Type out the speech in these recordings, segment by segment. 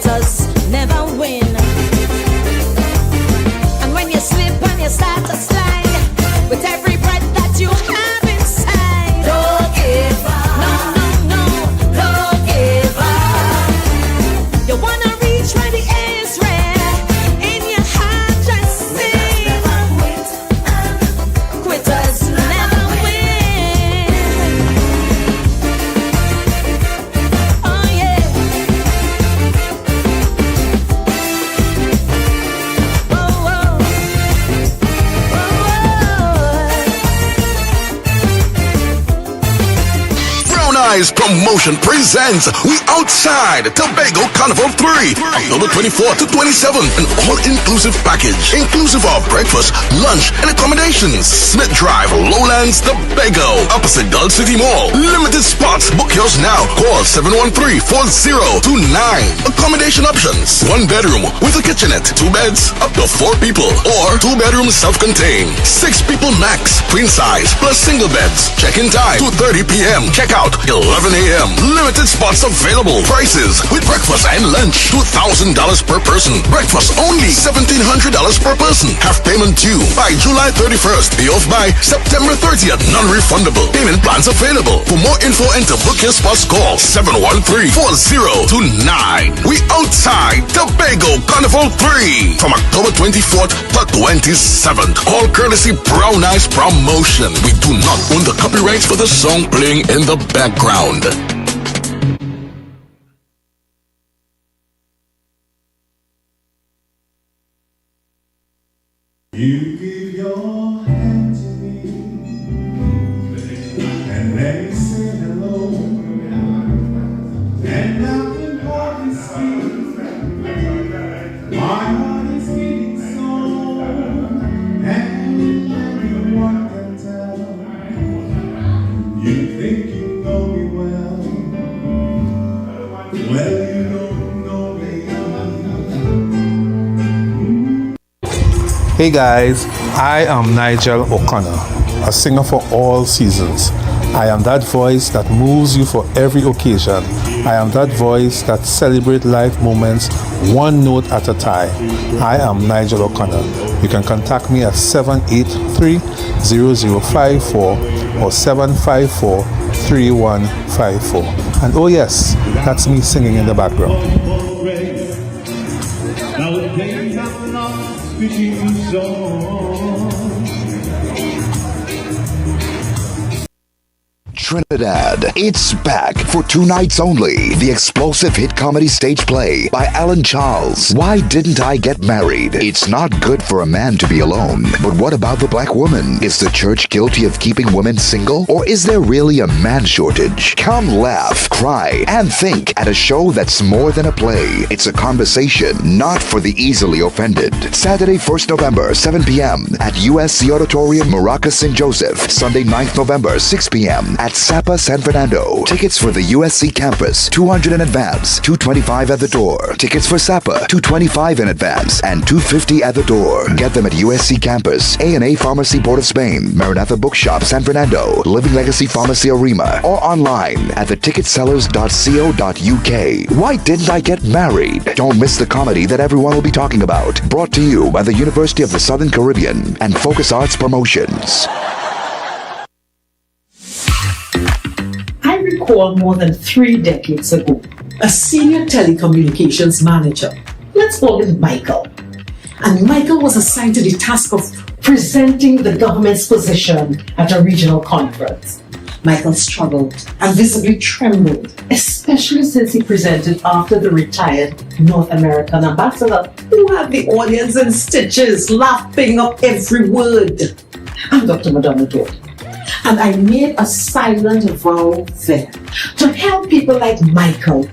quitters never win. And when you slip and you start to slide, with every breath that you have inside, don't give up. No, don't give up. You wanna reach where the air is rare. In your heart just sing, quitters never win. Oh yeah. Oh, oh. Brown Eyes Promotion presents We Outside Tobago Carnival 3, October 24th to 27th, an all-inclusive package, inclusive of breakfast, lunch, and accommodations. Smith Drive, Lowlands, Tobago, opposite Gulf City Mall. Limited spots. Book yours now. Call 713-4029. Accommodation options: 1 bedroom with a kitchenette, 2 beds, up to 4 people, or 2 bedrooms self-contained, 6 people max, queen size, plus single beds. Check-in time 2:30 p.m. Check out 11 a.m. Limited spots available. Prices with breakfast and lunch: $2,000 per person. Breakfast only $1,700 per person. Half payment due by July 31st. Pay off by September 30th. Non-refundable. Payment plans available. For more info and to book your spots, call 713-4029. We Outside Tobago Carnival 3 from October 24th to 27th. All courtesy Brown Eyes Promotion. We do not own the copyrights for the song playing in the background. You give your hand to me and let me say hello, and now can hardly speak. My heart is beating so, and everyone can tell. You think you know me well, well you don't know me. Hey guys, I am Nigel O'Connor, a singer for all seasons. I am that voice that moves you for every occasion. I am that voice that celebrates life moments one note at a time. I am Nigel O'Connor. You can contact me at 783-0054 or 754-3154. And oh yes, that's me singing in the background. Nowadays I'm not speaking so. Trinidad. It's back for 2 nights only. The explosive hit comedy stage play by Alan Charles. Why Didn't I Get Married? It's not good for a man to be alone. But what about the black woman? Is the church guilty of keeping women single? Or is there really a man shortage? Come laugh, cry, and think at a show that's more than a play. It's a conversation, not for the easily offended. Saturday, 1st November, 7 p.m. at USC Auditorium, Maracas, St. Joseph. Sunday, 9th November, 6 p.m. at Sapa, San Fernando. Tickets for the USC campus, $200 in advance, $225 at the door. Tickets for Sapa, $225 in advance and $250 at the door. Get them at USC campus, A&A Pharmacy Port of Spain, Maranatha Bookshop, San Fernando, Living Legacy Pharmacy Arima, or online at theticketsellers.co.uk. Why Didn't I Get Married? Don't miss the comedy that everyone will be talking about. Brought to you by the University of the Southern Caribbean and Focus Arts Promotions. I recall more than 3 decades ago, a senior telecommunications manager, let's call him Michael. And Michael was assigned to the task of presenting the government's position at a regional conference. Michael struggled and visibly trembled, especially since he presented after the retired North American ambassador, who had the audience in stitches, laughing up every word. I'm Dr. Madonna Dodd. And I made a silent vow then to help people like Michael,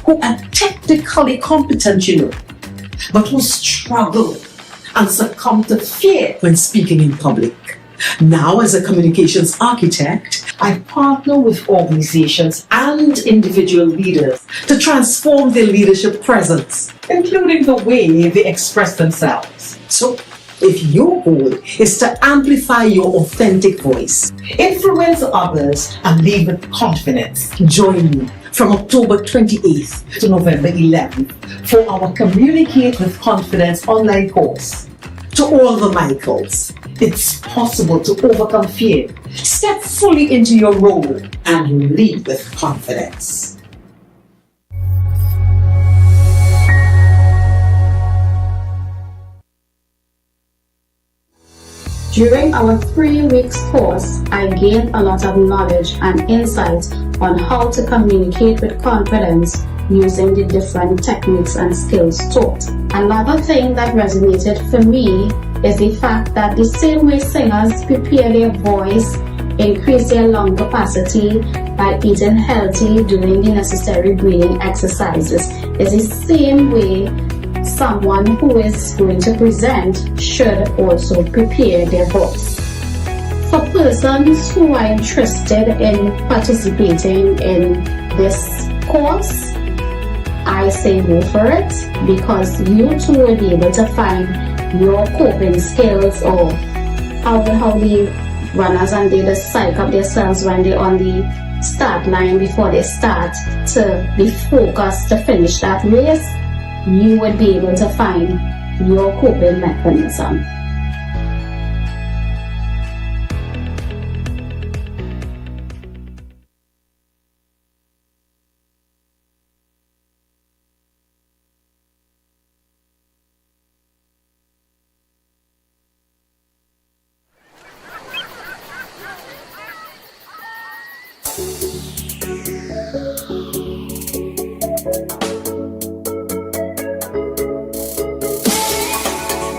who are technically competent, but who struggle and succumb to fear when speaking in public. Now, as a communications architect, I partner with organizations and individual leaders to transform their leadership presence, including the way they express themselves. So, if your goal is to amplify your authentic voice, influence others, and lead with confidence, join me from October 28th to November 11th for our Communicate with Confidence online course. To all the Michaels, it's possible to overcome fear, step fully into your role, and lead with confidence. During our 3 weeks course, I gained a lot of knowledge and insight on how to communicate with confidence using the different techniques and skills taught. Another thing that resonated for me is the fact that the same way singers prepare their voice, increase their lung capacity by eating healthy, doing the necessary breathing exercises, is the same way someone who is going to present should also prepare their voice. For persons who are interested in participating in this course, I say go for it, because you too will be able to find your coping skills, or how the runners and they just psych up themselves when they're on the start line before they start to be focused to finish that race. You would be able to find your coping mechanism.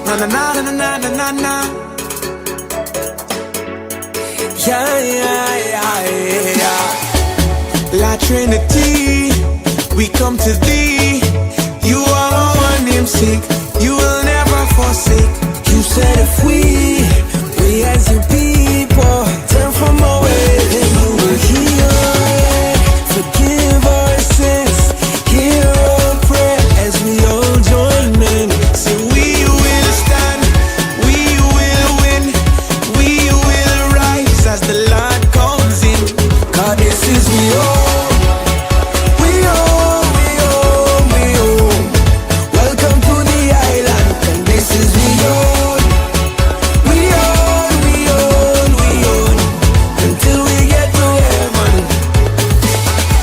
Na na na na na na na na. Yeah, yeah, yeah, yeah. La Trinity, we come to thee. You are our namesake. You will never forsake. You said if we as your people turn from our ways, then you will heal. Forgive our sins. Hear our prayer as we all join in. Say we will stand, we will win, we will rise as the Lord comes in. 'Cause this is we all, we all, we all, we all. Welcome to the island, and this is we all, we all, we all, we all. Until we get to heaven,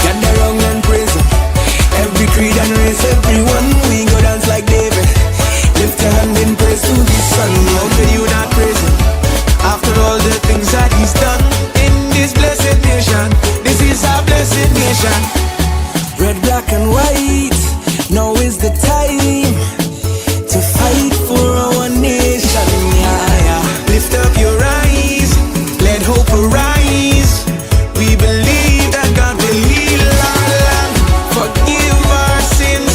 gather round and praise Him. Every creed and race, everyone, we go dance like David. Lift your hand in praise to the Son. How can you not praise Him after all the things that He's done in this blessed nation? This is our blessed nation. Red, black, and white. Now is the time to fight for our nation. Yeah, yeah. Lift up your eyes, let hope arise. We believe that God will heal our land, forgive our sins,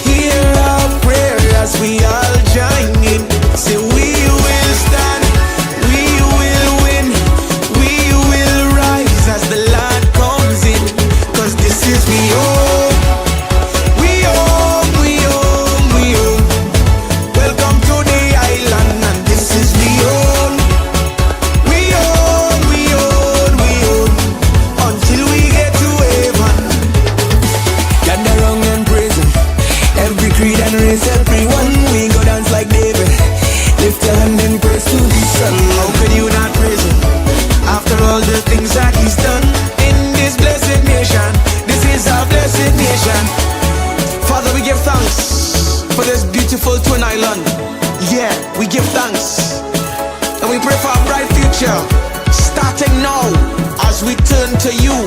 hear our prayer as we all join in. Say we will stand, we will win, we will rise as the Lord comes in. 'Cause this is we all, we all, we all, we all. Welcome to the island, and this is we all, we all, we all, we all. Until we get to heaven, gather round and praise Him. Every creed and race, everyone, we go dance like David. Lift your hand in praise to the Son. How could you not praise Him after all the things that He's done in this blessed nation? This is our blessed nation. Father, we give thanks for this beautiful twin island. Yeah, we give thanks, and we pray for a bright future, starting now as we turn to you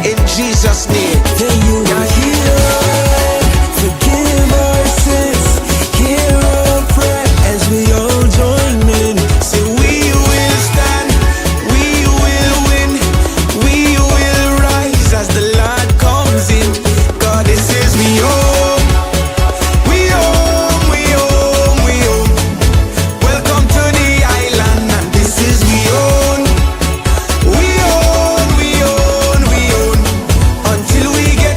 in Jesus' name. Then you are here. Forgive our sins. Hear our prayer as we all join in. Say we will stand, we will win, we will rise as the Lord comes in. God, this is we all, we all, we all, we all. Welcome to the island, and this is we all, we all, we all, we all. Until we get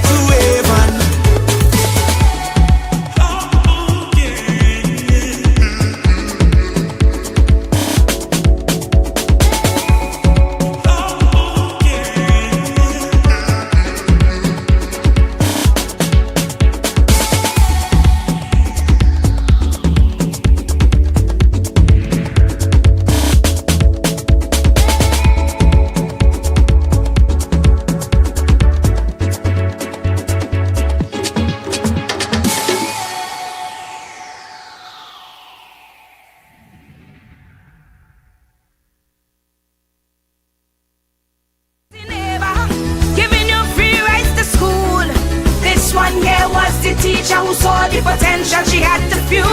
who saw the potential she had to fuel.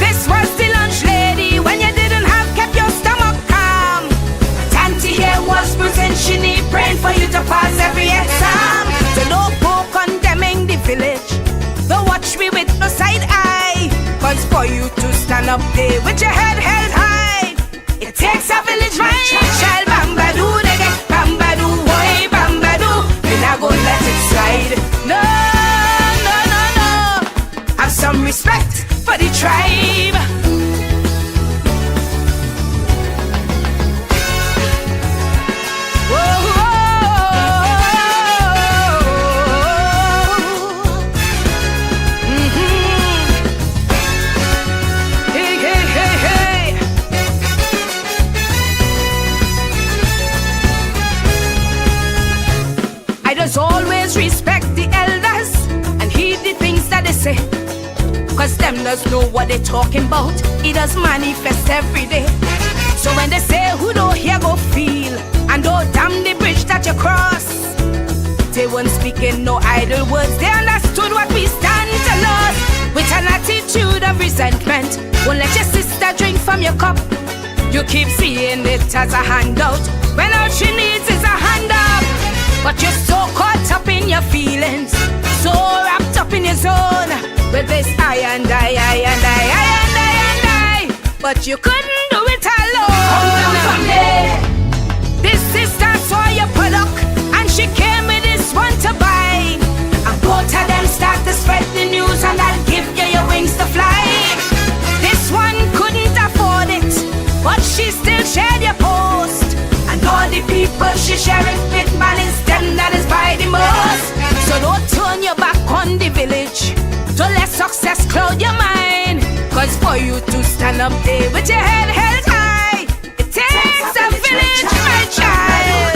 This was the lunch lady when you didn't have kept your stomach calm. Tanty here was present, she need praying for you to pass every exam. So don't go condemning the village, don't watch me with no side eye. Cause for you to stand up there with your head held high, it takes a village, my child. Bambadoo, they get bambadoo, boy, bambadoo. We're not gonna let it slide. No, no, no, no. Have some respect for the tribe. Always respect the elders and heed the things that they say, cause them does know what they talking about. It does manifest every day. So when they say who don't hear go feel, and don't damn the bridge that you cross, they weren't speaking no idle words. They understood what we stand to lose. With an attitude of resentment, won't let your sister drink from your cup. You keep seeing it as a handout, when all she needs is a hand up. But you're so caught up in your feelings, so wrapped up in your zone, with this I and I and I and I and I. But you couldn't do it alone. Come down from there. This sister saw your product and she came with this one to buy. And both of them start to spread the news, and I'll give you your wings to fly. This one couldn't afford it, but she still shared your post. And all the people she share it with, man, is them that is by the most. So don't turn your back on the village, don't let success cloud your mind. Cause for you to stand up there with your head held high, it takes a village, my child.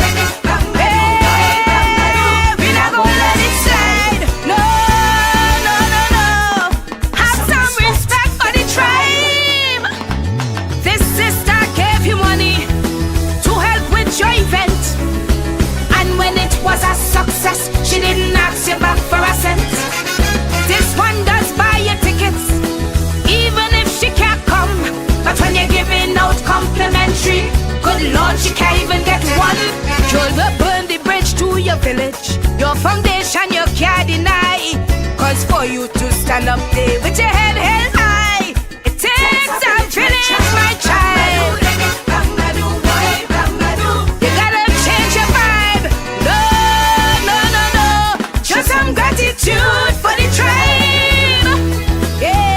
Hey, we're not gonna let it slide. No, no, no, no. Have some respect for the tribe. This sister gave you money to help with your event, and when it was a success, she didn't ask you back for a cent. This one does buy your tickets, even if she can't come. But when you're giving out complimentary, good Lord, she can't even get one. You'll burn the bridge to your village, your foundation you can't deny. Cause for you to stand up there with your head held high, it takes a village, my child. You gotta change your vibe. No, no, no, no. Show some gratitude for the tribe. Yeah.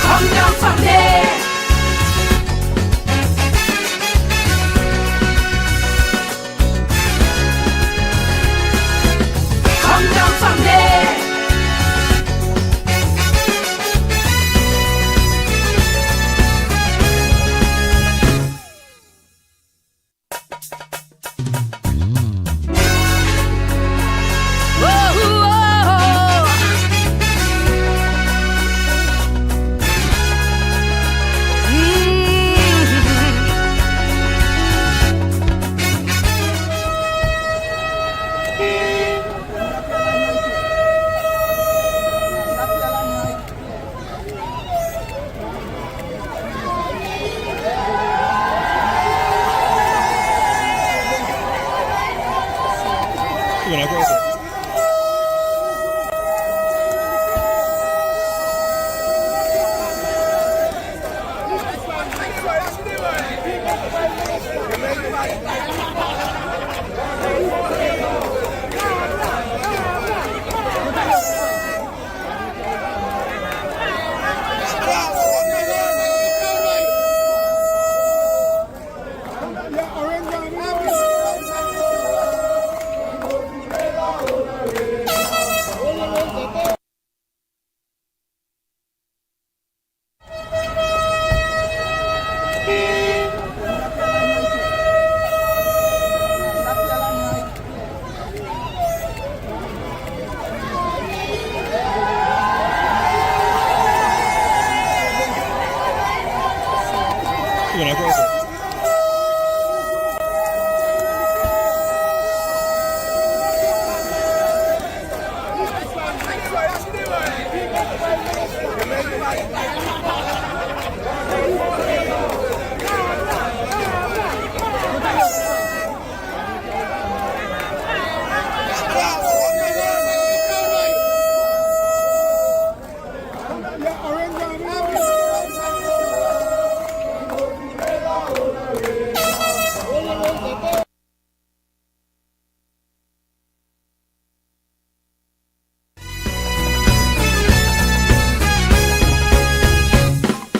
Come down from there. Come down from there. Whoa, whoa.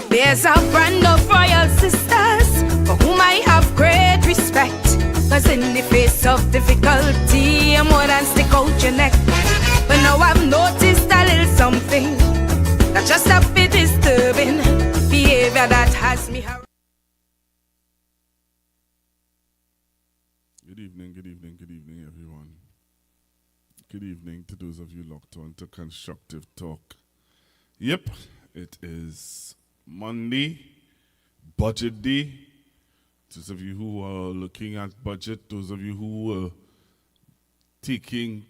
There's a brand of royal sisters for whom I have great respect. Cause in the face of difficulty, I'm more than stick out your neck. But now I've noticed a little something that's just a bit disturbing. Behavior that has me harassed. Good evening, everyone. Good evening to those of you locked on to Constructive Talk. Yep, it is Monday, budget day. Those of you who are looking at budget, those of you who are taking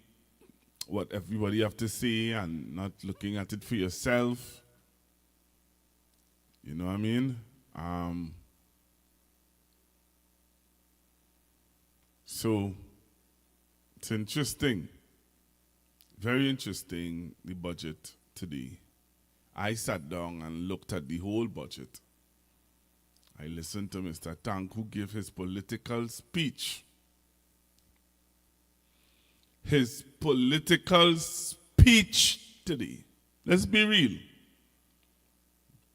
what everybody have to say and not looking at it for yourself. You know what I mean? So, it's interesting. Very interesting, the budget today. I sat down and looked at the whole budget. I listened to Mr. Tanku give his political speech. His political speech today. Let's be real.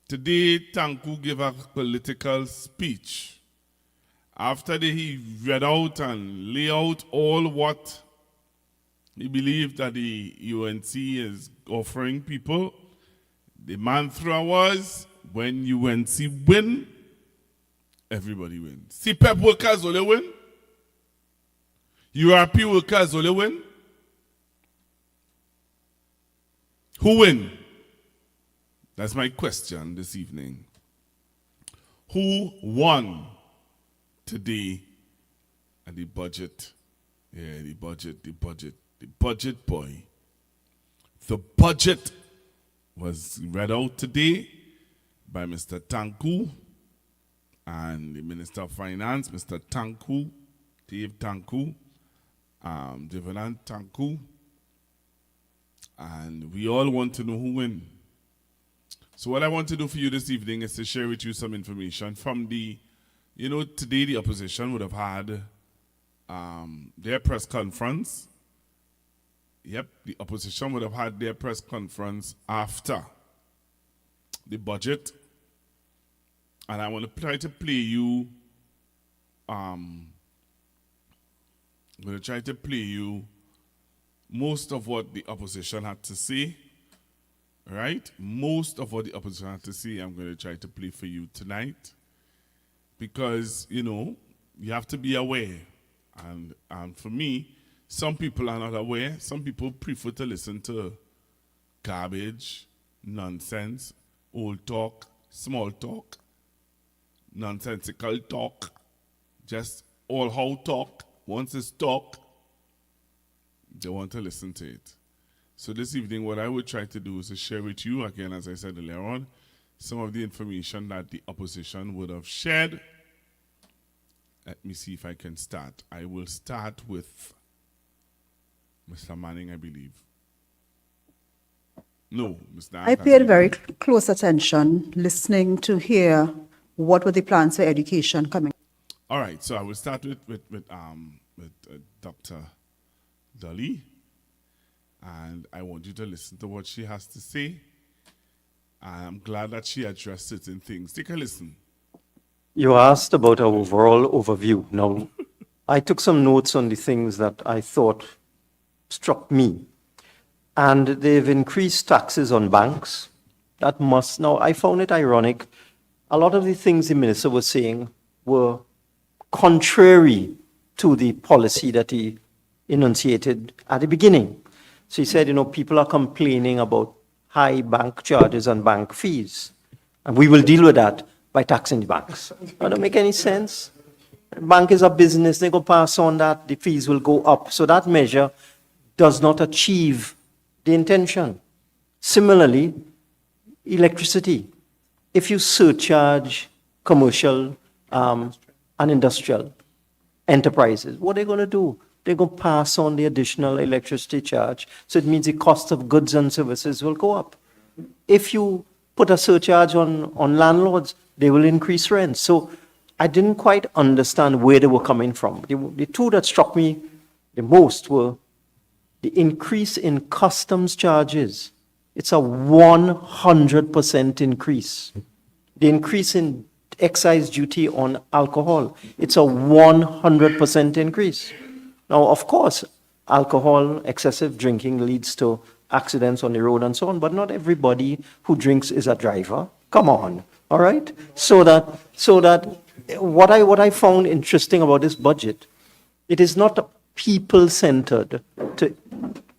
Today, Tanku gave a political speech. After he read out and lay out all what he believed that the UNC is offering people, the mantra was, when UNC win, everybody wins. CPEP workers only win. URP workers only win. Who win? That's my question this evening. Who won today at the budget? Yeah, the budget boy. The budget was read out today by Mr. Tanku and the Minister of Finance, Mr. Tanku, Dave Tanku, Devanand Tanku, and we all want to know who win. So what I want to do for you this evening is to share with you some information from the, today the opposition would have had their press conference. Yep, the opposition would have had their press conference after the budget. And I want to try to play you, most of what the opposition had to say. Right? Most of what the opposition had to say, I'm going to try to play for you tonight. Because, you have to be aware. And for me, some people are not aware. Some people prefer to listen to garbage, nonsense, old talk, small talk, nonsensical talk, just all how talk. Once it's talk, they want to listen to it. So this evening, what I would try to do is to share with you, again, as I said earlier on, some of the information that the opposition would have shared. Let me see if I can start. I will start with Mr. Manning, I believe. No, Mr. I paid very close attention, listening to hear what were the plans for education coming. All right, so I will start with Dr. Dolly, and I want you to listen to what she has to say. I'm glad that she addressed certain things. Take a listen. You asked about our overall overview. Now, I took some notes on the things that I thought struck me. And they've increased taxes on banks. That must, now I found it ironic. A lot of the things the minister was saying were contrary to the policy that he enunciated at the beginning. So he said, people are complaining about high bank charges and bank fees. And we will deal with that. by taxing the banks. That don't make any sense. Bank is a business, they go pass on that, the fees will go up. So that measure does not achieve the intention. Similarly, electricity. If you surcharge commercial and industrial enterprises, what are they going to do? They're going to pass on the additional electricity charge. So it means the cost of goods and services will go up. If you put a surcharge on landlords, they will increase rents. So I didn't quite understand where they were coming from. The two that struck me the most were the increase in customs charges. It's a 100% increase. The increase in excise duty on alcohol, it's a 100% increase. Now, of course, alcohol, excessive drinking leads to accidents on the road and so on, but not everybody who drinks is a driver. Come on, all right? So that what I found interesting about this budget, it is not people-centered to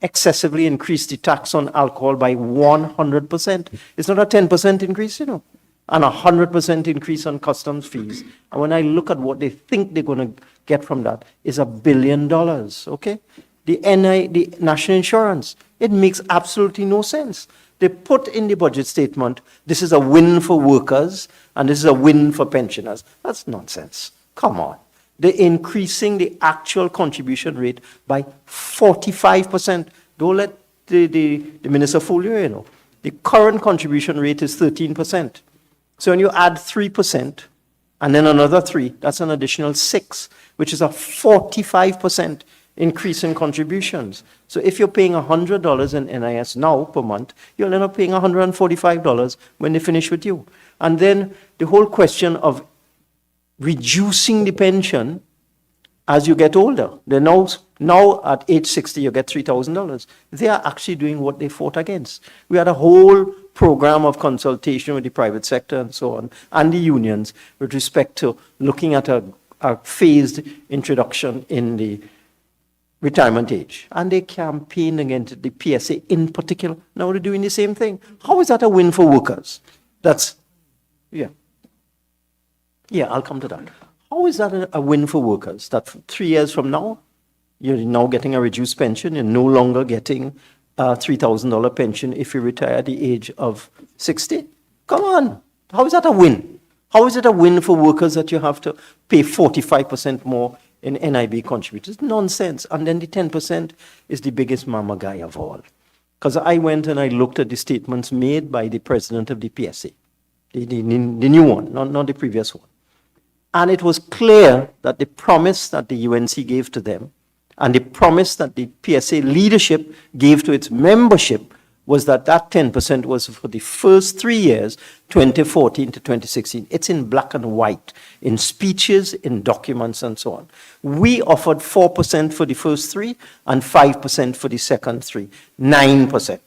excessively increase the tax on alcohol by 100%. It's not a 10% increase, and a 100% increase on customs fees. And when I look at what they think they're going to get from that, is $1 billion, okay? The national insurance, it makes absolutely no sense. They put in the budget statement, this is a win for workers and this is a win for pensioners. That's nonsense. Come on. They're increasing the actual contribution rate by 45%. Don't let the minister fool you, The current contribution rate is 13%. So when you add 3% and then another 3, that's an additional 6, which is a 45% increase in contributions. So if you're paying $100 in NIS now per month, you'll end up paying $145 when they finish with you. And then the whole question of reducing the pension as you get older. They're now at age 60, you get $3,000. They are actually doing what they fought against. We had a whole program of consultation with the private sector and so on, and the unions with respect to looking at a phased introduction in the retirement age. And they campaigned against the PSA in particular. Now they're doing the same thing. How is that a win for workers? Yeah, I'll come to that. How is that a win for workers? That 3 years from now, you're now getting a reduced pension, you're no longer getting a $3,000 pension if you retire at the age of 60? Come on. How is that a win? How is it a win for workers that you have to pay 45% more in NIB contributors? Nonsense. And then the 10% is the biggest mama guy of all. Because I went and I looked at the statements made by the president of the PSA, the new one, not the previous one. And it was clear that the promise that the UNC gave to them and the promise that the PSA leadership gave to its membership was that 10% was for the first 3 years, 2014 to 2016. It's in black and white, in speeches, in documents, and so on. We offered 4% for the first 3 and 5% for the second 3, 9%.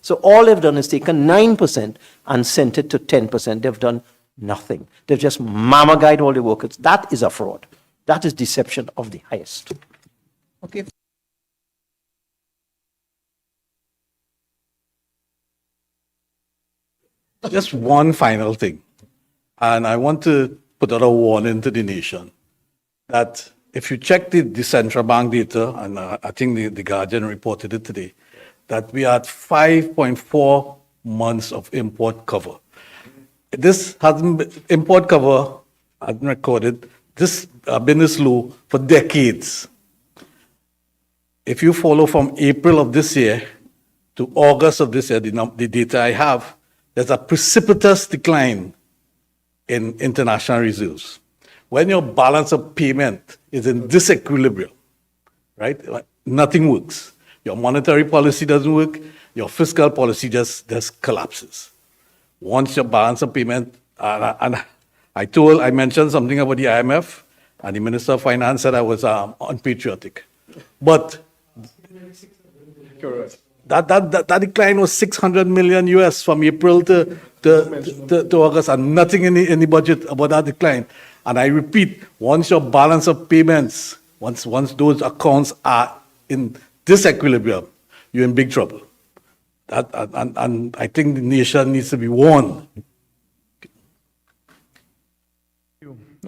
So all they've done is taken 9% and sent it to 10%. They've done nothing. They've just mama guide all the workers. That is a fraud. That is deception of the highest. Okay. Just one final thing. And I want to put out a warning to the nation that if you check the central bank data, and I think the Guardian reported it today, that we had 5.4 months of import cover. This hasn't been, import cover hasn't recorded, this been this low for decades. If you follow from April of this year to August of this year, the data I have, there's a precipitous decline in international reserves. When your balance of payment is in disequilibrium, right, nothing works. Your monetary policy doesn't work, your fiscal policy just collapses. Once your balance of payment, and I mentioned something about the IMF, and the Minister of Finance said I was unpatriotic. But that decline was $600 million US from April to August, and nothing in the budget about that decline. And I repeat, once your balance of payments, once those accounts are in disequilibrium, you're in big trouble. And I think the nation needs to be warned.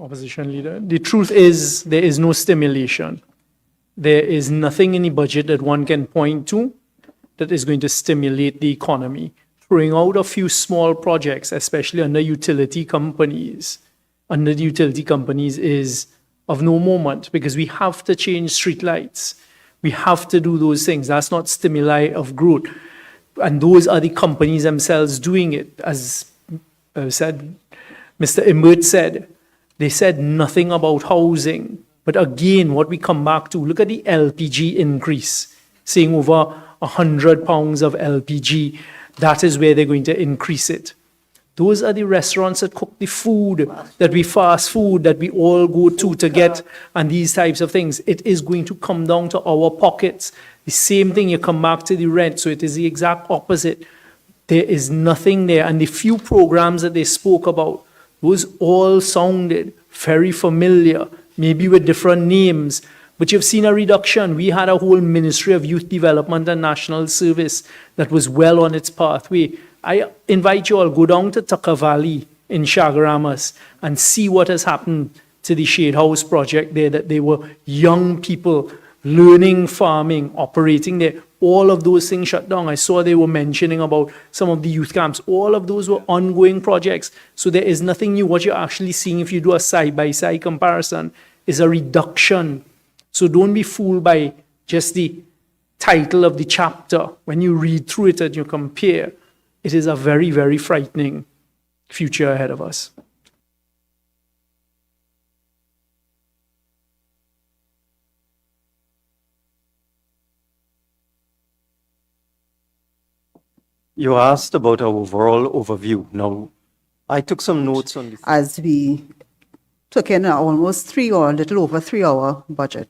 Opposition Leader. The truth is, there is no stimulation. There is nothing in the budget that one can point to that is going to stimulate the economy. Throwing out a few small projects, especially under utility companies, is of no moment, because we have to change streetlights. We have to do those things. That's not stimuli of growth. And those are the companies themselves doing it. As said, Mr. Imbert said, they said nothing about housing. But again, what we come back to, look at the LPG increase, saying over £100 of LPG, that is where they're going to increase it. Those are the restaurants that cook the food, that we fast food, that we all go to get, and these types of things. It is going to come down to our pockets. The same thing, you come back to the rent, so it is the exact opposite. There is nothing there. And the few programs that they spoke about, those all sounded very familiar, maybe with different names, but you've seen a reduction. We had a whole Ministry of Youth Development and National Service that was well on its pathway. I invite you all, go down to Tucker Valley in Chaguaramas and see what has happened to the Shade House project there, that they were young people learning farming, operating there. All of those things shut down. I saw they were mentioning about some of the youth camps. All of those were ongoing projects. So there is nothing new. What you're actually seeing, if you do a side-by-side comparison, is a reduction. So don't be fooled by just the title of the chapter. When you read through it and you compare, it is a very, very frightening future ahead of us. You asked about our overall overview. Now, I took some notes on this. As we took in almost 3 or a little over 3 hour budget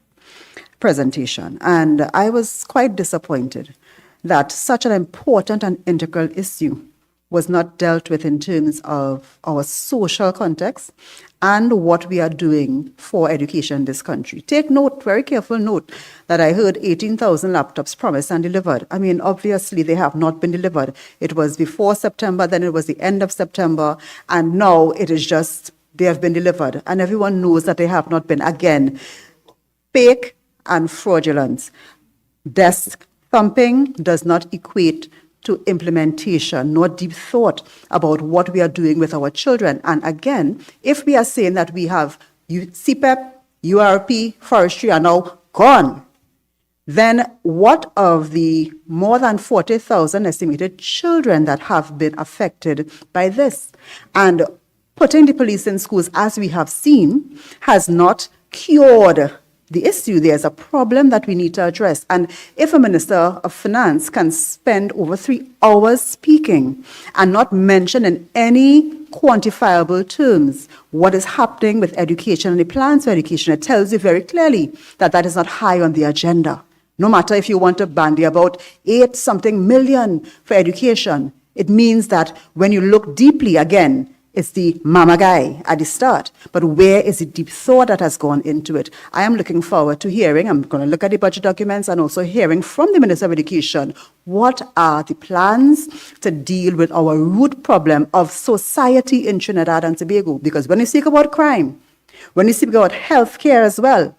presentation, and I was quite disappointed that such an important and integral issue was not dealt with in terms of our social context and what we are doing for education in this country. Take note, very careful note, that I heard 18,000 laptops promised and delivered. I mean, obviously they have not been delivered. It was before September, then it was the end of September, and now it is just, they have been delivered. And everyone knows that they have not been. Again, fake and fraudulent. Desk thumping does not equate to implementation, nor deep thought about what we are doing with our children. And again, if we are saying that we have CPEP, URP, forestry are now gone, then what of the more than 40,000 estimated children that have been affected by this? And putting the police in schools, as we have seen, has not cured the issue. There's a problem that we need to address. And if a Minister of Finance can spend over 3 hours speaking and not mention in any quantifiable terms what is happening with education and the plans for education, it tells you very clearly that that is not high on the agenda. No matter if you want to bandy about 8-something million for education, it means that when you look deeply again, it's the mama guy at the start, but where is the deep thought that has gone into it? I am looking forward to hearing, I'm going to look at the budget documents and also hearing from the Minister of Education, what are the plans to deal with our root problem of society in Trinidad and Tobago? Because when you speak about crime, when you speak about healthcare as well,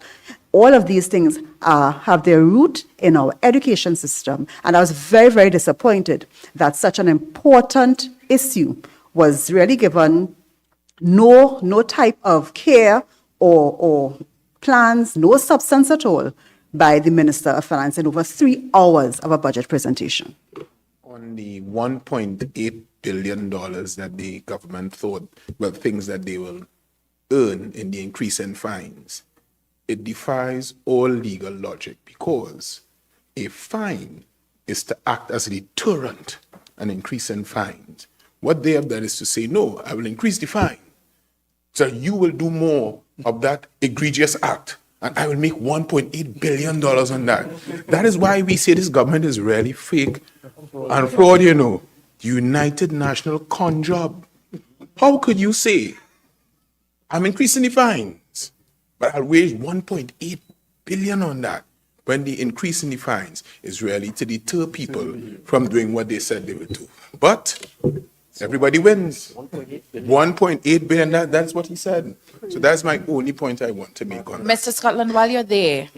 all of these things have their root in our education system. And I was very, very disappointed that such an important issue was really given no type of care or plans, no substance at all by the Minister of Finance in over 3 hours of a budget presentation. On the $1.8 billion that the government thought, well, things that they will earn in the increase in fines, it defies all legal logic, because a fine is to act as a deterrent, an increase in fines. What they have done is to say, no, I will increase the fine, so you will do more of that egregious act, and I will make $1.8 billion on that. That is why we say this government is really fake and fraud, you know. United National con job. How could you say, I'm increasing the fines, but I'll wage $1.8 billion on that, when the increase in the fines is really to deter people from doing what they said they would do? But Everybody wins. 1.8 billion, that's what he said. So that's my only point I want to make on that. Mr. Scotland, while you're there,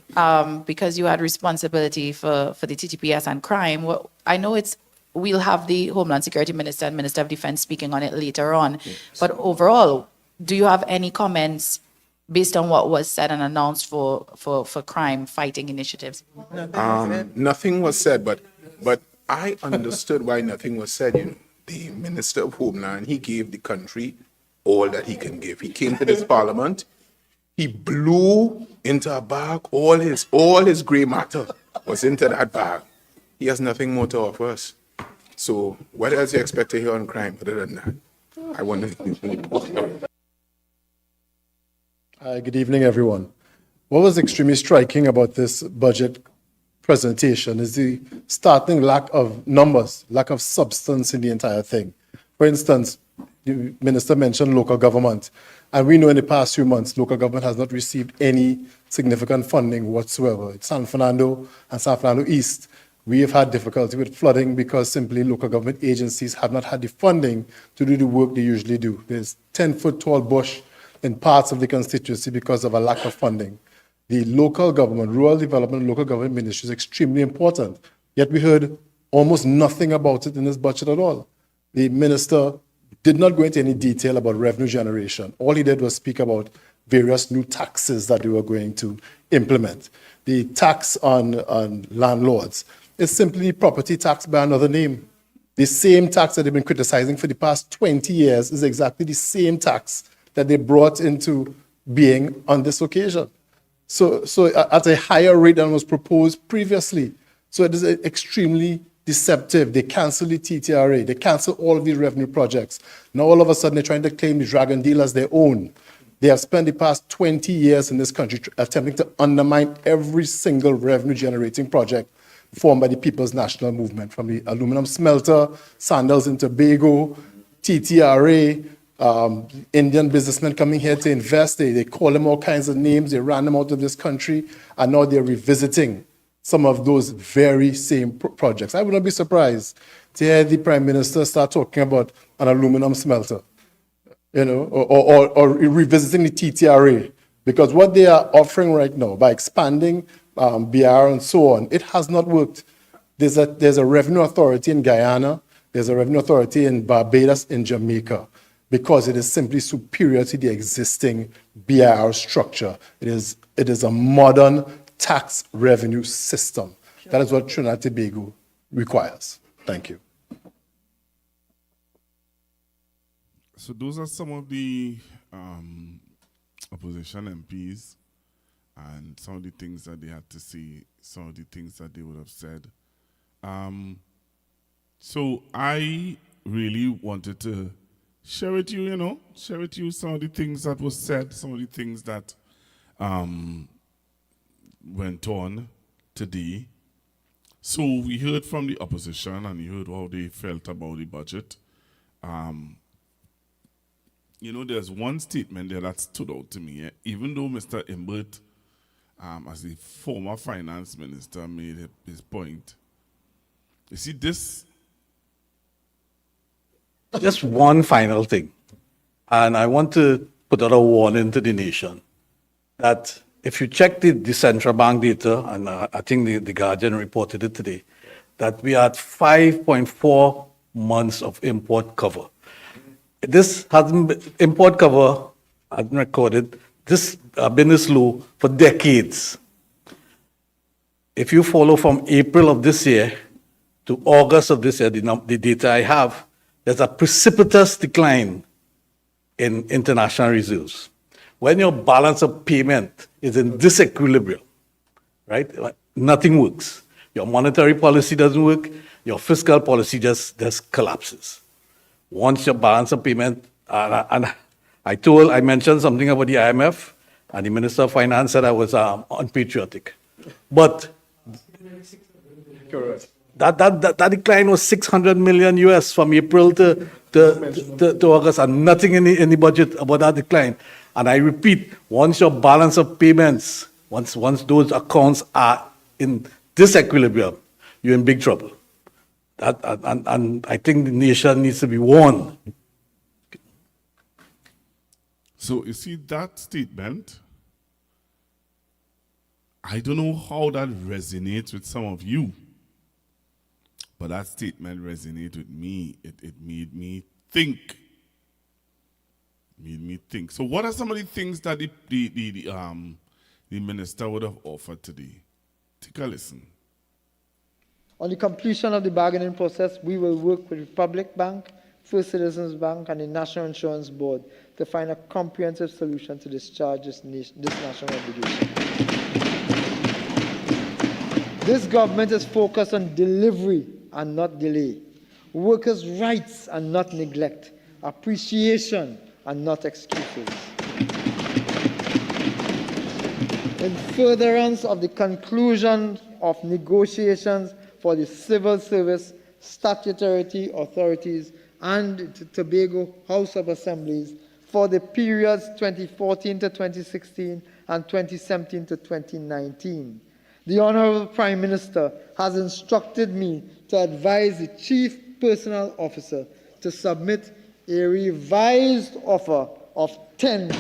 because you had responsibility for the TTPS and crime, I know we'll have the Homeland Security Minister and Minister of Defense speaking on it later on. But overall, do you have any comments based on what was said and announced for crime fighting initiatives? Nothing was said, but I understood why nothing was said. You know, the Minister of Homeland, he gave the country all that he can give. He came to this parliament, he blew into a bag, all his gray matter was into that bag. He has nothing more to offer us. So what else do you expect to hear on crime other than that? I wonder. Good evening, everyone. What was extremely striking about this budget presentation is the startling lack of numbers, lack of substance in the entire thing. For instance, the minister mentioned local government, and we know in the past few months, local government has not received any significant funding whatsoever. It's San Fernando and San Fernando East. We have had difficulty with flooding because simply local government agencies have not had the funding to do the work they usually do. There's 10-foot tall bush in parts of the constituency because of a lack of funding. The local government, rural development, local government ministry is extremely important. Yet we heard almost nothing about it in this budget at all. The minister did not go into any detail about revenue generation. All he did was speak about various new taxes that they were going to implement. The tax on landlords is simply property tax by another name. The same tax that they've been criticizing for the past 20 years is exactly the same tax that they brought into being on this occasion. So at a higher rate than was proposed previously. So it is extremely deceptive. They cancel the TTRA. They cancel all of these revenue projects. Now all of a sudden they're trying to claim the Dragon Deal as their own. They have spent the past 20 years in this country attempting to undermine every single revenue generating project formed by the People's National Movement, from the aluminum smelter, Sandals and Tobago, TTRA, Indian businessmen coming here to invest. They call them all kinds of names. They ran them out of this country, and now they're revisiting some of those very same projects. I would not be surprised to hear the Prime Minister start talking about an aluminum smelter, you know, or revisiting the TTRA, because what they are offering right now by expanding BR and so on, it has not worked. There's a revenue authority in Guyana. There's a revenue authority in Barbados, in Jamaica, because it is simply superior to the existing BIR structure. It is a modern tax revenue system. That is what Trinidad and Tobago requires. Thank you. So those are some of the opposition MPs and some of the things that they had to say, some of the things that they would have said. So I really wanted to share with you, share with you some of the things that was said, some of the things that went on today. So we heard from the opposition and you heard how they felt about the budget. There's one statement there that stood out to me. Even though Mr. Imbert, as the former finance minister, made his point. You see, this... Just one final thing. And I want to put out a warning to the nation that if you check the central bank data, and I think the Guardian reported it today, that we had 5.4 months of import cover. This hasn't been, import cover, hasn't recorded, this has been this low for decades. If you follow from April of this year to August of this year, the data I have, there's a precipitous decline in international reserves. When your balance of payment is in disequilibrium, right, nothing works. Your monetary policy doesn't work, your fiscal policy just collapses. Once your balance of payment, and I mentioned something about the IMF, and the Minister of Finance said I was unpatriotic. But that decline was 600 million US from April to August, and nothing in the budget about that decline. And I repeat, once your balance of payments, once those accounts are in disequilibrium, you're in big trouble. And I think the nation needs to be warned. So you see that statement, I don't know how that resonates with some of you, but that statement resonated with me. It made me think. So what are some of the things that the minister would have offered today? Take a listen. On the completion of the bargaining process, we will work with Republic Bank, First Citizens Bank, and the National Insurance Board to find a comprehensive solution to discharge this national obligation. This government is focused on delivery and not delay, workers' rights and not neglect, appreciation and not excuses. In furtherance of the conclusion of negotiations for the civil service, statutory authorities, and the Tobago House of Assemblies for the periods 2014 to 2016 and 2017 to 2019. The Honorable Prime Minister has instructed me to advise the Chief Personnel Officer to submit a revised offer of 10%.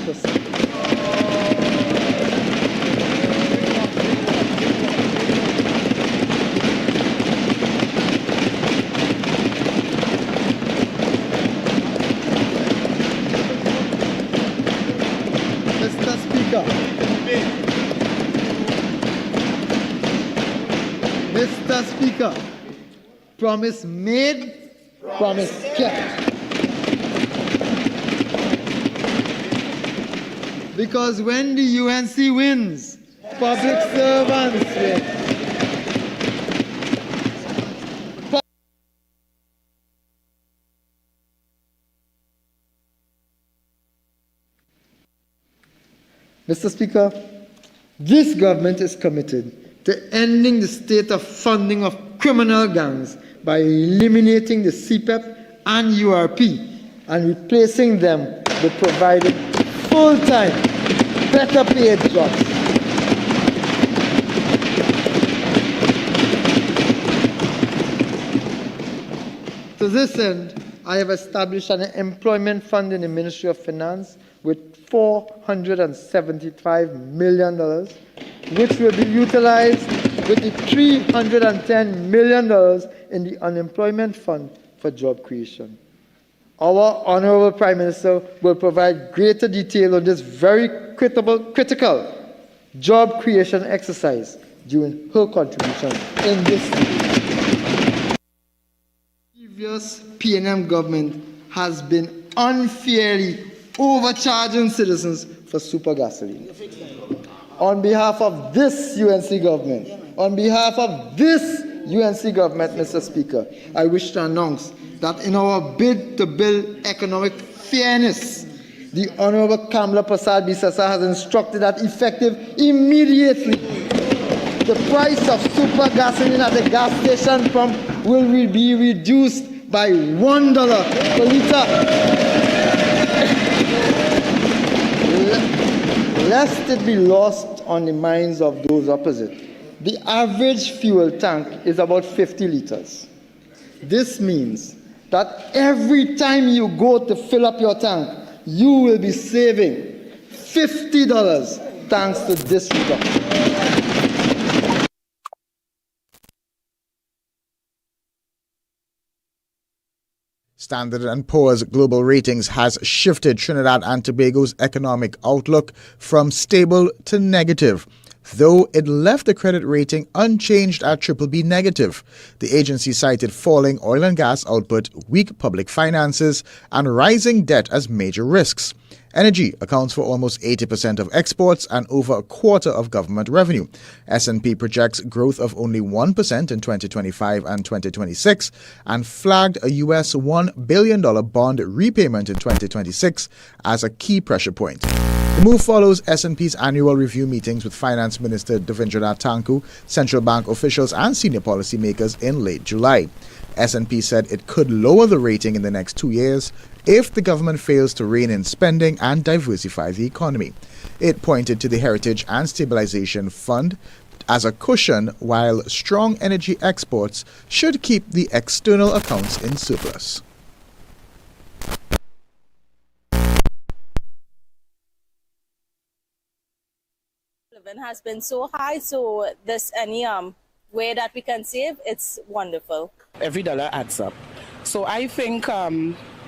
Mr. Speaker, promise made, promise kept. Because when the UNC wins, public servants win. Mr. Speaker, this government is committed to ending the state of funding of criminal gangs by eliminating the CPEP and URP and replacing them with providing full-time, better paid jobs. To this end, I have established an employment fund in the Ministry of Finance with $475 million, which will be utilized with the $310 million in the unemployment fund for job creation. Our Honorable Prime Minister will provide greater detail on this very critical job creation exercise during her contribution in this meeting. The previous PNM government has been unfairly overcharging citizens for super gasoline. On behalf of this UNC government, Mr. Speaker, I wish to announce that in our bid to build economic fairness, the Honorable Kamla Prasad Bisasa has instructed that effective immediately, the price of super gasoline at the gas station pump will be reduced by $1 per liter. Lest it be lost on the minds of those opposite, the average fuel tank is about 50 liters. This means that every time you go to fill up your tank, you will be saving $50 thanks to this reduction. Standard & Poor's Global Ratings has shifted Trinidad and Tobago's economic outlook from stable to negative, though it left the credit rating unchanged at BBB negative. The agency cited falling oil and gas output, weak public finances, and rising debt as major risks. Energy accounts for almost 80% of exports and over a quarter of government revenue. S&P projects growth of only 1% in 2025 and 2026 and flagged a US $1 billion bond repayment in 2026 as a key pressure point. The move follows S&P's annual review meetings with Finance Minister Devindranath Tanku, central bank officials and senior policymakers in late July. S&P said it could lower the rating in the next 2 years if the government fails to rein in spending and diversify the economy. It pointed to the Heritage and Stabilization Fund act as a cushion, while strong energy exports should keep the external accounts in surplus. Living has been so high, so this any way that we can save, it's wonderful. Every dollar adds up. So I think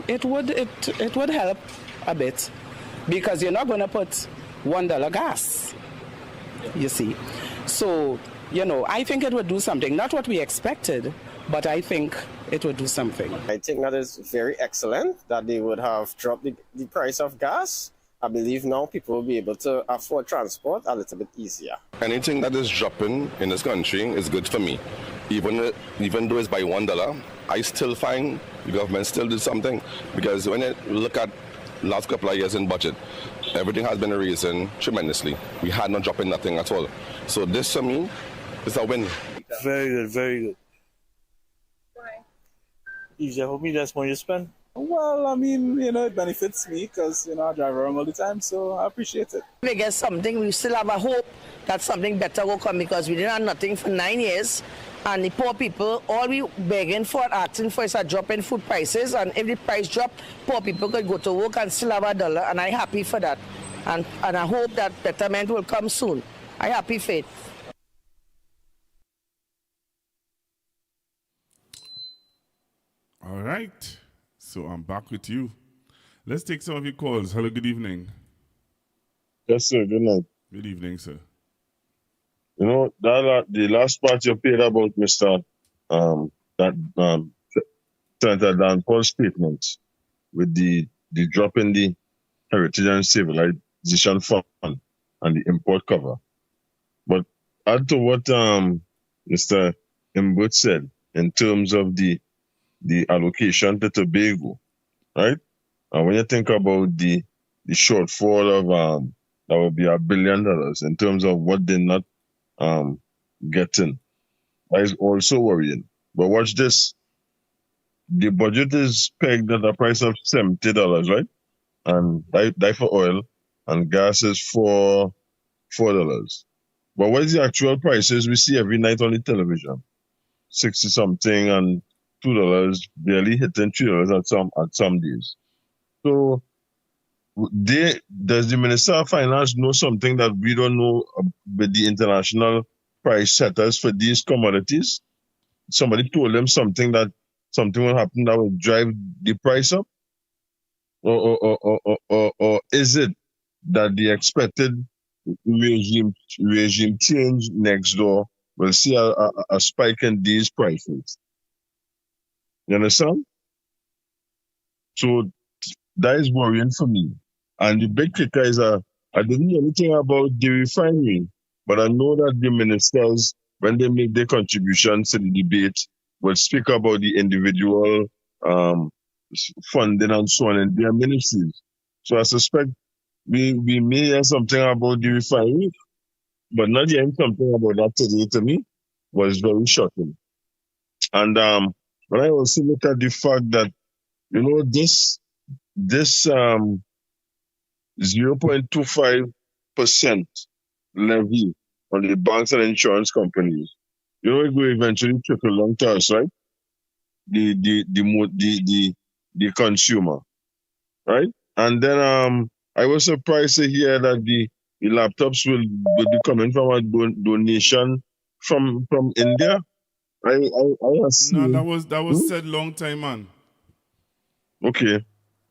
it would help a bit, because you're not going to put $1 gas, you see. So, I think it would do something. Not what we expected, but I think it would do something. I think that is very excellent that they would have dropped the price of gas. I believe now people will be able to afford transport a little bit easier. Anything that is dropping in this country is good for me. Even though it's by $1, I still find the government still did something. Because when you look at last couple of years in budget, everything has been raising tremendously. We had not dropping nothing at all. So this for me is a win. Very good, very good. Why? Easier for me, less money to spend. Well, I mean, it benefits me because, I drive around all the time, so I appreciate it. If we get something, we still have a hope that something better will come, because we didn't have nothing for 9 years. And the poor people, all we begging for, asking for is a drop in food prices. And if the price drop, poor people could go to work and still have $1. And I'm happy for that. And I hope that betterment will come soon. I'm happy for it. All right. So I'm back with you. Let's take some of your calls. Hello, good evening. Yes, sir. Good night. Good evening, sir. The last part you played about Mr. Senator Dan Paul's statement with the drop in the Heritage and Civilization Fund and the import cover. But add to what Mr. Imbut said in terms of the allocation to Tobago, right? And when you think about the shortfall of that would be $1 billion in terms of what they're not getting, that is also worrying. But watch this: the budget is pegged at a price of $70, right? And that for oil, and gas is $4. But what is the actual prices we see every night on the television? 60 something and $2, barely hitting $3 at some days. So does the Minister of Finance know something that we don't know with the international price setters for these commodities? Somebody told them something will happen that will drive the price up? Or is it that the expected regime change next door will see a spike in these prices? You understand? So that is worrying for me. And the big kicker is I didn't know anything about the refinery, but I know that the ministers, when they make their contributions to the debate, will speak about the individual funding and so on in their ministries. So I suspect we may hear something about the refinery, but not hearing something about that today to me was very shocking. And when I also look at the fact that, this 0.25% levy on the banks and insurance companies, it will eventually trickle down to us, right? The consumer, right? And then I was surprised to hear that the laptops will be coming from a donation from India. I assume. No, that was said long time, man. Okay.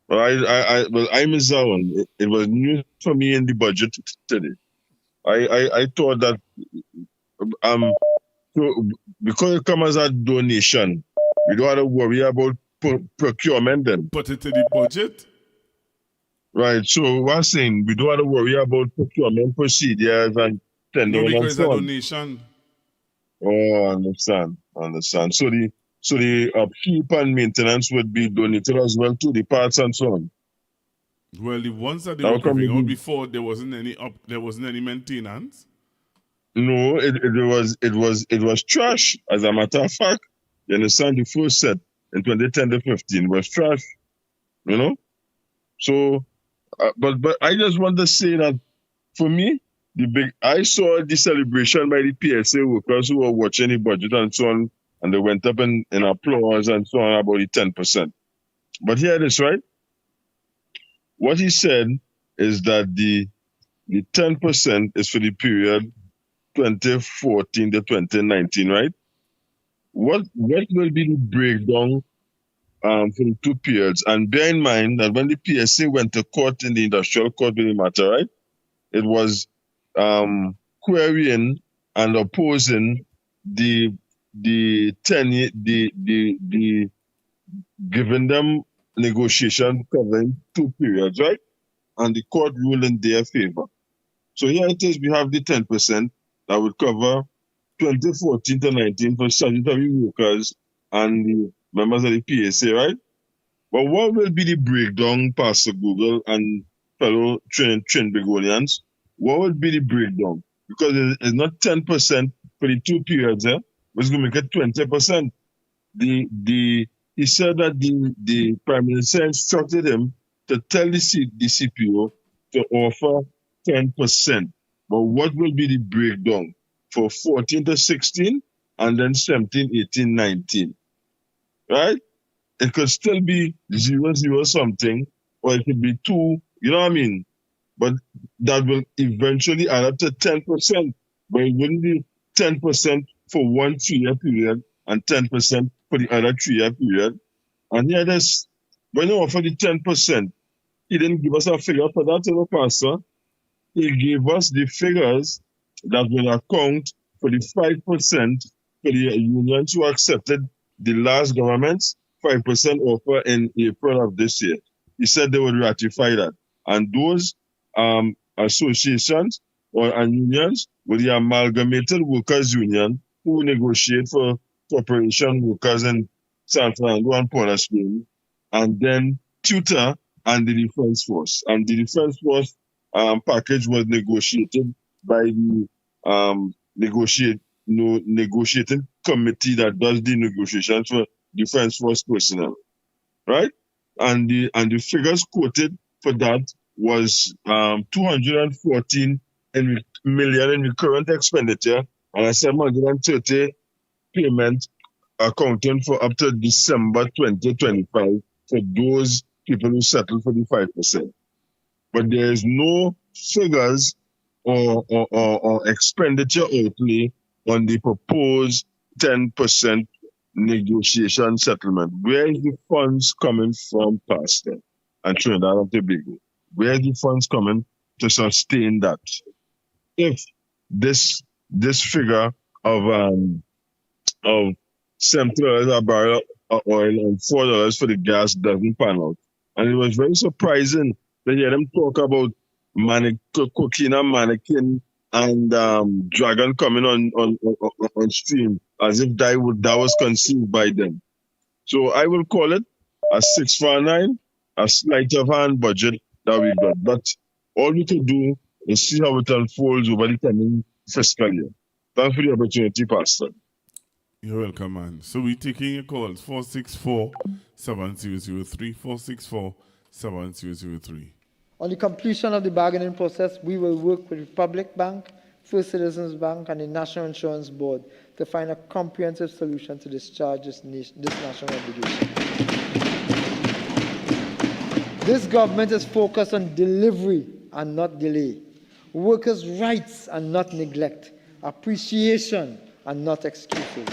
Well, I missed that one. It was new for me in the budget today. I thought that so because it comes as a donation, we don't have to worry about procurement then. Put it in the budget? Right. So we're saying we don't have to worry about procurement procedures and tendering No, and because so on. a donation. Oh, I understand. So the upkeep and maintenance would be donated as well to the parts and so on. Well, the ones that they How were come giving you- out before, there wasn't any maintenance. No, it was trash. As a matter of fact, you understand, the first set in 2010 to 15 was trash. So, but I just want to say that for me, I saw the celebration by the PSA workers who were watching the budget and so on, and they went up in applause and so on about the 10%. But hear this, right? What he said is that the 10% is for the period 2014 to 2019, right? What will be the breakdown for the two periods? And bear in mind that when the PSA went to court in the industrial court with the matter, right, it was querying and opposing the giving them negotiation covering two periods, right? And the court ruled in their favor. So here it is, we have the 10% that would cover 2014 to 19 for statutory workers and the members of the PSA, right? But what will be the breakdown, Pastor Google and fellow Trin Begonians? What would be the breakdown? Because it's not 10% for the two periods, it's going to make it 20%. He said that the Prime Minister instructed him to tell the CPO to offer 10%. But what will be the breakdown for 14 to 16 and then 17, 18, 19? Right? It could still be 0 something, or it could be 2, you know what I mean? But that will eventually add up to 10%. But it wouldn't be 10% for one 3-year period and 10% for the other 3-year period. And here this, when you offer the 10%, he didn't give us a figure for that, Pastor. He gave us the figures that will account for the 5% for the unions who accepted the last government's 5% offer in April of this year. He said they would ratify that. And those associations and unions were the Amalgamated Workers Union who negotiate for corporation workers in San Fernando and Port of Spain, and then Tutor and the Defense Force. And the Defense Force package was negotiated by the negotiating committee that does the negotiations for Defense Force personnel, right? And the figures quoted for that was 214 million in recurrent expenditure and a 730 payment accounting for up to December 2025 for those people who settled for the 5%. But there is no figures or expenditure outlay on the proposed 10% negotiation settlement. Where is the funds coming from, Pastor, and Trinidad and Tobago? Where is the funds coming to sustain that? If this figure of $70 a barrel of oil and $4 for the gas doesn't pan out. And it was very surprising to hear them talk about cocaine and mannequin and dragon coming on stream as if that was conceived by them. So I will call it a 6 for 9, a sleight of hand budget that we got. But all we can do is see how it unfolds over the coming fiscal year. Thanks for the opportunity, Pastor. You're welcome, man. So we're taking your calls, 464-7003, 464-7003. On the completion of the bargaining process, we will work with Republic Bank, First Citizens Bank, and the National Insurance Board to find a comprehensive solution to discharge this national obligation. This government is focused on delivery and not delay, workers' rights and not neglect, appreciation and not excuses.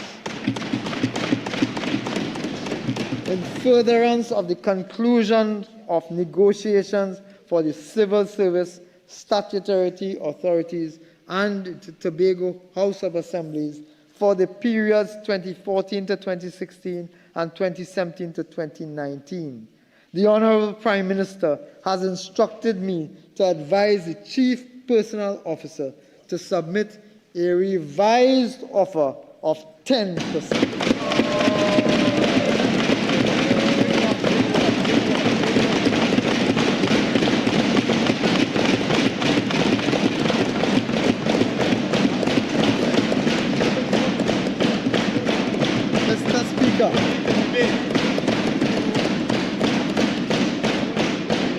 In furtherance of the conclusion of negotiations for the civil service, statutory authorities, and the Tobago House of Assemblies for the periods 2014 to 2016 and 2017 to 2019. The Honorable Prime Minister has instructed me to advise the Chief Personnel Officer to submit a revised offer of 10%.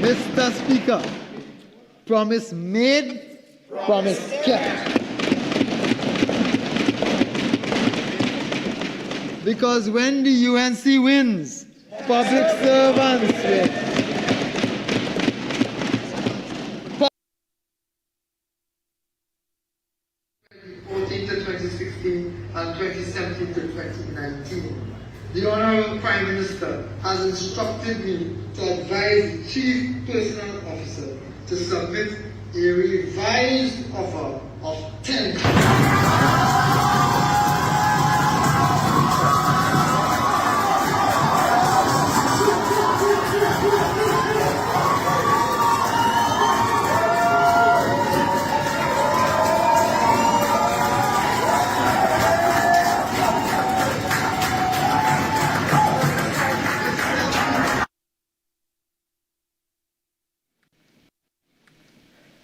Mr. Speaker, promise made, Promise kept. Because when the UNC wins, public servants win. 2014 to 2016 and 2017 to 2019. The Honorable Prime Minister has instructed me to advise the Chief Personnel Officer to submit a revised offer of 10.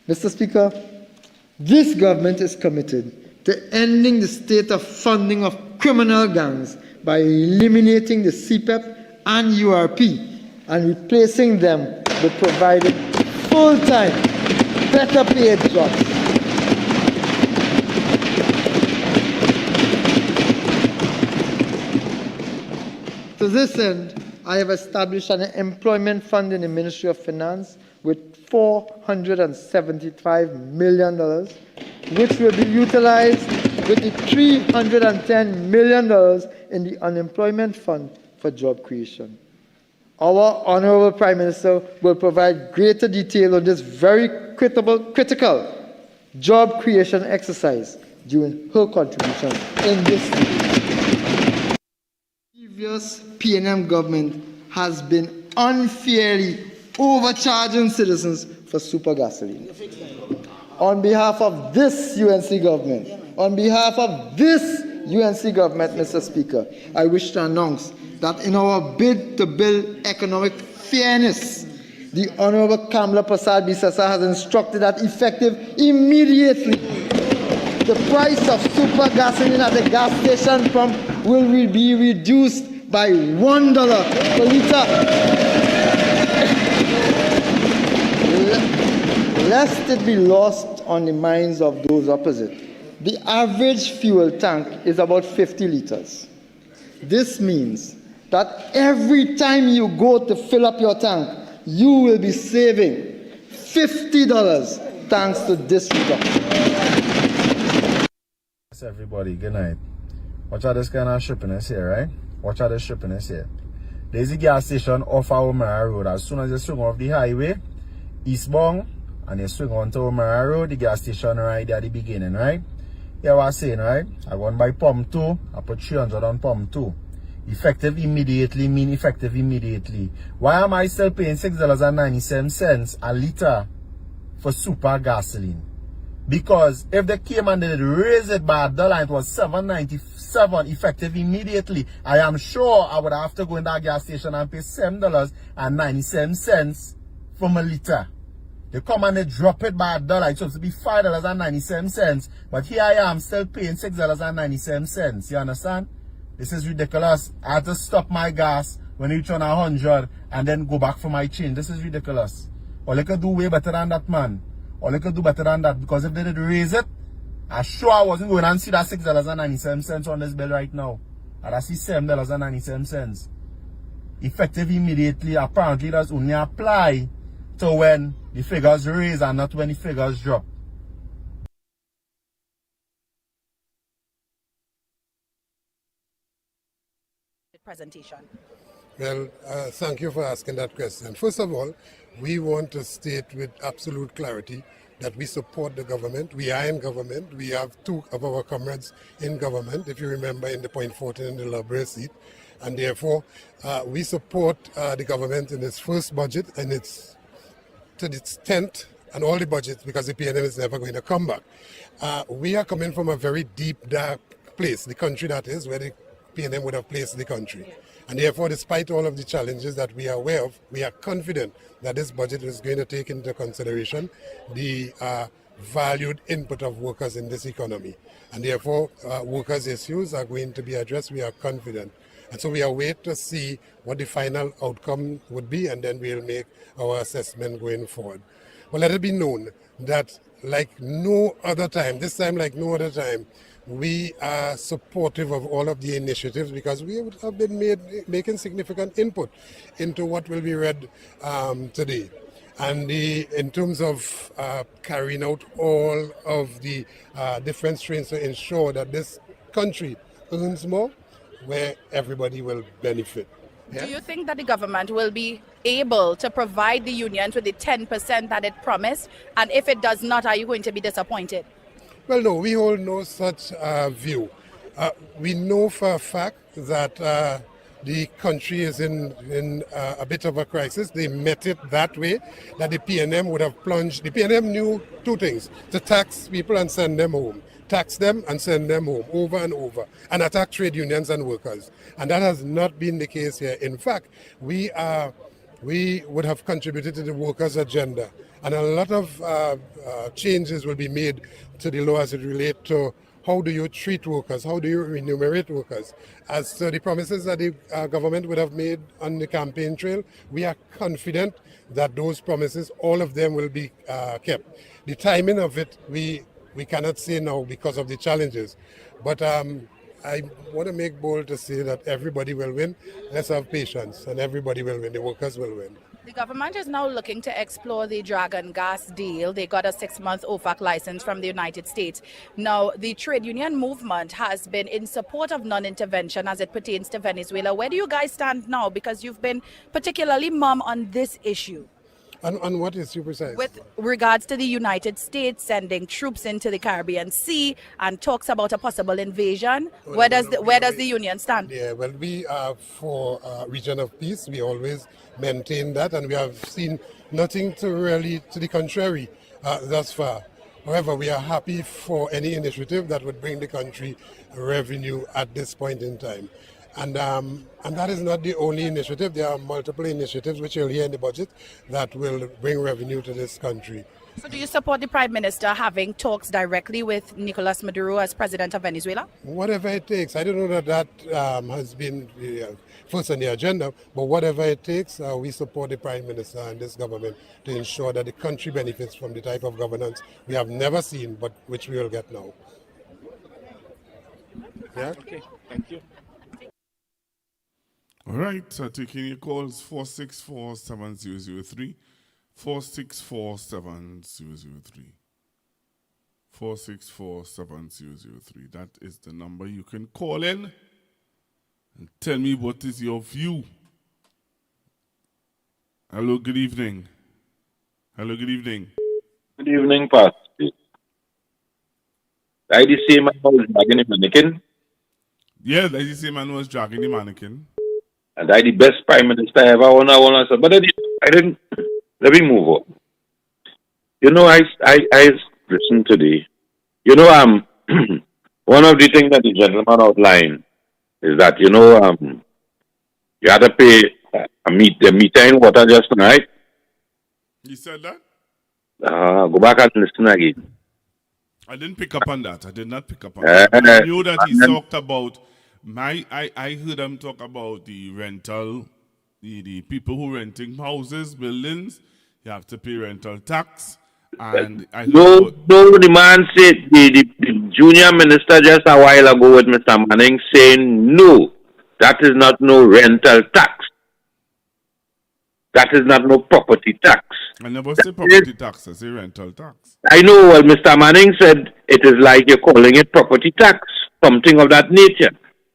Mr. Speaker, this government is committed to ending the state of funding of criminal gangs by eliminating the CPEP and URP and replacing them with providing full-time, better paid jobs. To this end, I have established an employment fund in the Ministry of Finance with $475 million, which will be utilized with the $310 million in the unemployment fund for job creation. Our Honorable Prime Minister will provide greater detail on this very critical job creation exercise during her contribution in this speech. Previous PNM government has been unfairly overcharging citizens for super gasoline. On behalf of this UNC government, Mr. Speaker, I wish to announce that in our bid to build economic fairness, the Honorable Kamla Prasad Bisasa has instructed that effective immediately, the price of super gasoline at the gas station pump will be reduced by $1 per liter. Lest it be lost on the minds of those opposite, the average fuel tank is about 50 liters. This means that every time you go to fill up your tank, you will be saving $50 thanks to this reduction. Yes, everybody, good night. Watch out this kind of shippiness here, right? Watch out this shippiness here. There's a gas station off our Omara Road. As soon as you swing off the highway, eastbound, and you swing onto Omara Road, the gas station right there at the beginning, right? Yeah, what I'm saying, right? I went by pump 2, I put 300 on pump 2. Effective immediately mean effective immediately. Why am I still paying $6.97 a liter for super gasoline? Because if they came and they raise it by $1 and it was $7.97 effective immediately, I am sure I would have to go in that gas station and pay $7.97 from a liter. They come and they drop it by $1. It's supposed to be $5.97. But here I am still paying $6.97. You understand? This is ridiculous. I had to stop my gas when it turn 100 and then go back for my change. This is ridiculous. All they could do way better than that, man. All they could do better than that. Because if they did raise it, I'm sure I wasn't going to see that $6.97 on this bill right now. I'd see $7.97. Effective immediately. Apparently, does only apply to when the figures raise and not when the figures drop. Presentation. Well, thank you for asking that question. First of all, we want to state with absolute clarity that we support the government. We are in government. We have two of our comrades in government, if you remember, in the Point 14 and the Labour seat. And therefore, we support the government in its first budget and its to its 10th and all the budgets, because the PNM is never going to come back. We are coming from a very deep, dark place, the country that is, where the PNM would have placed the country. And therefore, despite all of the challenges that we are aware of, we are confident that this budget is going to take into consideration the valued input of workers in this economy. And therefore, workers' issues are going to be addressed, we are confident. And so we are waiting to see what the final outcome would be, and then we'll make our assessment going forward. But let it be known that like no other time, this time like no other time, we are supportive of all of the initiatives because we have been making significant input into what will be read today. And in terms of carrying out all of the different strains to ensure that this country earns more, where everybody will benefit. Yeah? Do you think that the government will be able to provide the unions with the 10% that it promised? And if it does not, are you going to be disappointed? Well, no, we hold no such view. We know for a fact that the country is in a bit of a crisis. They met it that way, that the PNM would have plunged. The PNM knew two things: to tax people and send them home, tax them and send them home over and over, and attack trade unions and workers. And that has not been the case here. In fact, we would have contributed to the workers' agenda. And a lot of changes will be made to the law as it relates to how do you treat workers, how do you remunerate workers. As to the promises that the government would have made on the campaign trail, we are confident that those promises, all of them will be kept. The timing of it, we cannot say now because of the challenges. But I want to make bold to say that everybody will win. Let's have patience, and everybody will win. The workers will win. The government is now looking to explore the Dragon Gas deal. They got a 6-month OFAC license from the United States. Now, the trade union movement has been in support of non-intervention as it pertains to Venezuela. Where do you guys stand now? Because you've been particularly mum on this issue. On what issue precise? With regards to the United States sending troops into the Caribbean Sea and talks about a possible invasion, where does the union stand? Yeah, well, we are for region of peace. We always maintain that, and we have seen nothing to the contrary thus far. However, we are happy for any initiative that would bring the country revenue at this point in time. And that is not the only initiative. There are multiple initiatives which you'll hear in the budget that will bring revenue to this country. So do you support the Prime Minister having talks directly with Nicolas Maduro as President of Venezuela? Whatever it takes. I don't know that has been first on the agenda, but whatever it takes, we support the Prime Minister and this government to ensure that the country benefits from the type of governance we have never seen, but which we will get now. Yeah? Okay, thank you. All right, so taking your calls, 464-7003, 464-7003, 464-7003. That is the number you can call in and tell me what is your view. Hello, good evening. Hello, good evening. Good evening, Pastor. I the same man who was dragging the mannequin. Yeah, that's the same man who was dragging the mannequin. And I the best prime minister ever won. But I didn't. Let me move on. You know, I listened today. You know, one of the things that the gentleman outlined is that, you know, you had to pay the meter in water just tonight. You said that? Go back and listen again. I didn't pick up on that. I did not pick up on that. I knew that he talked about I heard him talk about the rental, the people who renting houses, buildings. You have to pay rental tax. And the man said the junior minister just a while ago with Mr. Manning saying no, that is not no rental tax. That is not no property tax. I never say property tax, I say rental tax. I know, well, Mr. Manning said it is like you're calling it property tax, something of that nature.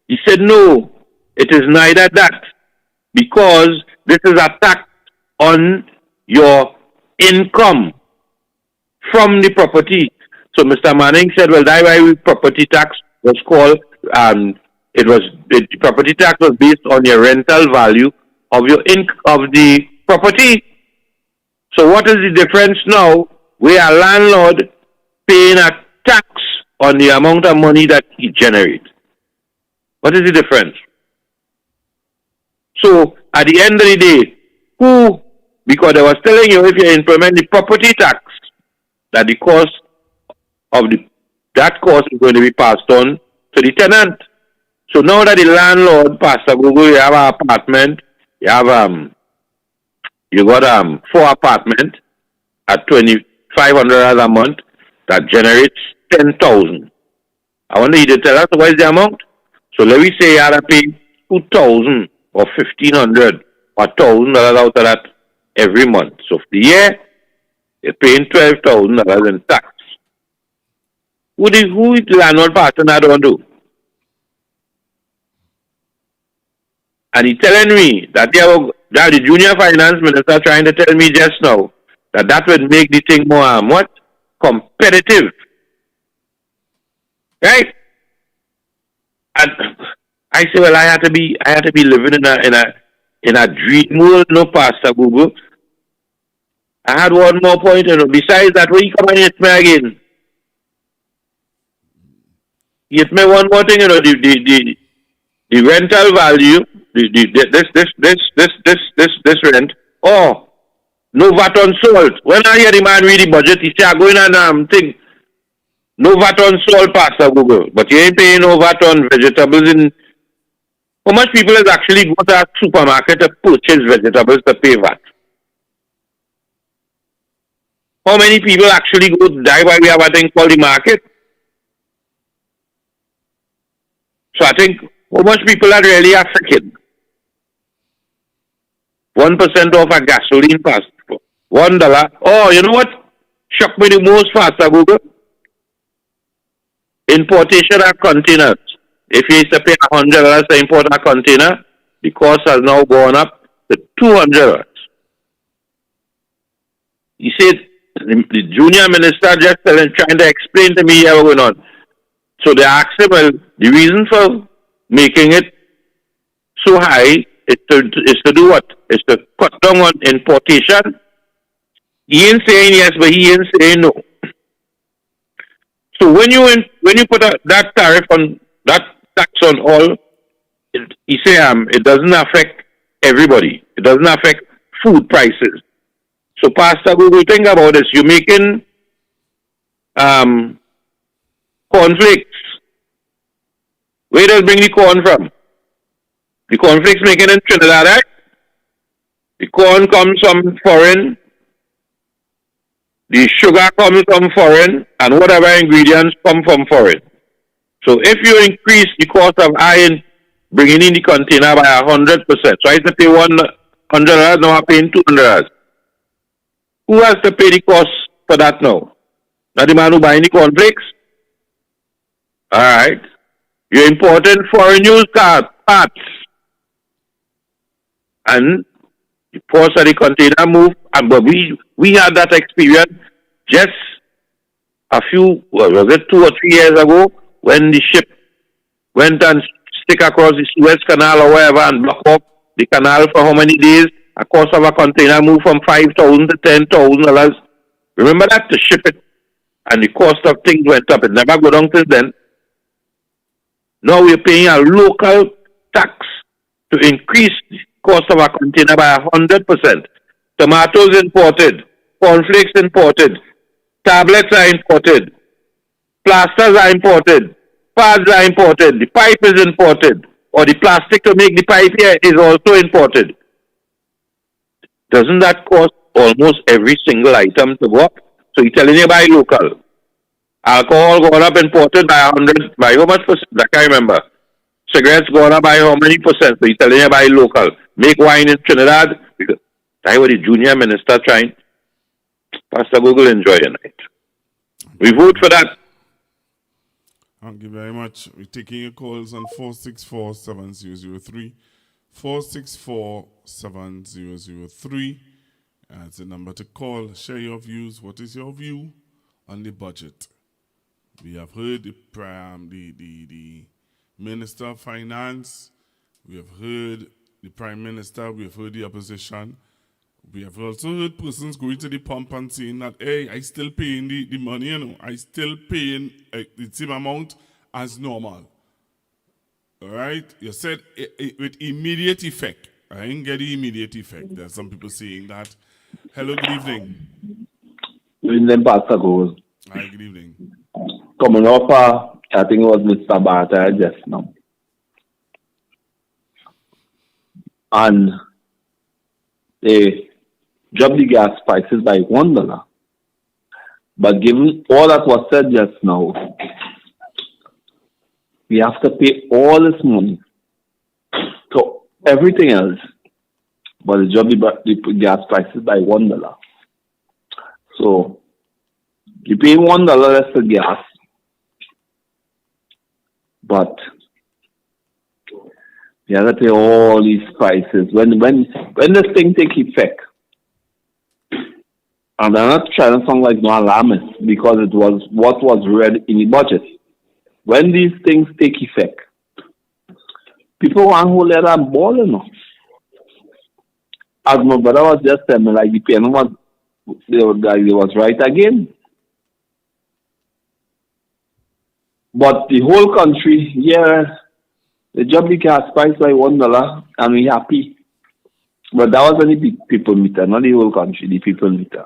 He said, no, it is neither that, because this is a tax on your income from the property. So Mr. Manning said, well, that's why property tax was called, the property tax was based on your rental value of the property. So what is the difference now? We are landlord paying a tax on the amount of money that he generates. What is the difference? So at the end of the day, because I was telling you, if you implement the property tax, that the cost of that cost is going to be passed on to the tenant. So now that the landlord, Pastor Google, you have an apartment, you got 4 apartments at $2,500 a month, that generates 10,000. I wonder you did tell us what is the amount? So let me say you had to pay 2,000 or 1,500 or $1,000 out of that every month. So for the year, you're paying $12,000 in tax. Who is the landlord passing that on to? And he telling me that the junior finance minister trying to tell me just now that would make the thing more what? Competitive. Right? And I say, well, I had to be living in a dream world, no, Pastor Google. I had one more point, besides that, when you come and hit me again, hit me one more thing, the rental value, this rent, oh, no VAT on salt. When I hear the man read the budget, he say, I'm going on thing, no VAT on salt, Pastor Google, but you ain't paying no VAT on vegetables in. How much people is actually go to a supermarket to purchase vegetables to pay VAT? How many people actually go to die while we have a thing called the market? So I think how much people are really affected? 1% off a gasoline pass. $1. Oh, you know what? Shocked me the most, Pastor Google. Importation of containers. If you used to pay $100 to import a container, the cost has now gone up to $200. He said, the junior minister just trying to explain to me what's going on. So they asked him, well, the reason for making it so high is to do what? Is to cut down on importation. He ain't saying yes, but he ain't saying no. So when you put that tariff on, that tax on all, he say it doesn't affect everybody. It doesn't affect food prices. So Pastor Google, think about this. You're making cornflakes. Where does bring the corn from? The cornflakes making in Trinidad, right? The corn comes from foreign. The sugar comes from foreign, and whatever ingredients come from foreign. So if you increase the cost of iron bringing in the container by 100%, so I have to pay $100, now I'm paying $200. Who has to pay the cost for that now? Not the man who buying the cornflakes? Alright. You're importing foreign used parts. And the cost of the container move, but we had that experience just a few, was it 2 or 3 years ago, when the ship went and stick across the Suez Canal or wherever and block up the canal for how many days? A cost of a container moved from $5,000 to $10,000. Remember that, to ship it, and the cost of things went up. It never go down since then. Now we're paying a local tax to increase the cost of a container by 100%. Tomatoes imported, cornflakes imported, tablets are imported, plasters are imported, pads are imported, the pipe is imported, or the plastic to make the pipe here is also imported. Doesn't that cost almost every single item to go up? So you're telling you buy local. Alcohol going up imported by 100, by how much percent? I can't remember. Cigarettes going up by how many percent? So you're telling you buy local. Make wine in Trinidad. Because I was the junior minister trying. Pastor Google, enjoy your night. We vote for that. Thank you very much. We're taking your calls on 464-7003. 464-7003. That's the number to call. Share your views. What is your view on the budget? We have heard the Minister of Finance. We have heard the Prime Minister. We have heard the opposition. We have also heard persons going to the pump and saying that, hey, I still paying the money, you know. I still paying the same amount as normal. All right? You said with immediate effect. I didn't get the immediate effect. There's some people saying that. Hello, good evening. Good evening, Pastor Gold. Hi, good evening. Coming off, I think it was Mr. Barter just now. And they dropped the gas prices by $1. But given all that was said just now, we have to pay all this money to everything else, but the job the gas prices by $1. So you pay $1 less for gas, but you have to pay all these prices when this thing take effect. And I'm not trying to sound like no alarmist because it was what was read in the budget. When these things take effect, people want to let them ball, you know. As my brother was just telling me, like the pen was right again. But the whole country, yeah, the job the gas price by $1 and we happy. But that was only the people meter, not the whole country, the people meter.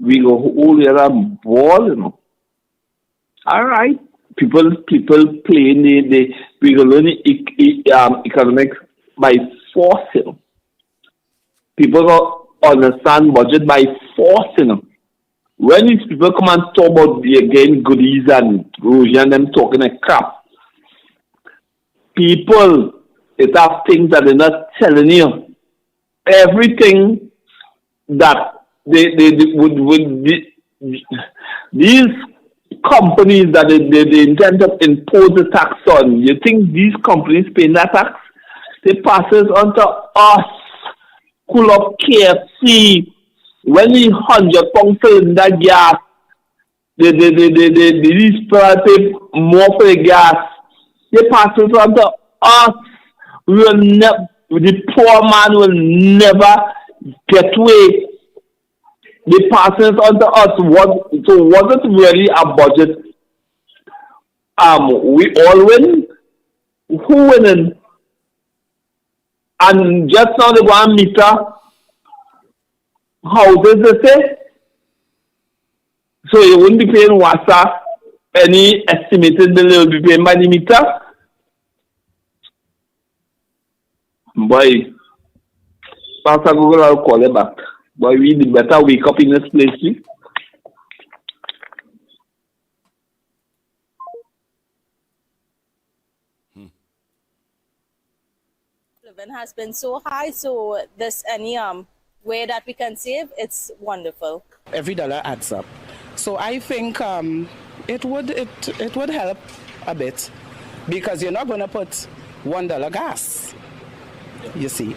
We go all the other ball, you know. All right. People playing we go learn economics by force, you know. People go understand budget by force, you know. When these people come and talk about again goodies and Rosia and them talking a crap, people, it have things that they're not telling you. Everything that these companies that they intend to impose the tax on, you think these companies paying that tax? They pass it on to us. Cool up KFC. When the £100 cylinder gas, these people pay more for the gas. They pass it on to us. The poor man will never get away. They pass it on to us. So was it really a budget? We all win. Who winning? And just now they go and meter houses, they say. So you wouldn't be paying WASA. Any estimated bill you will be paying by the meter. Boy, Pastor Google, I'll call you back. Boy, we better wake up in this place, see? Living has been so high, so this any way that we can save, it's wonderful. Every dollar adds up. So I think it would help a bit because you're not going to put $1 gas, you see.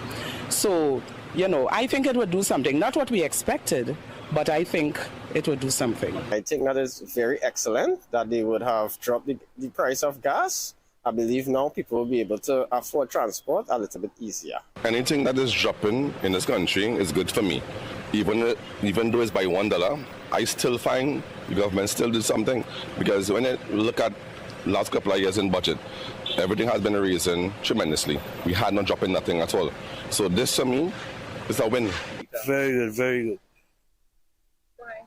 So, you know, I think it would do something. Not what we expected, but I think it would do something. I think that is very excellent that they would have dropped the price of gas. I believe now people will be able to afford transport a little bit easier. Anything that is dropping in this country is good for me. Even though it's by $1, I still find the government still did something. Because when I look at last couple of years in budget, everything has been raising tremendously. We had not dropping nothing at all. So this for me is a win. Very good, very good. Why?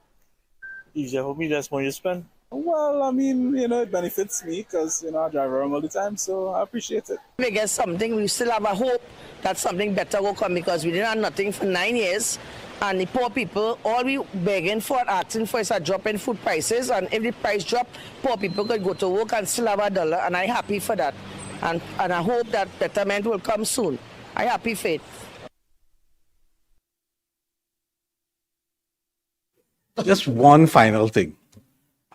Easier for me, less money to spend. Well, I mean, you know, it benefits me because, you know, I drive around all the time, so I appreciate it. We get something, we still have a hope that something better will come because we didn't have nothing for 9 years. And the poor people, all we begging for, asking for is a drop in food prices. And if the price drop, poor people could go to work and still have $1. And I'm happy for that. And I hope that betterment will come soon. I'm happy for it. Just one final thing.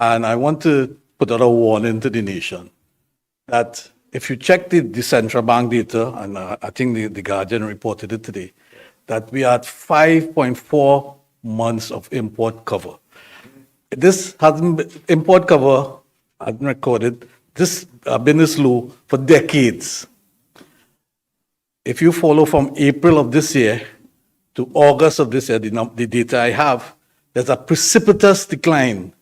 And I want to put out a warning to the nation that if you check the central bank data, and I think the Guardian reported it today, that we are at 5.4 months of import cover. This hasn't been, import cover, hasn't recorded, this been this low for decades. If you follow from April of this year to August of this year, the data I have, there's a precipitous decline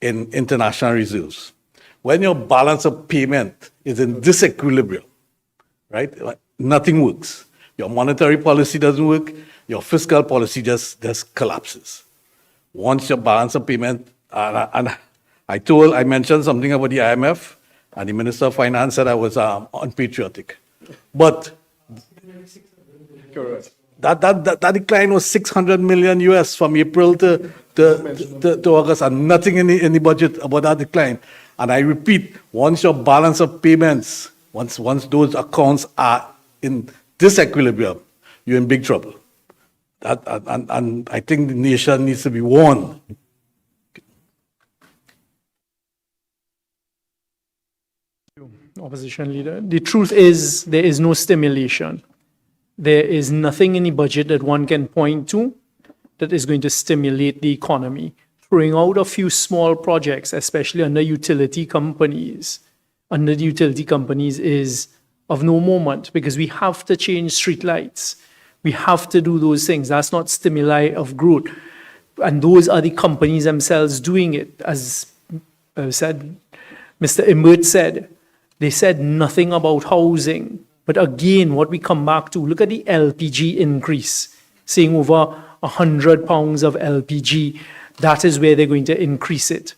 in international reserves. When your balance of payment is in disequilibrium, right, nothing works. Your monetary policy doesn't work, your fiscal policy just collapses. Once your balance of payment, and I mentioned something about the IMF, and the Minister of Finance said I was unpatriotic. But that decline was $600 million US from April to to August, and nothing in the budget about that decline. And I repeat, once your balance of payments, once those accounts are in disequilibrium, you're in big trouble. And I think the nation needs to be warned. Opposition leader. The truth is, there is no stimulation. There is nothing in the budget that one can point to that is going to stimulate the economy. Throwing out a few small projects, especially under utility companies, is of no moment, because we have to change street lights. We have to do those things. That's not stimuli of growth. And those are the companies themselves doing it. As said, Mr. Imbert said, they said nothing about housing. But again, what we come back to, look at the LPG increase, saying over £100 of LPG, that is where they're going to increase it.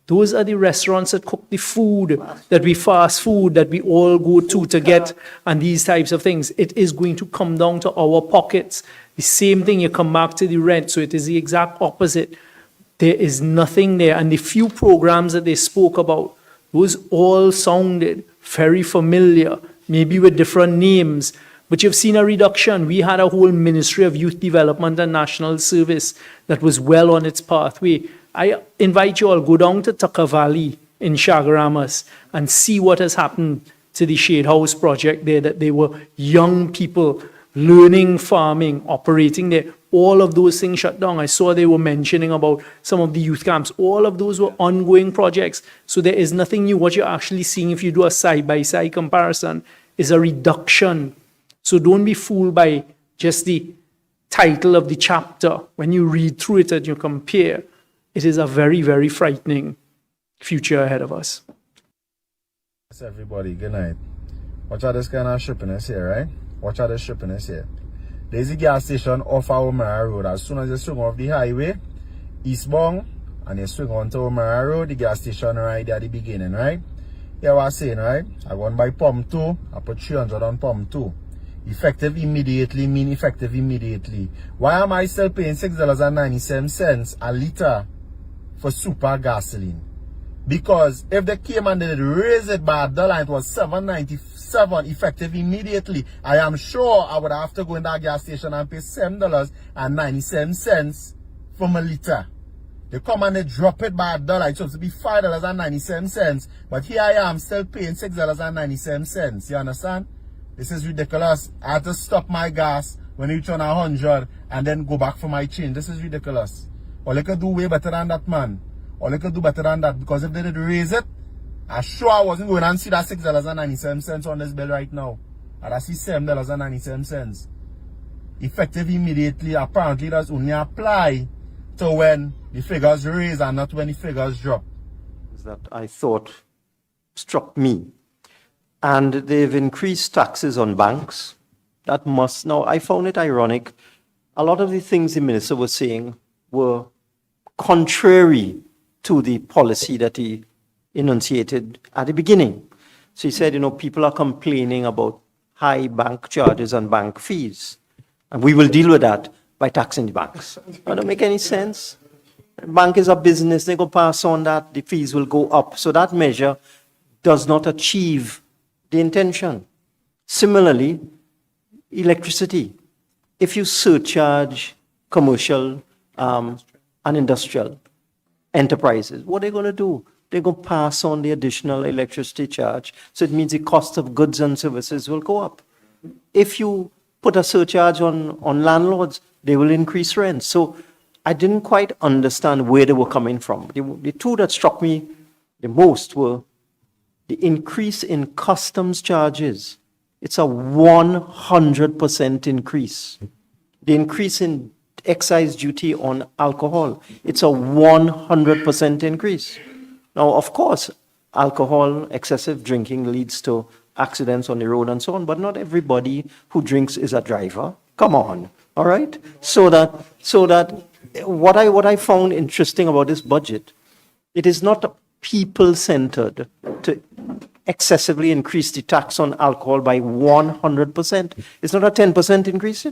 Those are the restaurants that cook the food, that we fast food, that we all go to get, and these types of things. It is going to come down to our pockets. The same thing, you come back to the rent, so it is the exact opposite. There is nothing there. And the few programs that they spoke about, those all sounded very familiar, maybe with different names, but you've seen a reduction. We had a whole Ministry of Youth Development and National Service that was well on its pathway. I invite you all, go down to Tucker Valley in Chaguaramas and see what has happened to the Shade House project there, that they were young people learning farming, operating there. All of those things shut down. I saw they were mentioning about some of the youth camps. All of those were ongoing projects. So there is nothing new. What you're actually seeing, if you do a side-by-side comparison, is a reduction. So don't be fooled by just the title of the chapter. When you read through it and you compare, it is a very, very frightening future ahead of us. Yes, everybody, good night. Watch out this kind of shippiness here, right? Watch out this shippiness here. There's a gas station off Omara Road. As soon as you swing off the highway, eastbound, and you swing onto Omara Road, the gas station right there at the beginning, right? Hear what I'm saying, right? I went by pump 2, I put 300 on pump 2. Effective immediately mean effective immediately. Why am I still paying $6.97 a litre for super gasoline? Because if they came and they raise it by $1 and it was $7.97 effective immediately, I am sure I would have to go in that gas station and pay $7.97 for my litre. They come and they drop it by $1. It's supposed to be $5.97. But here I am still paying $6.97. You understand? This is ridiculous. I had to stop my gas when it reached on 100 and then go back for my change. This is ridiculous. Or they could do way better than that, man. Or they could do better than that, because if they did raise it, I'm sure I wasn't going and see that $6.97 on this bill right now. And I see $7.97. Effective immediately, apparently does only apply to when the figures raise and not when the figures drop. That I thought struck me. And they've increased taxes on banks. That must, now I found it ironic. A lot of the things the minister was saying were contrary to the policy that he enunciated at the beginning. So he said, people are complaining about high bank charges and bank fees, and we will deal with that by taxing the banks. That don't make any sense. Bank is a business, they go pass on that, the fees will go up. So that measure does not achieve the intention. Similarly, electricity. If you surcharge commercial and industrial enterprises, what are they going to do? They're going to pass on the additional electricity charge. So it means the cost of goods and services will go up. If you put a surcharge on landlords, they will increase rent. So I didn't quite understand where they were coming from. The two that struck me the most were the increase in customs charges. It's a 100% increase. The increase in excise duty on alcohol, it's a 100% increase. Now, of course, alcohol, excessive drinking leads to accidents on the road and so on, but not everybody who drinks is a driver. Come on, all right? So that what I found interesting about this budget, it is not people-centered to excessively increase the tax on alcohol by 100%. It's not a 10% increase,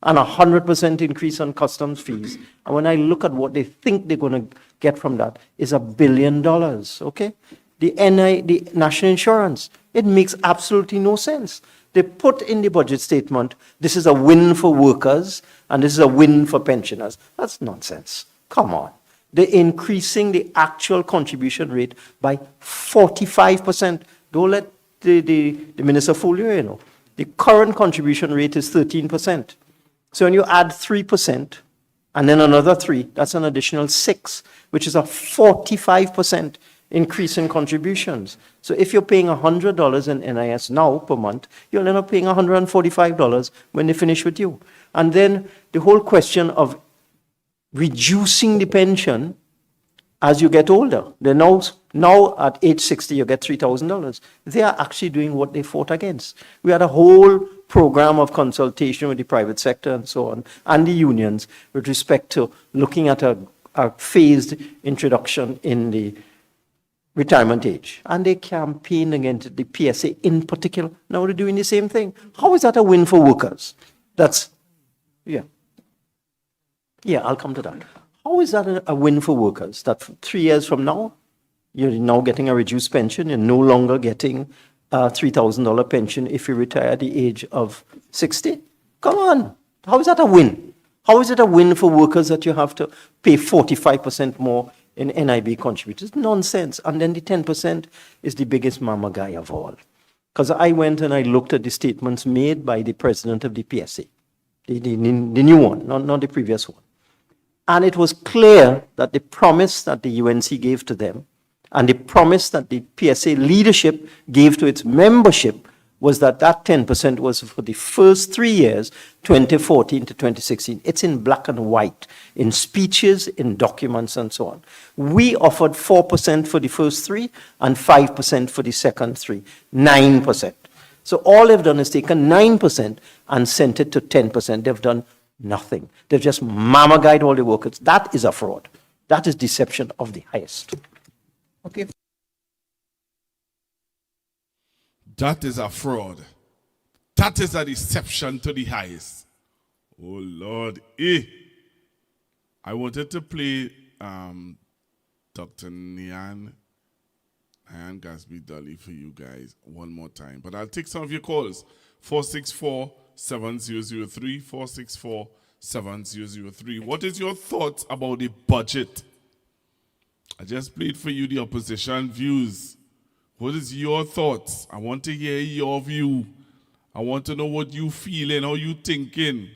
and 100% increase on customs fees. And when I look at what they think they're going to get from that, is $1 billion, okay? The national insurance, it makes absolutely no sense. They put in the budget statement, this is a win for workers and this is a win for pensioners. That's nonsense. Come on. They're increasing the actual contribution rate by 45%. Don't let the minister fool you, you know. The current contribution rate is 13%. So when you add 3% and then another 3, that's an additional 6, which is a 45% increase in contributions. So if you're paying $100 in NIS now per month, you'll end up paying $145 when they finish with you. And then the whole question of reducing the pension as you get older. They're now at age 60, you get $3,000. They are actually doing what they fought against. We had a whole program of consultation with the private sector and so on, and the unions with respect to looking at a phased introduction in the retirement age. And they campaigned against the PSA in particular. Now they're doing the same thing. How is that a win for workers? Yeah, I'll come to that. How is that a win for workers? That 3 years from now, you're now getting a reduced pension. You're no longer getting a $3,000 pension if you retire at the age of 60. Come on. How is that a win? How is it a win for workers that you have to pay 45% more in NIB contributors? Nonsense. And then the 10% is the biggest mama guy of all. Because I went and I looked at the statements made by the president of the PSA, the new one, not the previous one. And it was clear that the promise that the UNC gave to them and the promise that the PSA leadership gave to its membership was that 10% was for the first 3 years, 2014 to 2016. It's in black and white, in speeches, in documents, and so on. We offered 4% for the first 3 and 5% for the second 3, 9%. So all they've done is taken 9% and sent it to 10%. They've done nothing. They've just mama guide all the workers. That is a fraud. That is deception of the highest. Okay. That is a fraud. That is a deception to the highest. Oh, Lord. I wanted to play Dr. Nyan Gasby Dolly for you guys one more time. But I'll take some of your calls. 464-7003, 464-7003. What is your thoughts about the budget? I just played for you the opposition views. What is your thoughts? I want to hear your view. I want to know what you feeling, how you thinking.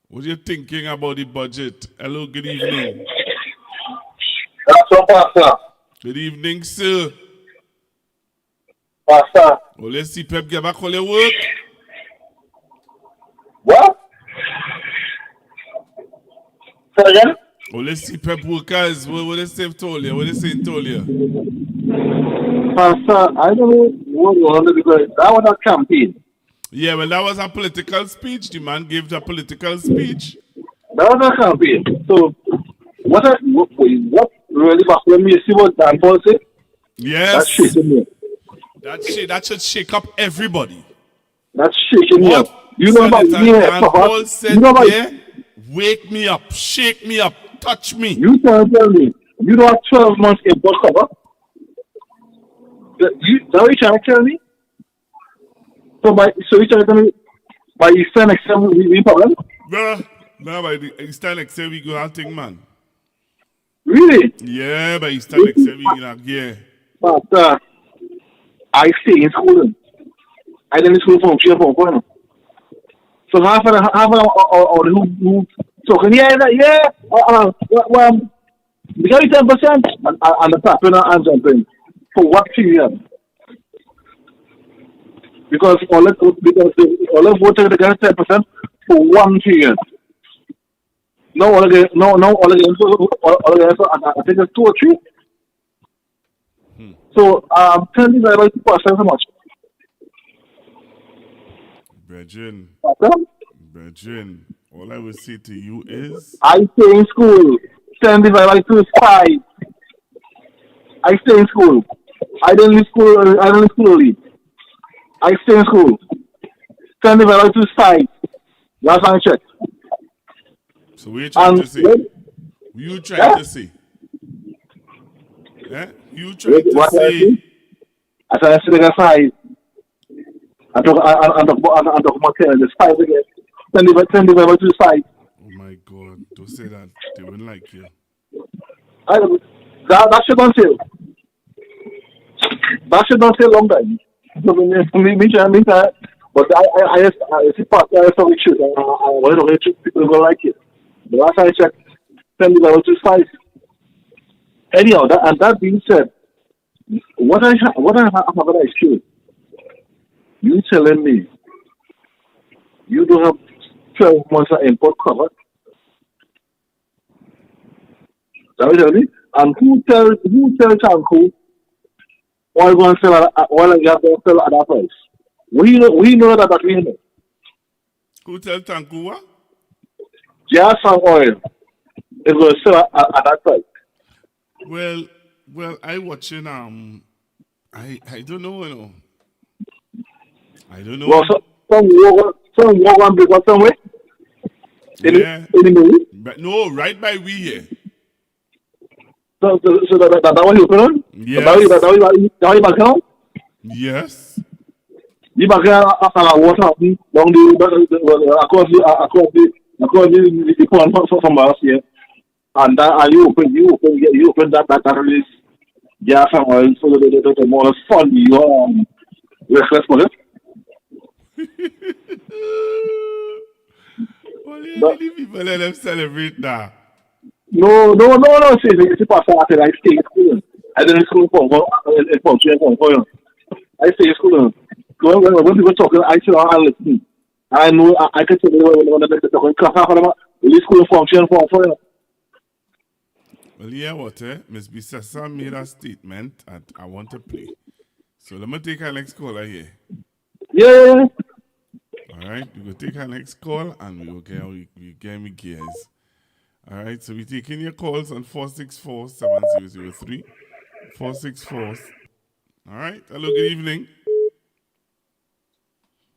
What are you thinking about the budget? Hello, good evening. Pastor. Good evening, sir. Pastor. Oh, let's see Pep get back on your work. What? Say again? Oh, let's see Pep workers. What they say told you? What they say told you? Pastor, I don't know what was because that was a campaign. Yeah, well, that was a political speech. The man gave a political speech. That was a campaign. So, what really baffled me, you see what Dan Paul said? Yes. That's shaking me. That should shake up everybody. That's shaking me up. You know about me, Dan Paul said, wake me up, shake me up, touch me. You can't tell me. You don't have 12 months import cover. That what you trying to tell me? So you trying to tell me by Easter next year we problem? No, by Easter next year we go hunting, man. Really? Yeah, by Easter next year we go But I stay in school. I didn't school from 3 or 4. So half of the who talking, well, we got 10% and the tapping and jumping. For what period? Because all of voters they got 10% for 1 period. No, all again, I think it's 2 or 3. So tell me about the person so much. Brethren, all I will say to you is I stay in school. 10 divided by 2 is 5. I stay in school. I don't leave school early. I stay in school. 10 divided by 2 is 5. Last time I checked. So what you trying to say? You trying to say? Yeah? You trying to What I say? see? As I see the size, I talk about the size again. Send the Bible to the side. Oh my God! Don't say that. They wouldn't like you. That should not say. That should not say long time. So me, but I see part I saw it shoot. I want to shoot people go like it. The last I checked, send the Bible to the side. Anyhow, that being said, what I have an issue. You telling me you don't have 12 months of import covered? That what you tell me? And who tell Tanku oil going to sell oil and gas going to sell at that price? We know that we know. Who tell Tanku what? Gas and oil is going to sell at that price. Well, I watching I don't know, you know. I don't know. Well, some walk on big somewhere. Yeah. In the movie. But no, right by we here. So that what you put on? Yes. That you back on? Yes. You back after the water down across the pond from us here, and you open that release gas and oil so the more fun you reckless for it. Well, yeah, the people let them celebrate that. No. See, Pastor, I stay in school. I didn't school for I stay in school. When people talking, I sit down and listen. I know I can tell you when they're talking. Really school function for you. Well, yeah, what, Miss Bissessa made a statement and I want to play. So let me take our next caller here. Yeah. All right, we will take our next call and we will get me gears. All right, so we're taking your calls on 464-7003. 464. All right, hello, good evening.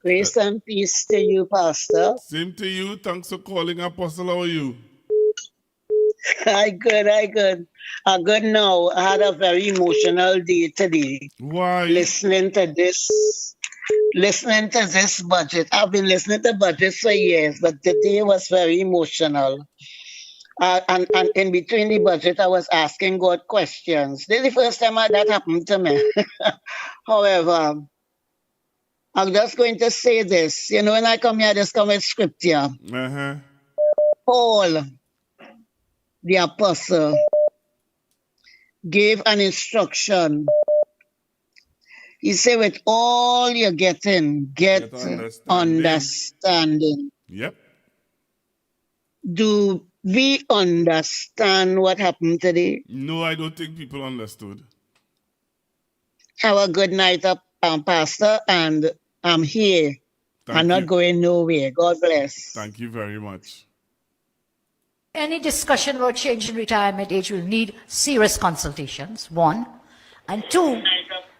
Grace and peace to you, Pastor. Same to you. Thanks for calling, Apostle. How are you? I good. Good now. I had a very emotional day today. Why? Listening to this budget. I've been listening to budgets for years, but today was very emotional. And in between the budget, I was asking God questions. This is the first time that happened to me. However, I'm just going to say this. You know, when I come here, I just come with scripture. Paul, the apostle, gave an instruction. He said, with all you're getting, get understanding. Yep. Do we understand what happened today? No, I don't think people understood. Have a good night, Pastor, and I'm here. I'm not going nowhere. God bless. Thank you very much. Any discussion about changing retirement age will need serious consultations, one. And two,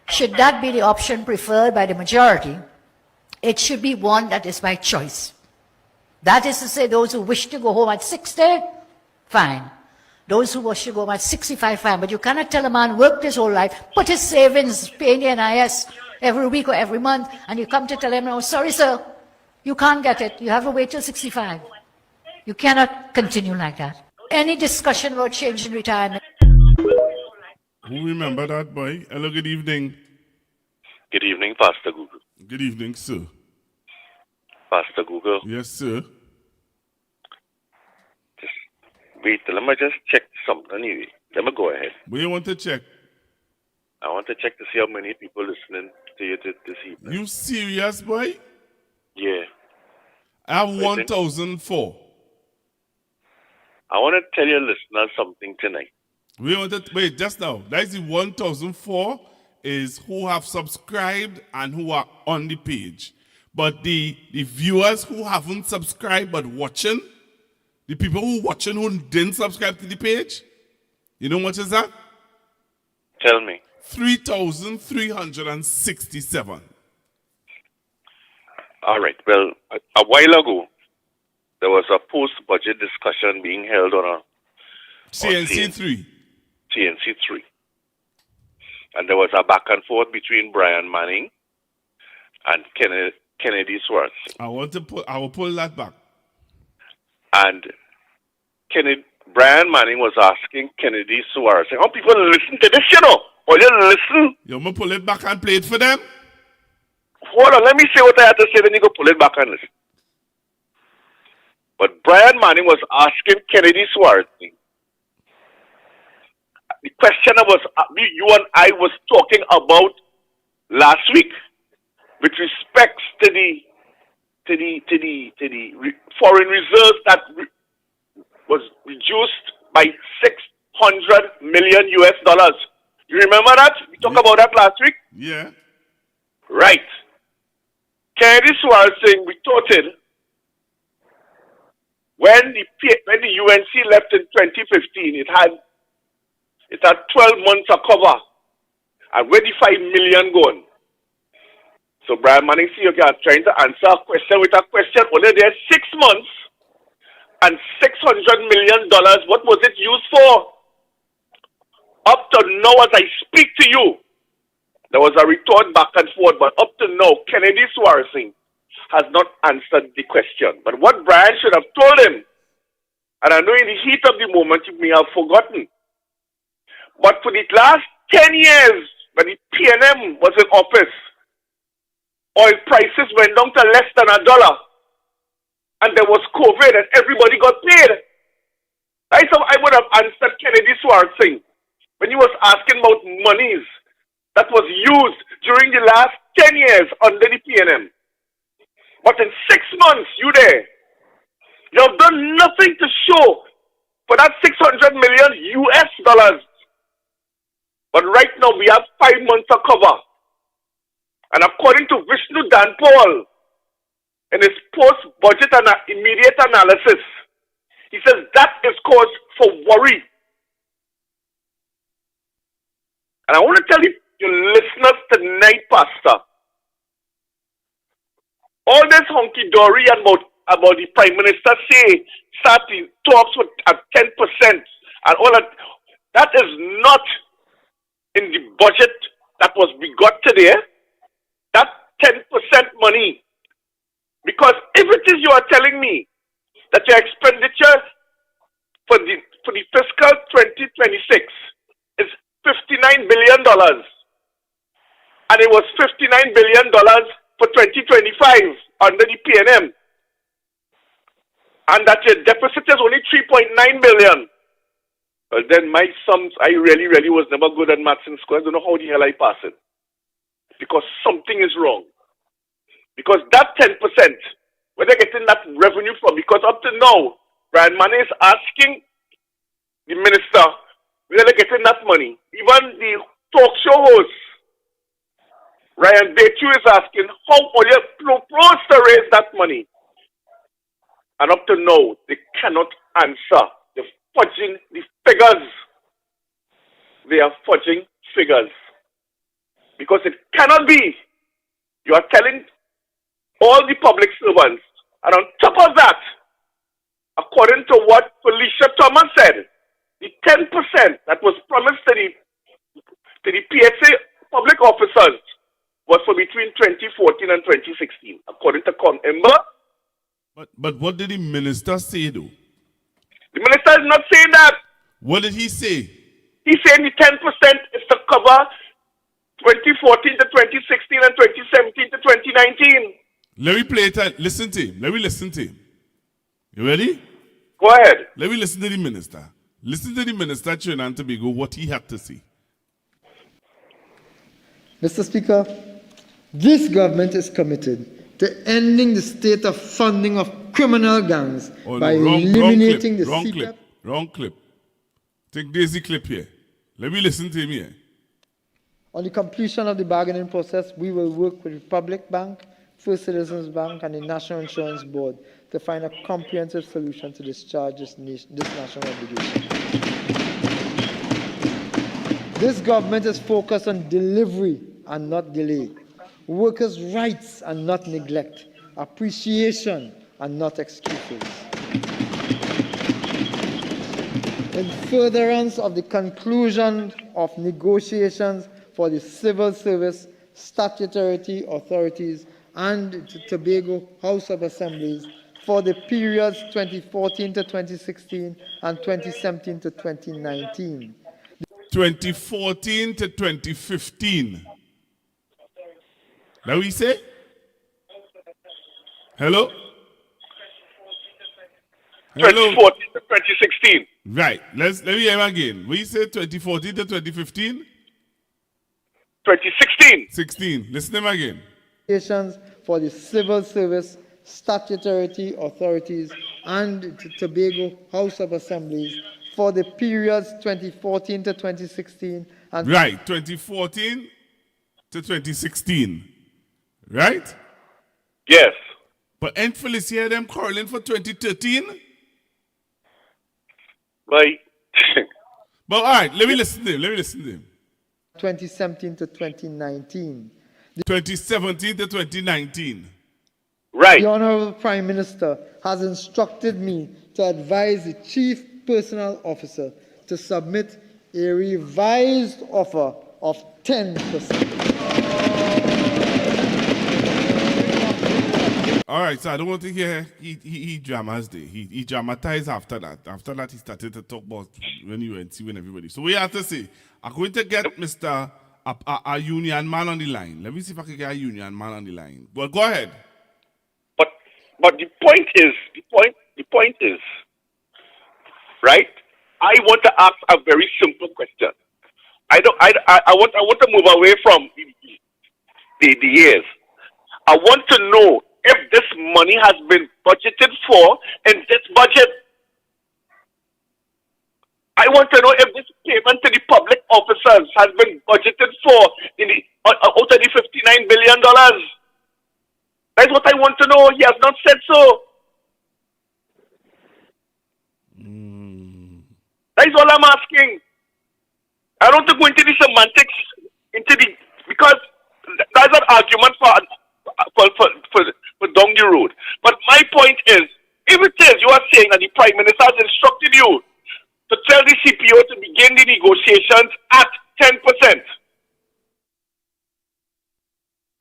should that be the option preferred by the majority, it should be one that is by choice. That is to say, those who wish to go home at 60, fine. Those who wish to go home at 65, fine. But you cannot tell a man worked his whole life, put his savings, paying the NIS every week or every month, and you come to tell him, oh, sorry, sir, you can't get it. You have to wait till 65. You cannot continue like that. Any discussion about changing retirement? Who remember that, boy? Hello, good evening. Good evening, Pastor Google. Good evening, sir. Pastor Google. Yes, sir. Wait, let me just check something anyway. Let me go ahead. What do you want to check? I want to check to see how many people listening to you this evening. You serious, boy? Yeah. I have 1,004. I want to tell your listeners something tonight. Wait, just now. That's the 1,004 is who have subscribed and who are on the page. But the viewers who haven't subscribed but watching, the people who watching who didn't subscribe to the page, you know what is that? Tell me. 3,367. All right. Well, a while ago, there was a post-budget discussion being held on a CNC3. CNC3. And there was a back and forth between Brian Manning and Kennedy Swartz. I will pull that back. And Brian Manning was asking Kennedy Swartz, how people listen to this, you know? Or you listen? You want me to pull it back and play it for them? Hold on, let me say what I had to say, then you go pull it back and listen. But Brian Manning was asking Kennedy Swartz. The question was, you and I was talking about last week with respect to the foreign reserves that was reduced by $600 million US. You remember that? We talked about that last week? Yeah. Right. Kennedy Swartz saying retorted when the UNC left in 2015, it had 12 months of cover. And where the 5 million gone? So Brian Manning see, okay, I'm trying to answer a question with a question. Only there 6 months and $600 million. What was it used for? Up to now, as I speak to you, there was a retort back and forth, but up to now, Kennedy Swartz has not answered the question. But what Brian should have told him, and I know in the heat of the moment you may have forgotten, but for the last 10 years, when the PNM was in office, oil prices went down to less than $1. And there was COVID and everybody got paid. Right? So I would have answered Kennedy Swartz when he was asking about monies that was used during the last 10 years under the PNM. But in 6 months, you have done nothing to show for that $600 million US. But right now, we have 5 months of cover. And according to Vishnu Danpal, in his post-budget and immediate analysis, he says that is cause for worry. And I want to tell you, your listeners tonight, Pastor, all this hunky-dory about the Prime Minister starting talks at 10% and all that is not in the budget that we got today. That 10% money. Because if it is you are telling me that your expenditure for the fiscal 2026 is $59 billion, and it was $59 billion for 2025 under the PNM, and that your deficit is only $3.9 billion, well then my sums, I really was never good at maths in school. I don't know how the hell I pass it. Because something is wrong. Because that 10%, where they're getting that revenue from, because up to now, Brian Manning is asking the minister where they're getting that money. Even the talk show host, Ryan Betu, is asking how are you proposed to raise that money. And up to now, they cannot answer. They're fudging the figures. They are fudging figures. Because it cannot be. You are telling all the public servants, and on top of that, according to what Felicia Thomas said, the 10% that was promised to the PSA public officers was for between 2014 and 2016, according to Ember. But what did the minister say, though? The minister is not saying that. What did he say? He's saying the 10% is to cover 2014 to 2016 and 2017 to 2019. Let me play it and listen to him. Let me listen to him. You ready? Go ahead. Let me listen to the minister. Listen to the minister, Trinidad and Tobago, what he had to say. Mr. Speaker, this government is committed to ending the state of funding of criminal gangs by eliminating the CPAP. Wrong clip. Take Daisy clip here. Let me listen to him here. On the completion of the bargaining process, we will work with Republic Bank, First Citizens Bank, and the National Insurance Board to find a comprehensive solution to discharge this national obligation. This government is focused on delivery and not delay, workers' rights and not neglect, appreciation and not excuses. in furtherance of the conclusion of negotiations for the Civil Service Statutory Authorities and the Tobago House of Assemblies for the periods 2014 to 2016 and 2017 to 2019. 2014 to 2015. Now we say? Hello? Hello? 2014 to 2016. Right. Let me hear him again. We say 2014 to 2015? 2016. 16. Listen to him again. For the Civil Service Statutory Authorities and the Tobago House of Assemblies for the periods 2014 to 2016 and right, 2014 to 2016. Right? Yes. But ain't Felicia them quarreling for 2013? Right. But all right, let me listen to him. 2017 to 2019. 2017 to 2019. Right. The Honorable Prime Minister has instructed me to advise the Chief Personnel Officer to submit a revised offer of 10%. All right, so I don't want to hear he dramatized it. He dramatized after that. After that, he started to talk about when you went when everybody. So we have to say, I'm going to get Mr. A union man on the line. Let me see if I can get a union man on the line. Well, go ahead. But the point is, right? I want to ask a very simple question. I want to move away from the years. I want to know if this money has been budgeted for in this budget. I want to know if this payment to the public officers has been budgeted for in the out of the $59 billion. That's what I want to know. He has not said so. That's all I'm asking. I don't want to go into the semantics, because that's an argument for down the road. But my point is, if it is, you are saying that the Prime Minister has instructed you to tell the CPO to begin the negotiations at 10%.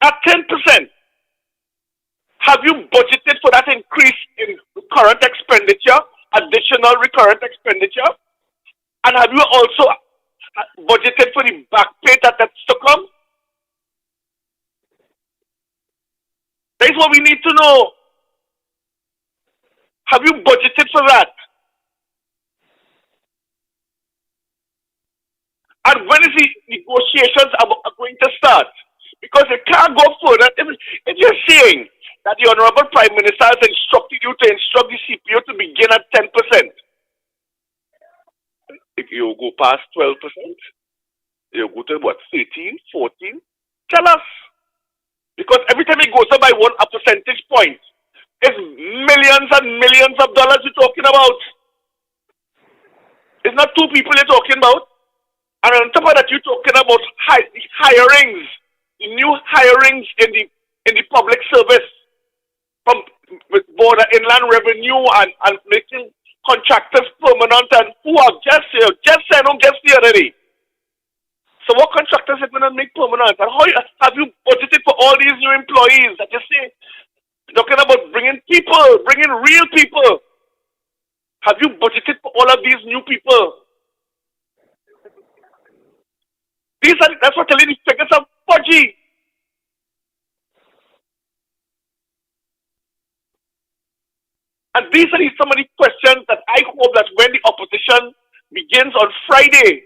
At 10%. Have you budgeted for that increase in recurrent expenditure, additional recurrent expenditure? And have you also budgeted for the back pay that's to come? That is what we need to know. Have you budgeted for that? And when is the negotiations are going to start? Because it can't go further. If you're saying that the Honorable Prime Minister has instructed you to instruct the CPO to begin at 10%, if you go past 12%, you go to what, 13, 14? Tell us. Because every time it goes up by a percentage point, it's millions and millions of dollars you're talking about. It's not two people you're talking about. And on top of that, you're talking about hirings, the new hirings in the public service, from with border inland revenue and making contractors permanent, and who have just sent home just the other day. So what contractors are going to make permanent? And how have you budgeted for all these new employees that you say? Talking about bringing real people. Have you budgeted for all of these new people? That's what telling you figures are fudgy. And these are some of the questions that I hope that when the opposition begins on Friday,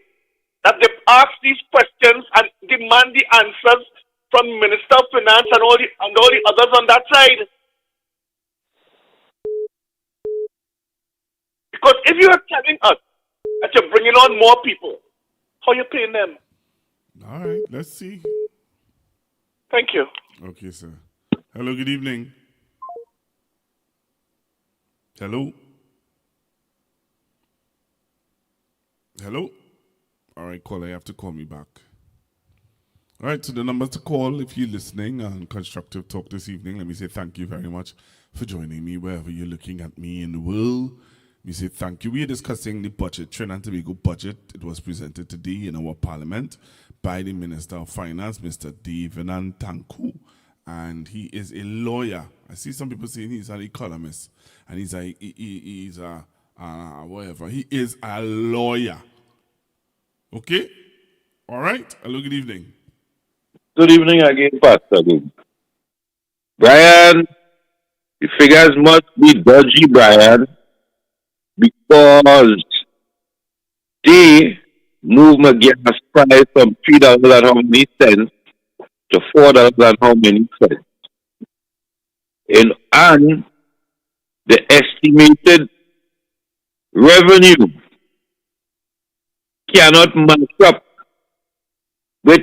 that they ask these questions and demand the answers from Minister of Finance and all the others on that side. Because if you are telling us that you're bringing on more people, how are you paying them? All right, let's see. Thank you. Okay, sir. Hello, good evening. Hello? Hello? All right, caller, you have to call me back. All right, so the number to call if you're listening on Constructive Talk this evening. Let me say thank you very much for joining me wherever you're looking at me in the world. We say thank you. We are discussing the budget, Trinidad and Tobago budget. It was presented today in our parliament by the Minister of Finance, Mr. Devanan Tanku. And he is a lawyer. I see some people saying he's an economist. And he's a whatever. He is a lawyer. Okay? All right? Hello, good evening. Good evening again, Pastor. Brian, the figures must be dodgy, Brian, because they move my gas price from $3 and how many cents to $4 and how many cents. And the estimated revenue cannot match up with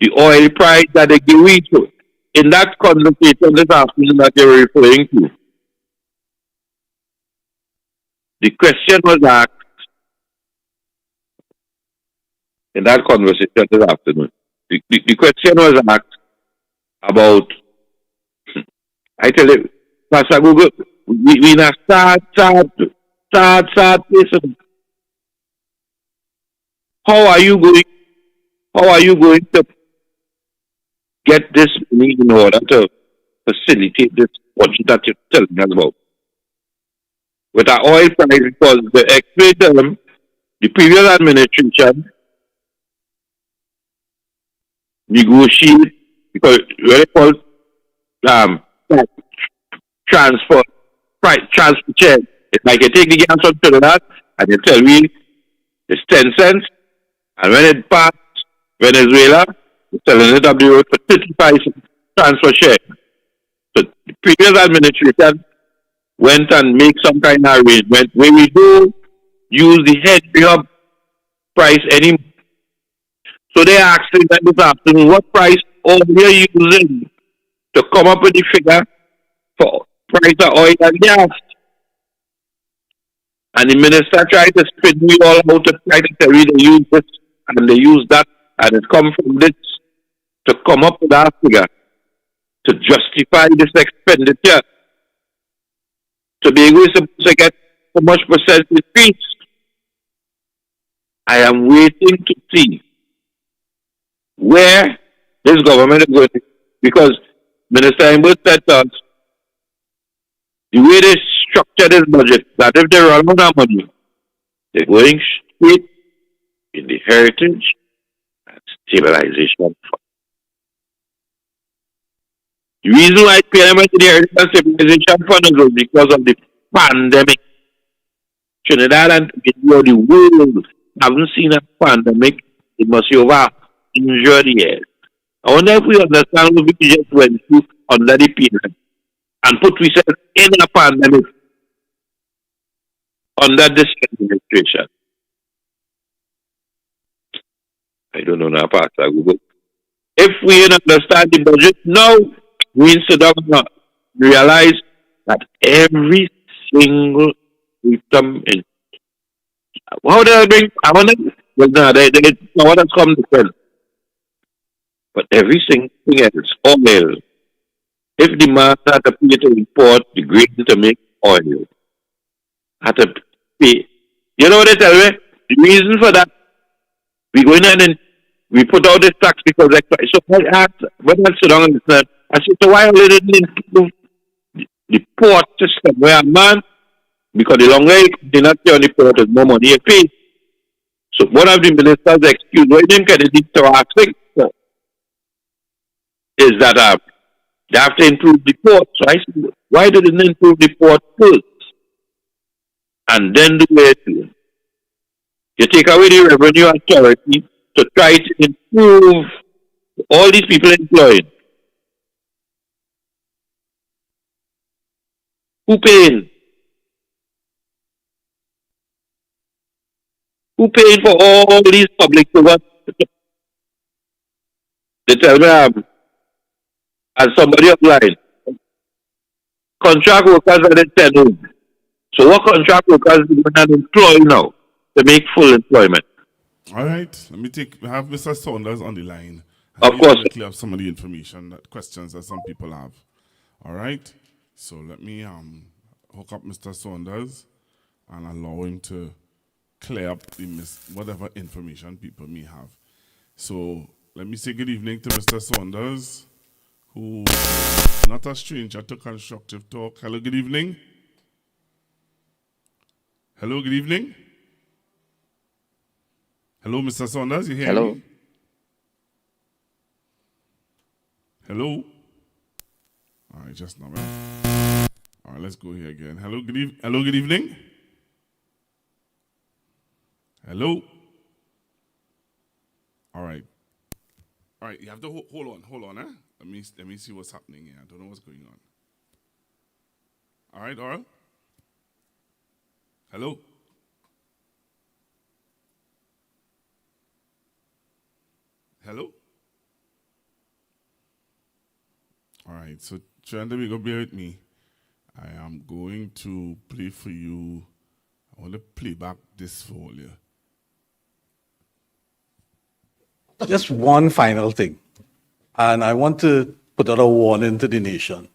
the oil price that they give we to. In that conversation this afternoon that you're referring to, the question was asked in that conversation this afternoon. The question was asked about, I tell you, Pastor Google, we not start listen. How are you going to get this money in order to facilitate this budget that you're telling us about? With our oil price, because the explain the previous administration negotiate, because what they call transfer check. It's like you take the gas from Trinidad and you tell me it's 10 cents, and when it passed Venezuela, you're selling it up the road for 35 cents transfer share. So the previous administration went and make some kind of arrangement where we don't use the Henry Hub price anymore. So they asked me that this afternoon, what price are we using to come up with the figure for price of oil and gas? And the minister tried to spin me all out to try to tell me they use this and they use that, and it comes from this to come up with that figure to justify this expenditure. To be able to get so much percent increase. I am waiting to see where this government is going, because Minister Imbert said to us, the way they structure this budget, that if they run out of money, they're going straight in the heritage and stabilization fund. The reason why PMS in the heritage and stabilization fund was because of the pandemic. Trinidad and Tobago, the world haven't seen a pandemic. It must be over 100 years. I wonder if we understand what we just went through under the period and put ourselves in a pandemic under this administration. I don't know now, Pastor Google. If we understand the budget now, we sit down and realize that every single item in how do I bring? I wonder. Well, no, they what has come to tell. But every single thing else, oil. If the man had to pay to import the grain to make oil, had to pay. You know what they tell me? The reason for that, we go in and we put out this tax because so I asked, when I sit down and listen, I said, so why they didn't improve the port system where a man, because the longer you not pay on the port, the more money you pay. So one of the minister's excuse, why didn't Kennedy to asking for, is that they have to improve the port. So I said, why didn't they improve the port first? And then do it. You take away the revenue authority to try to improve all these people employed. Who paying? Who paying for all these public servants? They tell me, as somebody applied, contract workers are the 10 home. So what contract workers are going to employ now to make full employment? All right, let me have Mr. Saunders on the line. Of course. Clear up some of the information, questions that some people have. All right, so let me hook up Mr. Saunders and allow him to clear up whatever information people may have. So let me say good evening to Mr. Saunders, who is not a stranger to Constructive Talk. Hello, good evening. Hello, good evening. Hello, Mr. Saunders, you hear me? Hello? All right, just now. All right, let's go here again. Hello, good evening. Hello? All right. All right, you have to hold on, eh? Let me see what's happening here. I don't know what's going on. All right, Oral? Hello? Hello? All right, so Chandra, go bear with me. I am going to play for you. I want to play back this for you. Just one final thing. And I want to put out a warning to the nation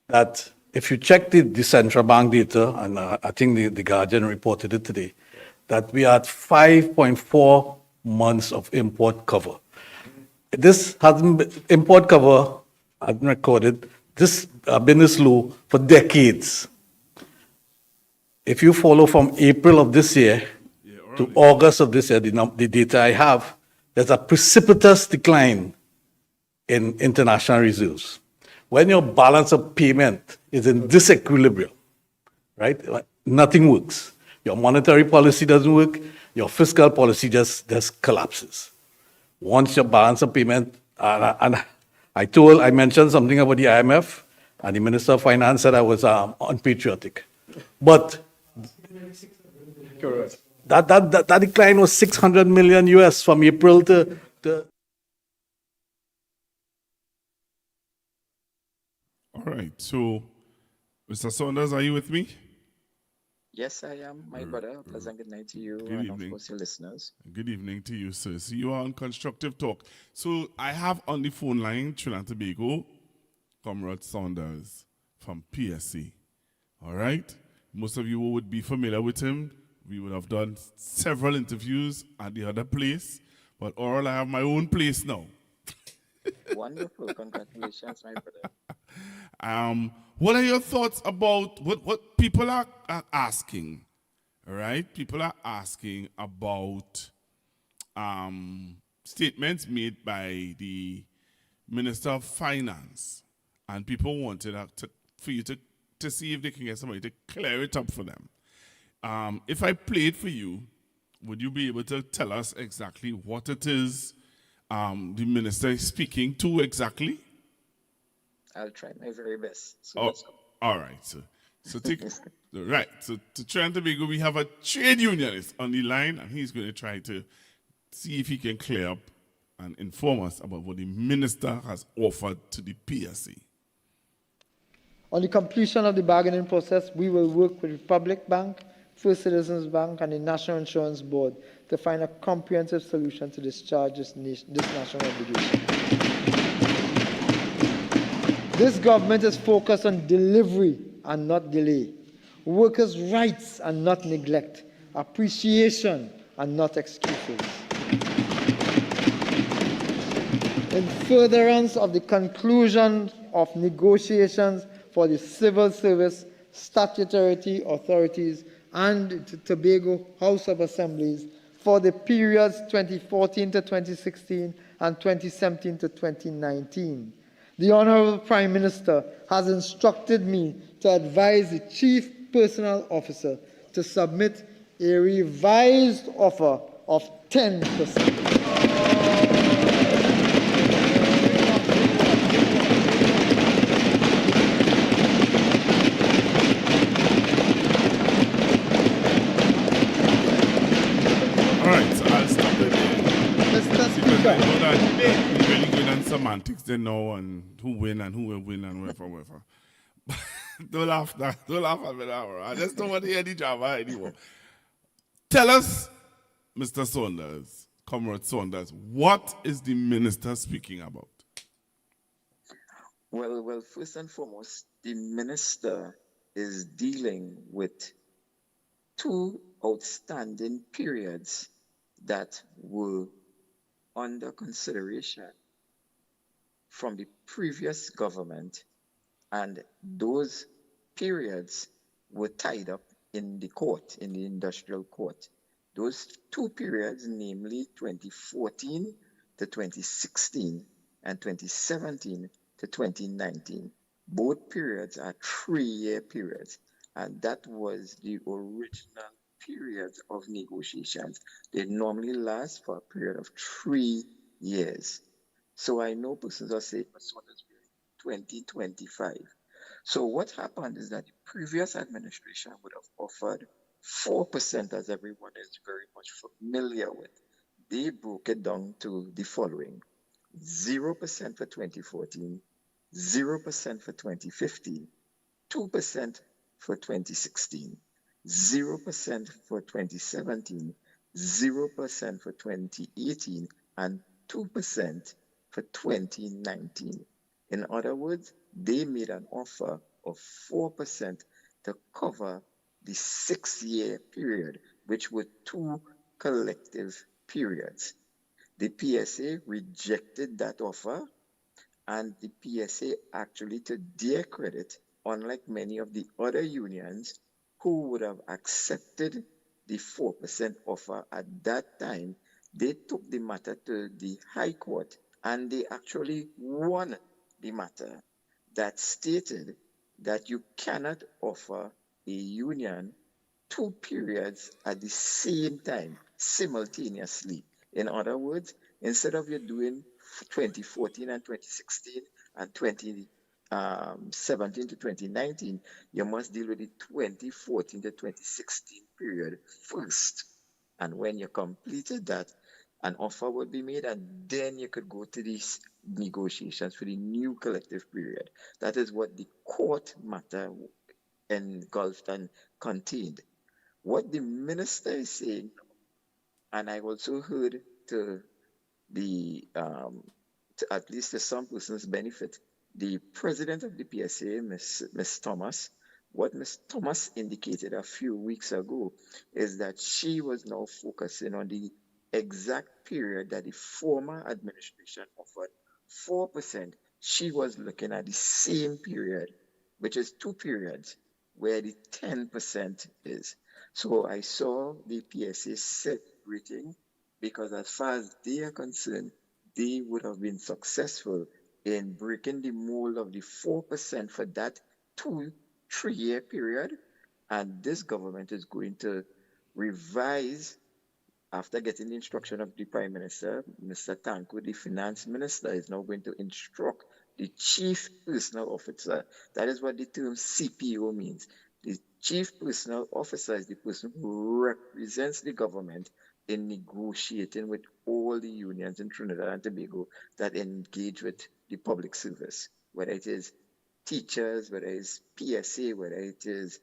that if you check the central bank data, and I think the Guardian reported it today, that we are at 5.4 months of import cover. This hasn't been, import cover hasn't recorded, this been this low for decades. If you follow from April of this year to August of this year, the data I have, there's a precipitous decline in international reserves. When your balance of payment is in disequilibrium, right, nothing works. Your monetary policy doesn't work, your fiscal policy just collapses. Once your balance of payment, and I mentioned something about the IMF, and the Minister of Finance said I was unpatriotic. But correct. That decline was 600 million US from April to All right, so Mr. Saunders, are you with me? Yes, I am, my brother. Pleasant good night to you and of course your listeners. Good evening to you, sir. So you are on Constructive Talk. So I have on the phone line Trinidad and Tobago, Comrade Saunders from PSC. All right? Most of you would be familiar with him. We would have done several interviews at the other place, but Oral, I have my own place now. Wonderful. Congratulations, my brother. What are your thoughts about what people are asking? All right? People are asking about statements made by the Minister of Finance, and people wanted for you to see if they can get somebody to clear it up for them. If I play it for you, would you be able to tell us exactly what it is the minister is speaking to exactly? I'll try my very best. So all right. So take right. So to Trinidad and Tobago, we have a trade unionist on the line, and he's going to try to see if he can clear up and inform us about what the minister has offered to the PSC. On the completion of the bargaining process, we will work with Republic Bank, First Citizens Bank, and the National Insurance Board to find a comprehensive solution to discharge this national obligation. This government is focused on delivery and not delay, workers' rights and not neglect, appreciation and not excuses. In furtherance of the conclusion of negotiations for the civil service, statutory authorities, and the Tobago House of Assemblies for the periods 2014 to 2016 and 2017 to 2019. The Honorable Prime Minister has instructed me to advise the Chief Personnel Officer to submit a revised offer of 10%. I know that we're really good on semantics they know and who win and who will win and whatever. Don't laugh at me now. I just don't want to hear the drama anymore. Tell us, Mr. Saunders, Comrade Saunders, what is the minister speaking about? Well, first and foremost, the minister is dealing with two outstanding periods that were under consideration from the previous government, and those periods were tied up in the court, in the industrial court. Those two periods, namely 2014 to 2016 and 2017 to 2019, both periods are 3-year periods, and that was the original period of negotiations. They normally last for a period of 3 years. So I know persons are saying, as soon as 2025. So what happened is that the previous administration would have offered 4%, as everyone is very much familiar with. They broke it down to the following: 0% for 2014, 0% for 2015, 2% for 2016, 0% for 2017, 0% for 2018, and 2% for 2019. In other words, they made an offer of 4% to cover the 6-year period, which were two collective periods. The PSA rejected that offer, and the PSA actually, to their credit, unlike many of the other unions who would have accepted the 4% offer at that time, they took the matter to the High Court, and they actually won the matter that stated that you cannot offer a union two periods at the same time, simultaneously. In other words, instead of you doing 2014 and 2016 and 2017 to 2019, you must deal with the 2014 to 2016 period first. And when you completed that, an offer would be made, and then you could go to these negotiations for the new collective period. That is what the court matter engulfed and contained. What the minister is saying, and I also heard to the to at least to some person's benefit, the president of the PSA, Miss Thomas, what Miss Thomas indicated a few weeks ago is that she was now focusing on the exact period that the former administration offered 4%. She was looking at the same period, which is two periods, where the 10% is. So I saw the PSA celebrating because, as far as they are concerned, they would have been successful in breaking the mold of the 4% for that 2-3-year period. And this government is going to revise, after getting the instruction of the Prime Minister. Mr. Tanko, the Finance Minister, is now going to instruct the Chief Personal Officer. That is what the term CPO means. The Chief Personal Officer is the person who represents the government in negotiating with all the unions in Trinidad and Tobago that engage with the public service, whether it is teachers, whether it is PSA, whether it is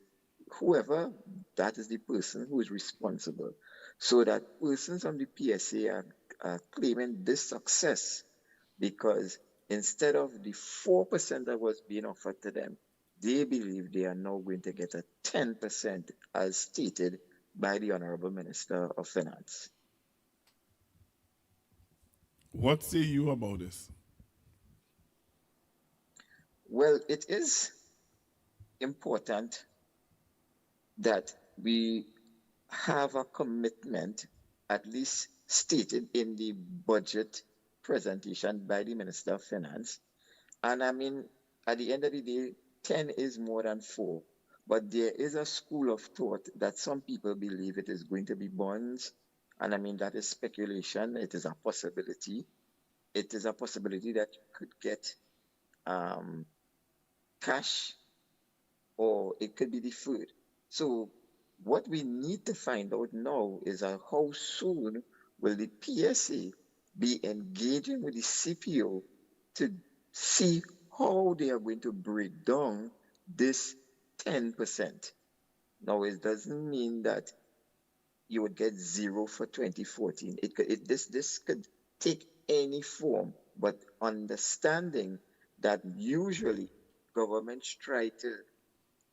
whoever. That is the person who is responsible. So that persons on the PSA are claiming this success because instead of the 4% that was being offered to them, they believe they are now going to get a 10%, as stated by the Honorable Minister of Finance. What say you about this? Well, it is important that we have a commitment, at least stated in the budget presentation by the Minister of Finance. And I mean, at the end of the day, 10 is more than 4. But there is a school of thought that some people believe it is going to be bonds. And I mean, that is speculation. It is a possibility. It is a possibility that you could get cash, or it could be deferred. So what we need to find out now is how soon will the PSA be engaging with the CPO to see how they are going to break down this 10%. Now, it doesn't mean that you would get 0 for 2014. This could take any form, but understanding that usually governments try to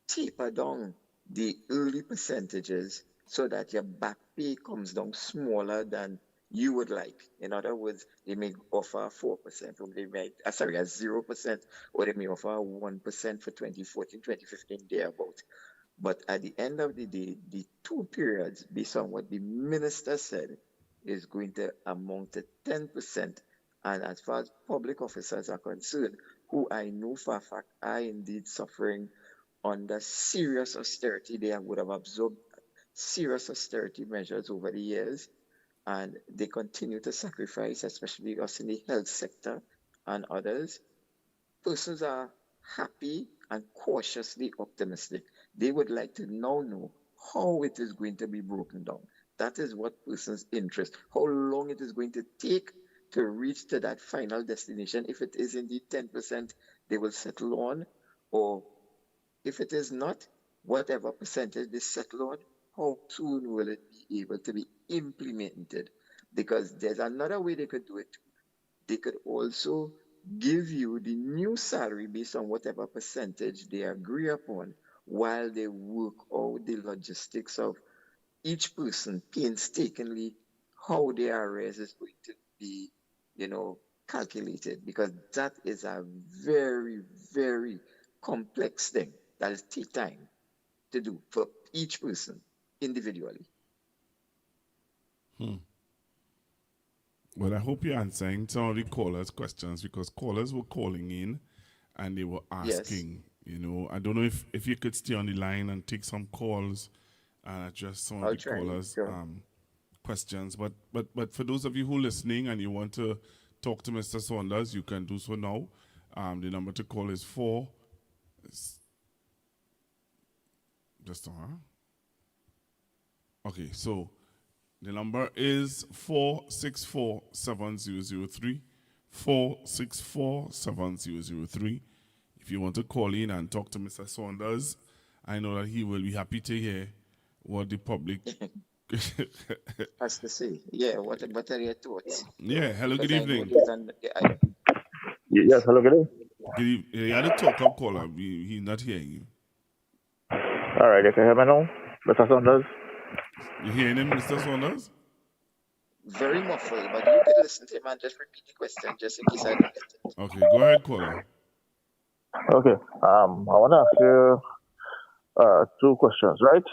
taper down the early percentages so that your back pay comes down smaller than you would like. In other words, they may offer 4%, or they may, 0%, or they may offer 1% for 2014, 2015, thereabout. But at the end of the day, the two periods, based on what the minister said, is going to amount to 10%. And as far as public officers are concerned, who I know for a fact are indeed suffering under serious austerity, they would have absorbed serious austerity measures over the years, and they continue to sacrifice, especially us in the health sector and others. Persons are happy and cautiously optimistic. They would like to now know how it is going to be broken down. That is what persons' interest, how long it is going to take to reach to that final destination. If it is indeed 10%, they will settle on, or if it is not, whatever percentage they settle on, how soon will it be able to be implemented? Because there's another way they could do it. They could also give you the new salary based on whatever percentage they agree upon while they work out the logistics of each person painstakingly how their arrears is going to be, calculated, because that is a very, very complex thing that will take time to do for each person individually. Well, I hope you're answering some of the callers' questions, because callers were calling in and they were asking, I don't know if you could stay on the line and take some calls and address some of the callers' questions. But for those of you who are listening and you want to talk to Mr. Saunders, you can do so now. The number to call is 4. Okay, so the number is 464-7003, 464-7003. If you want to call in and talk to Mr. Saunders, I know that he will be happy to hear what the public has to say. Yeah, what are your thoughts? Yeah, hello, good evening. Yes, hello, good evening. Good evening. You had a talk-up caller. He's not hearing you. All right, you can hear me now, Mr. Saunders? You hearing him, Mr. Saunders? Very muffled, but you could listen to him and just repeat the question just in case I don't get it. Okay, go ahead, caller. Okay, I want to ask you two questions, right?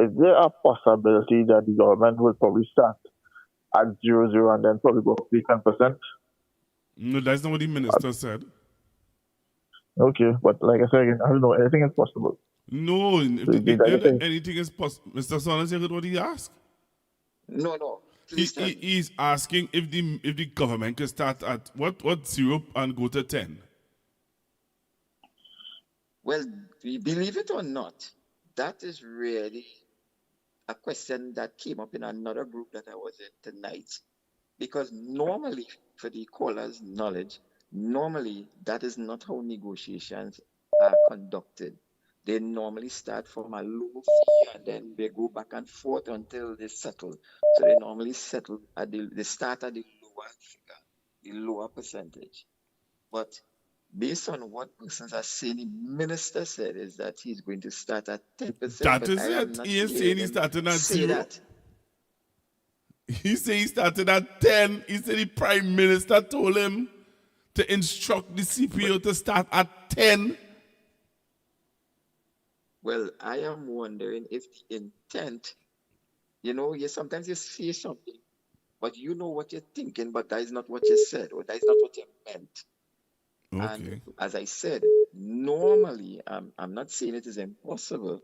Is there a possibility that the government will probably start at 0.00 and then probably go up to 10%? No, that's not what the minister said. Okay, but like I said again, I don't know, anything is possible. No, anything is possible. Mr. Saunders, you heard what he asked? No. He's asking if the government can start at what 0 and go to 10. Well, believe it or not, that is really a question that came up in another group that I was in tonight. Because normally, for the caller's knowledge, normally that is not how negotiations are conducted. They normally start from a low fee and then they go back and forth until they settle. So they normally settle they start at the lower figure, the lower percentage. But based on what persons are saying, the minister said is that he's going to start at 10%. That is it. He is saying he's starting at 0. He said he started at 10. He said the Prime Minister told him to instruct the CPO to start at 10. Well, I am wondering if the intent, sometimes you say something, but you know what you're thinking, but that is not what you said, or that is not what you meant. Okay. And as I said, normally, I'm not saying it is impossible,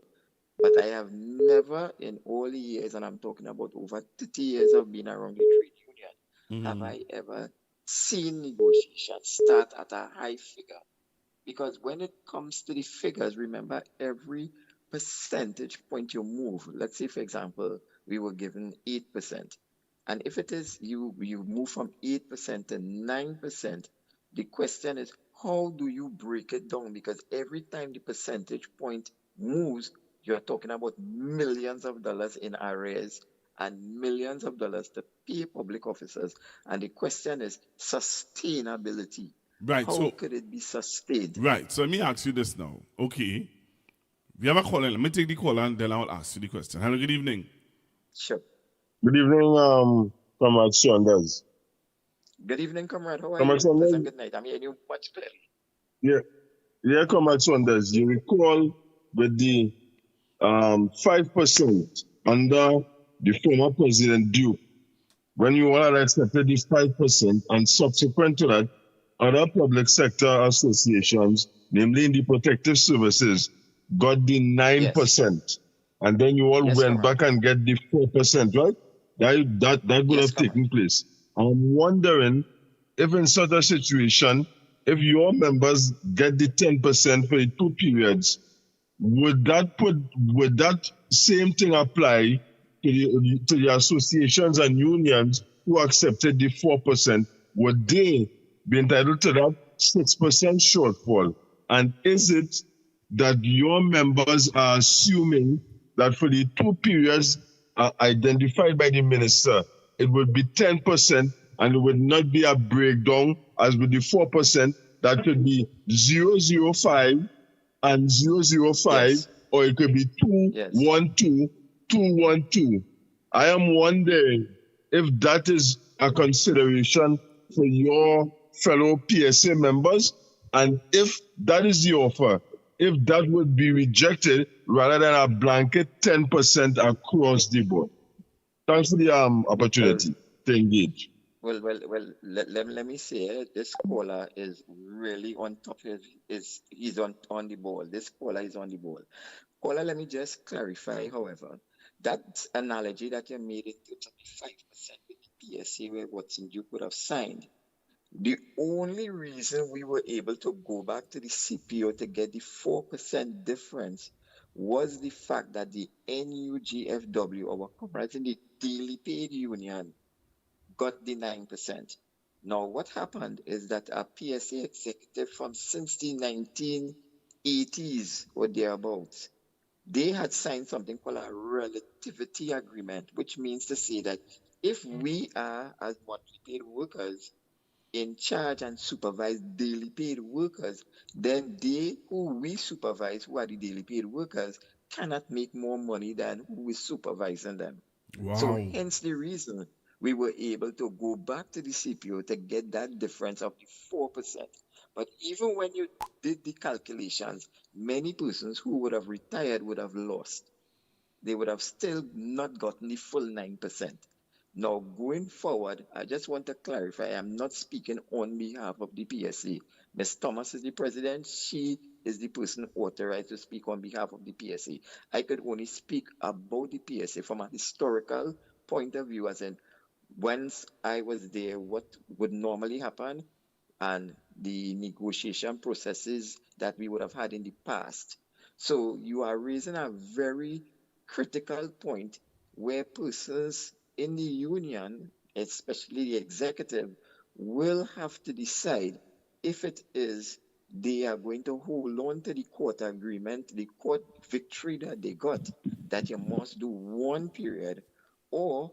but I have never in all the years, and I'm talking about over 30 years of being around the trade union, have I ever seen negotiations start at a high figure. Because when it comes to the figures, remember, every percentage point you move, let's say, for example, we were given 8%. And if it is you move from 8% to 9%, the question is, how do you break it down? Because every time the percentage point moves, you're talking about millions of dollars in arrears and millions of dollars to pay public officers. And the question is sustainability. Right. How could it be sustained? Right. So let me ask you this now. Okay. We have a caller. Let me take the caller and then I'll ask you the question. Hello, good evening. Sure. Good evening, Comrade Saunders. Good evening, comrade. How are Comrade you? Pleasant Saunders, good night. I'm hearing you much clearly. yeah, Comrade Saunders, you recall with the 5% under the former President Duke, when you all accepted the 5%, and subsequent to that, other public sector associations, namely in the protective services, got the 9%. And then you all went back and get the 4%, right? That would have taken place. I'm wondering if in such a situation, if your members get the 10% for the 2 periods, would that same thing apply to the associations and unions who accepted the 4%? Would they be entitled to that 6% shortfall? And is it that your members are assuming that for the 2 periods identified by the minister, it would be 10% and it would not be a breakdown as with the 4%, that could be 005 and 005, or it could be 212, 212. I am wondering if that is a consideration for your fellow PSA members, and if that is the offer, if that would be rejected rather than a blanket 10% across the board. Thanks for the opportunity to engage. Well, let me say this caller is really on top of he's on the ball. This caller is on the ball. Caller, let me just clarify, however, that analogy that you made into 35% with the PSA where Watson Duke would have signed. The only reason we were able to go back to the CPO to get the 4% difference was the fact that the NUGFW, our comrades in the daily paid union, got the 9%. Now, what happened is that a PSA executive from since the 1980s or thereabouts, they had signed something called a relativity agreement, which means to say that if we are, as monthly paid workers, in charge and supervise daily paid workers, then they who we supervise, who are the daily paid workers, cannot make more money than who is supervising them. So hence the reason we were able to go back to the CPO to get that difference of the 4%. But even when you did the calculations, many persons who would have retired would have lost. They would have still not gotten the full 9%. Now, going forward, I just want to clarify, I'm not speaking on behalf of the PSA. Ms. Thomas is the president. She is the person authorized to speak on behalf of the PSA. I could only speak about the PSA from a historical point of view, as in once I was there, what would normally happen, and the negotiation processes that we would have had in the past. So you are raising a very critical point where persons in the union, especially the executive, will have to decide if it is they are going to hold on to the court agreement, the court victory that they got, that you must do 1 period, or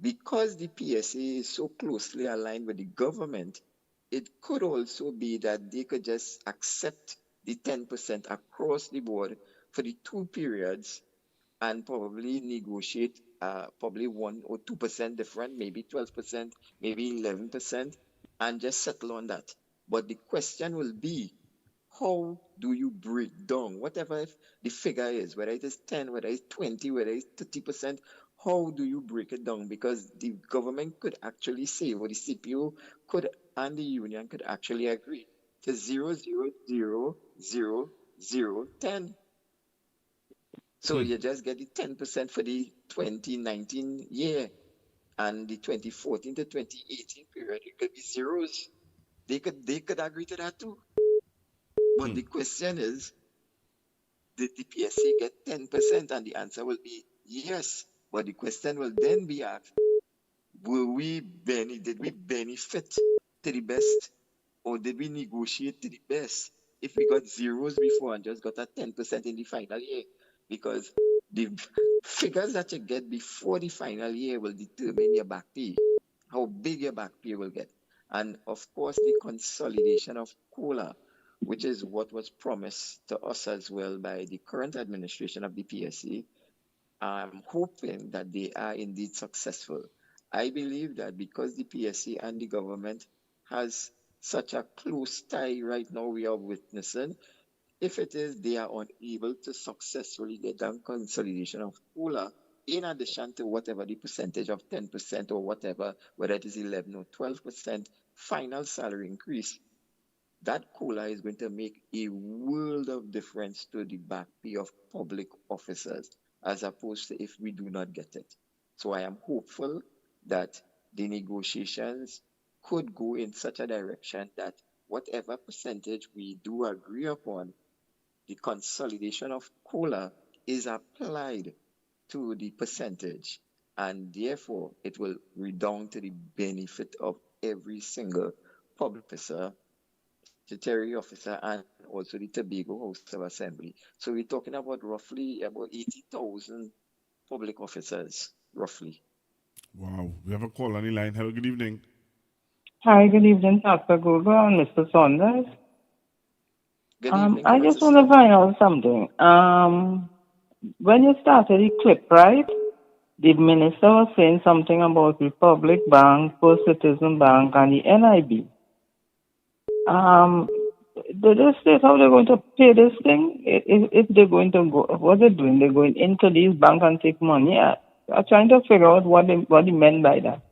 because the PSA is so closely aligned with the government, it could also be that they could just accept the 10% across the board for the 2 periods and probably negotiate probably 1 or 2% different, maybe 12%, maybe 11%, and just settle on that. But the question will be, how do you break down whatever the figure is, whether it is 10, whether it's 20, whether it's 30%, how do you break it down? Because the government could actually say, or the CPO could, and the union could actually agree to 0.000010. So you just get the 10% for the 2019 year, and the 2014 to 2018 period, it could be zeros. They could agree to that too. But the question is, did the PSA get 10%? And the answer will be yes. But the question will then be asked, did we benefit to the best, or did we negotiate to the best if we got zeros before and just got a 10% in the final year? Because the figures that you get before the final year will determine your back pay, how big your back pay will get. And of course, the consolidation of COLA which is what was promised to us as well by the current administration of the PSC. I'm hoping that they are indeed successful. I believe that because the PSC and the government has such a close tie right now, we are witnessing. If it is they are unable to successfully get down consolidation of COLA, in addition to whatever the percentage of 10% or whatever, whether it is 11 or 12% final salary increase, that COLA is going to make a world of difference to the back pay of public officers, as opposed to if we do not get it. So I am hopeful that the negotiations could go in such a direction that whatever percentage we do agree upon, the consolidation of COLA is applied to the percentage, and therefore it will redound to the benefit of every single public officer, statutory officer, and also the Tobago House of Assembly. So we're talking about roughly about 80,000 public officers, roughly. Wow. We have a call on the line. Hello, good evening. Hi, good evening, Dr. Google and Mr. Saunders. Good evening, I just want to find out something. When you started the clip, right, the minister was saying something about Republic Bank, First Citizen Bank, and the NIB. Did they state how they're going to pay this thing? If they're going to go, what they're doing, they're going into these banks and take money. I'm trying to figure out what they meant by that.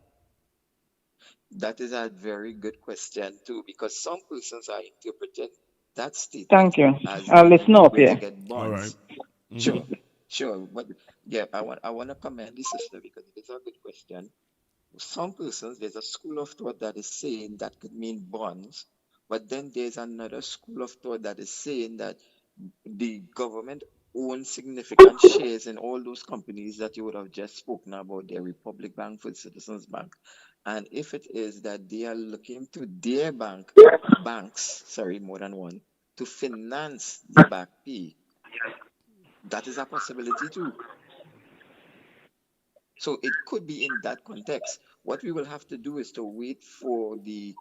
That is a very good question too, because some persons are interpreting that statement Thank you. as I'll listen up going to here. get bonds. All right. Sure, sure. But yeah, I want to commend the sister because it is a good question. Some persons, there's a school of thought that is saying that could mean bonds, but then there's another school of thought that is saying that the government owns significant shares in all those companies that you would have just spoken about, their Republic Bank, First Citizens Bank. And if it is that they are looking to their banks, more than one, to finance the back pay, that is a possibility too. So it could be in that context. What we will have to do is to wait for the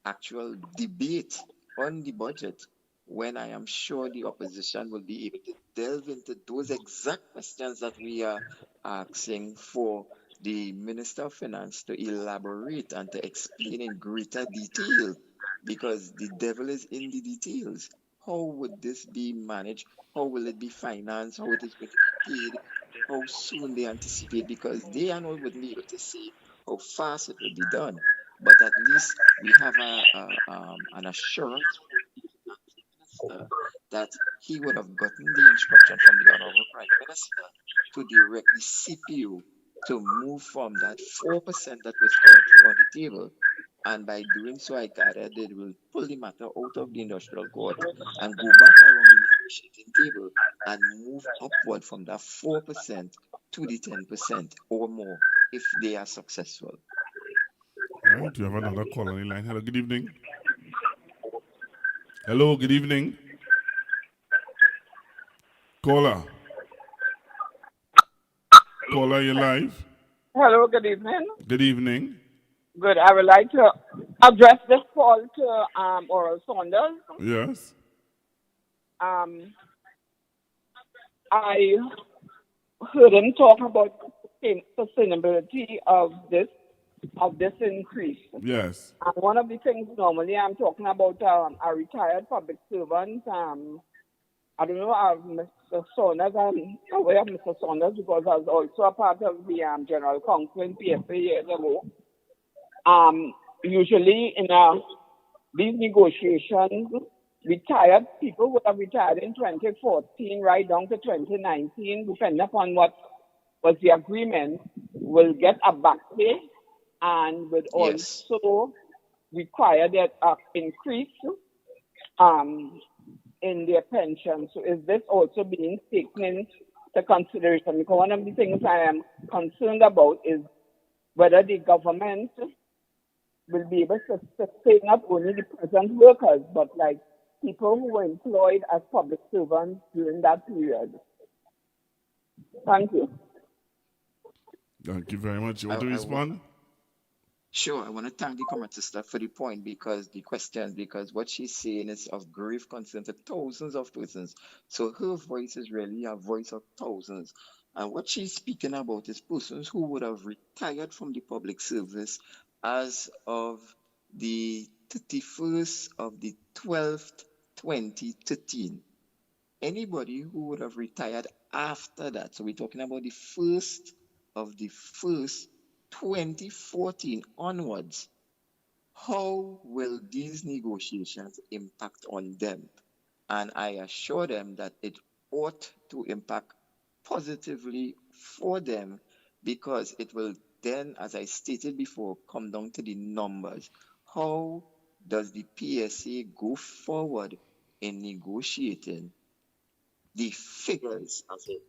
actual debate on the budget, when I am sure the opposition will be able to delve into those exact questions that we are asking for the Minister of Finance to elaborate and to explain in greater detail, because the devil is in the details. How would this be managed? How will it be financed? How it is going to be paid? How soon they anticipate? Because they are not wouldn't be able to say how fast it would be done. But at least we have an assurance from the finance minister that he would have gotten the instruction from the Honorable Prime Minister to direct the CPU to move from that 4% that was currently on the table. And by doing so, I gathered it will pull the matter out of the industrial court and go back around the negotiating table and move upward from that 4% to the 10% or more if they are successful. All right. We have another call on the line. Hello, good evening. Hello, good evening. Caller. Caller, you're live. Hello, good evening. Good evening. Good. I would like to address this call to Oral Saunders. Yes. I heard him talk about sustainability of this increase. Yes. And one of the things normally I'm talking about a retired public servant. I don't know Mr. Saunders. I'm aware of Mr. Saunders because I was also a part of the General Council in PSA years ago. Usually in these negotiations, retired people would have retired in 2014 right down to 2019, depending upon what was the agreement, will get a back pay and would also require that increase in their pension. So is this also being taken into consideration? Because one of the things I am concerned about is whether the government will be able to sustain not only the present workers, but like people who were employed as public servants during that period. Thank you. Thank you very much. You want to respond? Sure, I want to thank the comment sister for the point because the question, because what she's saying is of grave concern to thousands of persons. So her voice is really a voice of thousands. And what she's speaking about is persons who would have retired from the public service as of the 31st of the 12th, 2013. Anybody who would have retired after that, so we're talking about the 1st of the 1st, 2014 onwards, how will these negotiations impact on them? And I assure them that it ought to impact positively for them because it will then, as I stated before, come down to the numbers. How does the PSA go forward in negotiating the figures of it?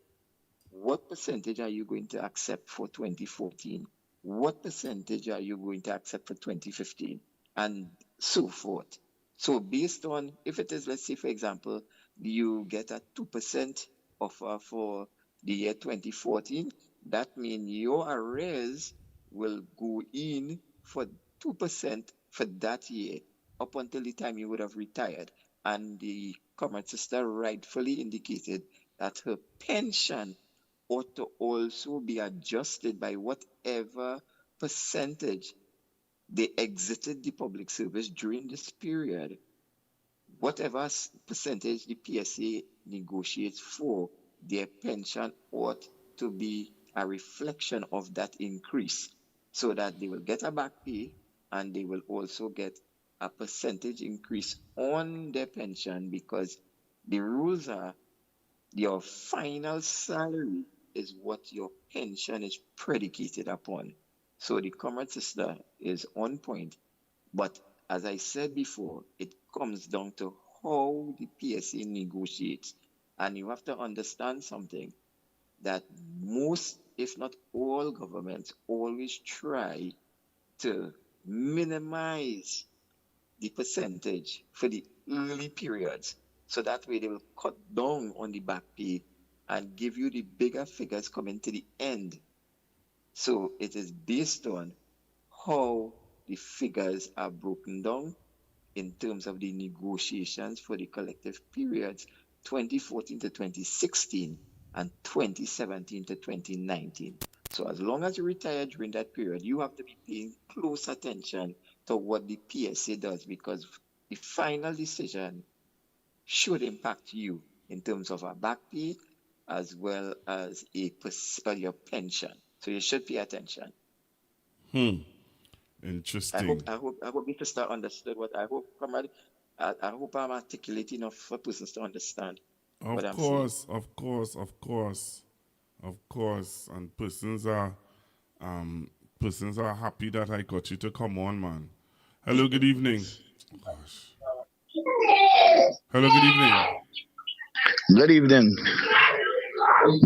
What percentage are you going to accept for 2014? What percentage are you going to accept for 2015? And so forth. So based on, if it is, let's say, for example, you get a 2% offer for the year 2014, that means your arrears will go in for 2% for that year up until the time you would have retired. And the comment sister rightfully indicated that her pension ought to also be adjusted by whatever percentage they exited the public service during this period. Whatever percentage the PSA negotiates for, their pension ought to be a reflection of that increase so that they will get a back pay and they will also get a percentage increase on their pension because the rules are your final salary is what your pension is predicated upon. So the comment sister is on point. But as I said before, it comes down to how the PSA negotiates. And you have to understand something that most, if not all governments, always try to minimize the percentage for the early periods. So that way they will cut down on the back pay and give you the bigger figures coming to the end. So it is based on how the figures are broken down in terms of the negotiations for the collective periods 2014 to 2016 and 2017 to 2019. So as long as you retire during that period, you have to be paying close attention to what the PSA does because the final decision should impact you in terms of a back pay as well as your pension. So you should pay attention. Interesting. I hope the sister understood what I hope. I hope I'm articulating enough for persons to understand what I'm saying. Of course, and persons are happy that I got you to come on, man. Hello, good evening. Oh, gosh. Hello, good evening. Good evening.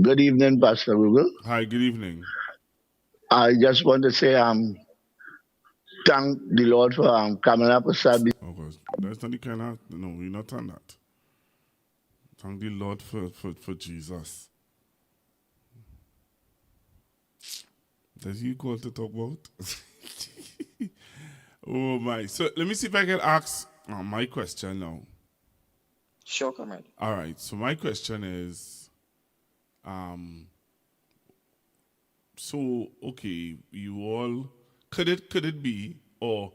Good evening, Pastor Google. Hi, good evening. I just want to say thank the Lord for coming up with Sabi. Oh gosh, that's not the kind of no, we're not on that. Thank the Lord for Jesus. Does he call to talk about? Oh my. So let me see if I can ask my question now. Sure, comrade. All right. So my question is, so okay, you all could it be or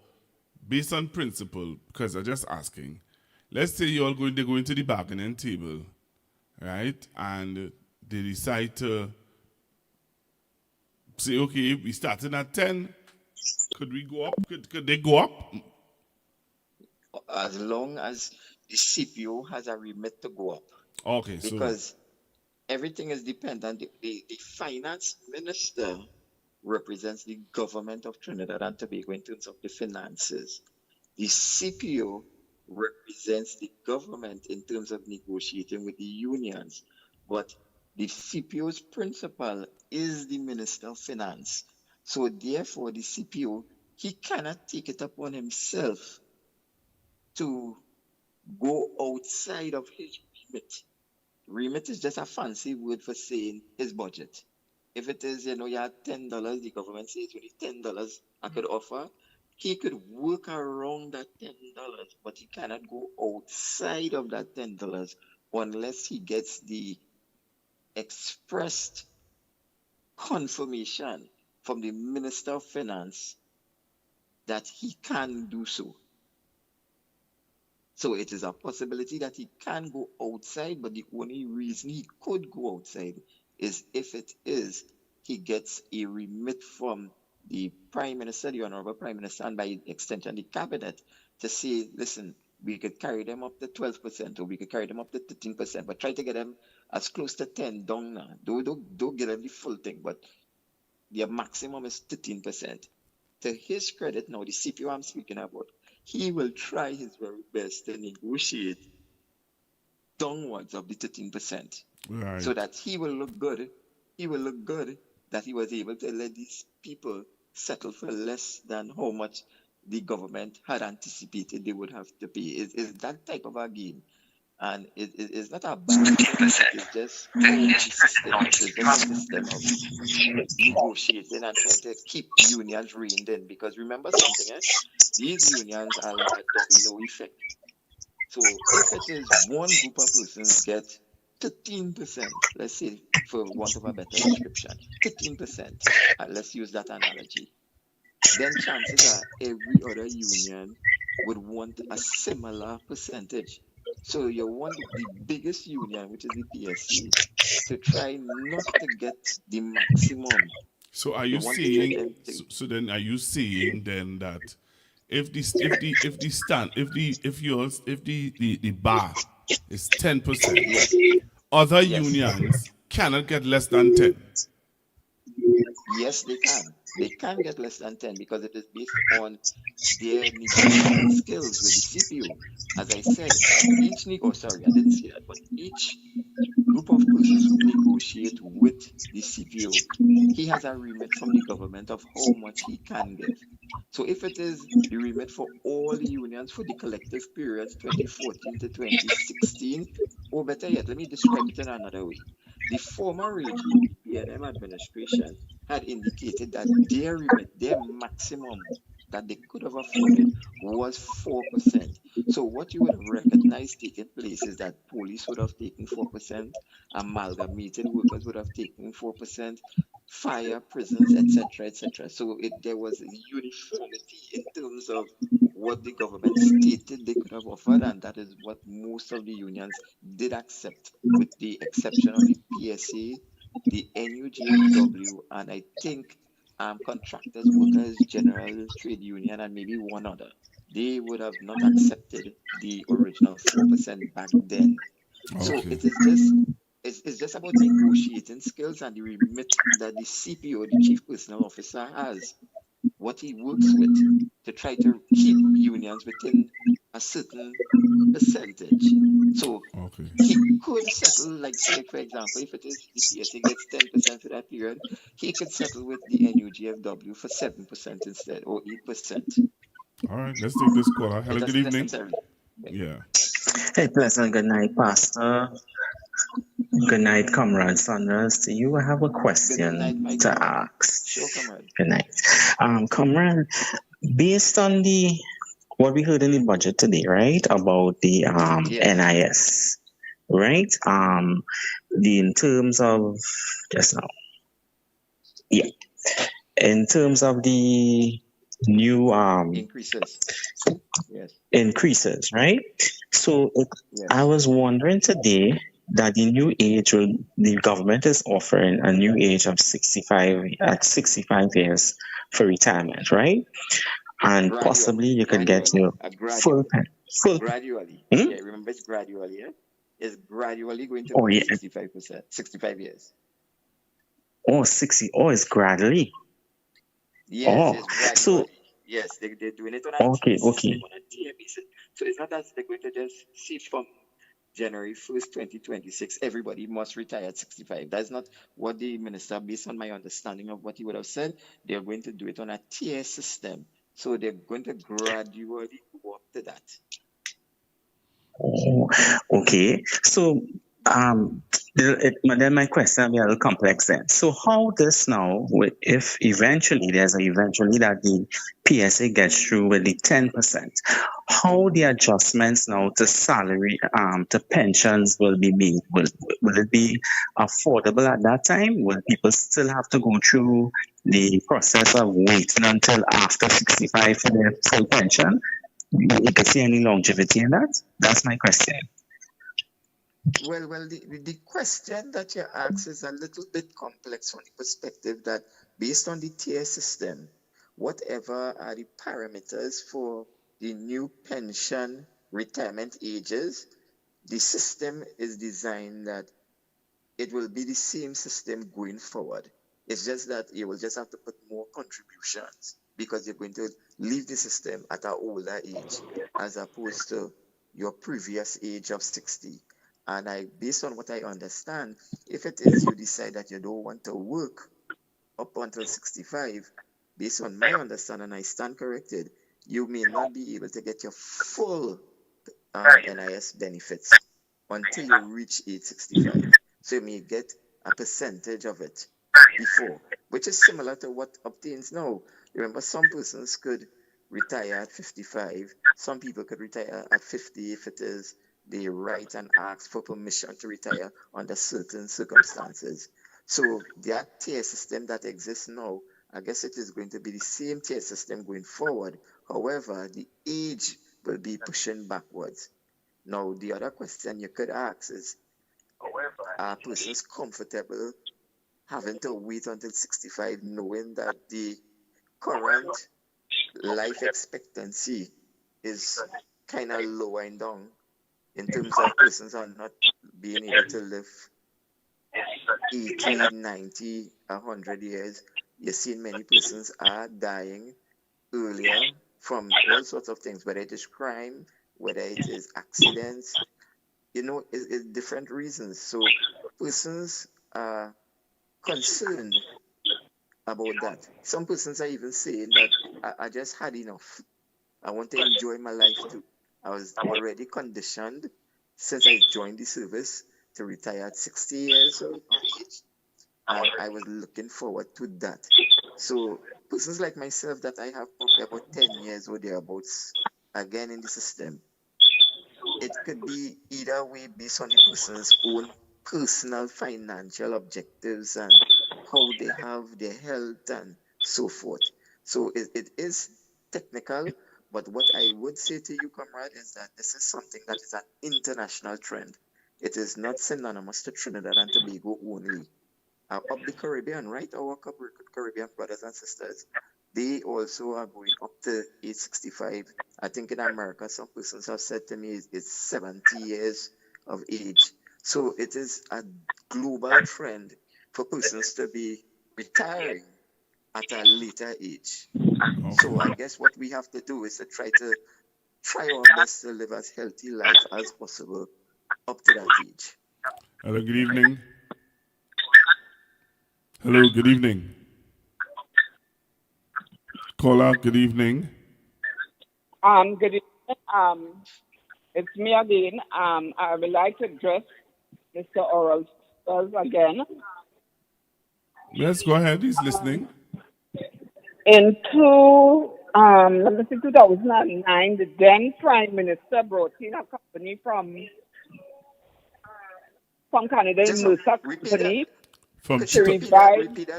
based on principle? Because I'm just asking. Let's say you all they're going to the bargaining table, right? And they decide to say, okay, we started at 10. Could we go up? Could they go up? As long as the CPO has a remit to go up. Okay, because everything is dependent. The finance minister represents the government of Trinidad and Tobago in terms of the finances. The CPO represents the government in terms of negotiating with the unions. But the CPO's principal is the Minister of Finance. So therefore, the CPO, he cannot take it upon himself to go outside of his remit. Remit is just a fancy word for saying his budget. If it is, you had $10, the government says only $10 I could offer, he could work around that $10, but he cannot go outside of that $10 unless he gets the expressed confirmation from the Minister of Finance that he can do so. So it is a possibility that he can go outside, but the only reason he could go outside is if it is he gets a remit from the Prime Minister, the Honorable Prime Minister, and by extension the Cabinet to say, listen, we could carry them up to 12% or we could carry them up to 13%, but try to get them as close to 10 down now. Don't get them the full thing, but their maximum is 13%. To his credit now, the CPO I'm speaking about, he will try his very best to negotiate downwards of the 13%. Right. So that he will look good. He will look good that he was able to let these people settle for less than how much the government had anticipated they would have to pay. It's that type of a game. And it's not a bad thing. It's just a system of negotiating and trying to keep unions reined in. Because remember something, these unions are like a domino effect. So if it is one group of persons get 13%, let's say for want of a better description, 13%, let's use that analogy, then chances are every other union would want a similar percentage. So you want the biggest union, which is the PSC, to try not to get the maximum. So are you saying? So then, are you saying then that if the bar is 10%, other unions cannot get less than 10? Yes, they can. They can get less than 10 because it is based on their negotiating skills with the CPO. As I said, each group of persons who negotiate with the CPO, he has a remit from the government of how much he can give. So if it is the remit for all the unions for the collective periods 2014 to 2016, or better yet, let me describe it in another way. The former regime, the PNM administration, had indicated that their remit, their maximum that they could have afforded was 4%. So what you would have recognized taking place is that police would have taken 4%, amalgamated workers would have taken 4%, fire, prisons, etc., etc. So there was uniformity in terms of what the government stated they could have offered, and that is what most of the unions did accept, with the exception of the PSA, the NUGFW, and I think Contractors, Workers, General Trade Union, and maybe one other. They would have not accepted the original 4% back then. So it is just it's just about negotiating skills and the remit that the CPO, the Chief Personnel Officer, has, what he works with to try to keep unions within a certain percentage. So he could settle, like say for example, if it is the PSA gets 10% for that period, he could settle with the NUGFW for 7% instead, or 8%. All right, let's take this caller. Hello, good evening. Yeah. Hey, pleasant good night, Pastor. Good night, comrade Sanders. Do you have a question to ask? Sure, comrade. Good night. Comrade, based on what we heard in the budget today, right, about the NIS, right? In terms of just now, yeah, in terms of the new increases, right? So I was wondering today that the government is offering a new age of 65 years for retirement, right? And possibly you could get your full gradually. Yeah, remember it's gradually, yeah? It's gradually going to be 65 years. Oh, 60. Oh, it's gradually. Yes, it's gradually. So, yes, they're doing it on a tier basis. So it's not that they're going to just see from January 1st, 2026, everybody must retire at 65. That's not what the minister, based on my understanding of what he would have said, they're going to do it on a tier system. So they're going to gradually go up to that. Oh, okay. So Then my question will be a little complex then. So how this now, if eventually that the PSA gets through with the 10%, how the adjustments now to salary, to pensions will be made? Will it be affordable at that time? Will people still have to go through the process of waiting until after 65 for their full pension? You can see any longevity in that? That's my question. Well, the question that you ask is a little bit complex from the perspective that based on the tier system, whatever are the parameters for the new pension retirement ages, the system is designed that it will be the same system going forward. It's just that you will just have to put more contributions because you're going to leave the system at an older age as opposed to your previous age of 60. And based on what I understand, if it is you decide that you don't want to work up until 65, based on my understanding, I stand corrected, you may not be able to get your full NIS benefits until you reach age 65. So you may get a percentage of it before, which is similar to what obtains now. Remember, some persons could retire at 55. Some people could retire at 50 if it is they write and ask for permission to retire under certain circumstances. So that tier system that exists now, I guess it is going to be the same tier system going forward. However, the age will be pushing backwards. Now, the other question you could ask is, are persons comfortable having to wait until 65 knowing that the current life expectancy is kind of lowering down in terms of persons are not being able to live 80, 90, 100 years. You're seeing many persons are dying earlier from all sorts of things, whether it is crime, whether it is accidents, it's different reasons. So persons are concerned about that. Some persons are even saying that I just had enough. I want to enjoy my life too. I was already conditioned since I joined the service to retire at 60 years of age, and I was looking forward to that. So persons like myself that I have probably about 10 years or thereabouts again in the system, it could be either way based on the person's own personal financial objectives and how they have their health and so forth. So it is technical, but what I would say to you, comrade, is that this is something that is an international trend. It is not synonymous to Trinidad and Tobago only. Up the Caribbean, right? Our Caribbean brothers and sisters, they also are going up to age 65. I think in America, some persons have said to me it's 70 years of age. So it is a global trend for persons to be retiring at a later age. Okay. So I guess what we have to do is to try our best to live as healthy life as possible up to that age. Hello, good evening. Hello, good evening. Caller, good evening. Good evening. It's me again. I would like to address Mr. Oral again. Yes, go ahead. He's listening. In 2009, the then Prime Minister brought in a company from Canada, Mercer Company.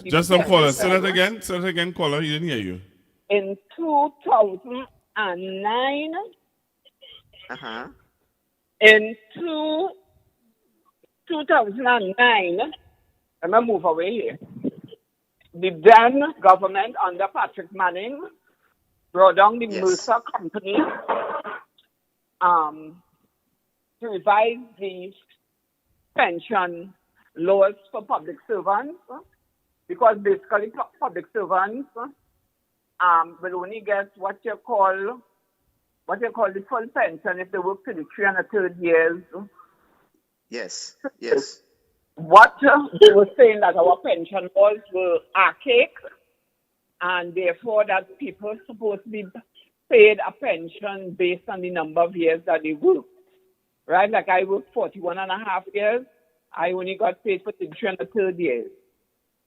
Just some caller. Say that again. Say that again, caller. He didn't hear you. In 2009, in 2009, let me move away here. The then government under Patrick Manning brought down the Mercer Company to revise the pension laws for public servants, because basically public servants will only get what you call the full pension if they work 23 and a third years. Yes. What they were saying that our pension laws were archaic, and therefore that people are supposed to be paid a pension based on the number of years that they work. Right? Like I worked 41 and a half years, I only got paid for the 2 and the third years.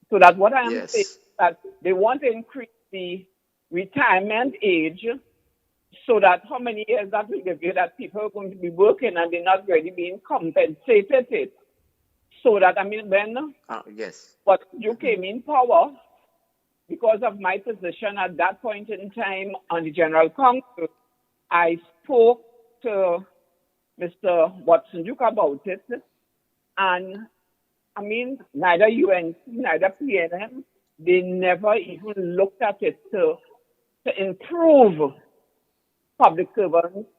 So that what I am saying is that they want to increase the retirement age so that how many years that will give you that people are going to be working and they're not really being compensated. So that, I mean, when but you came in power, because of my position at that point in time on the General Council, I spoke to Mr. Watson Duke about it. And I mean, neither UNC, neither PNM, they never even looked at it to improve public servants'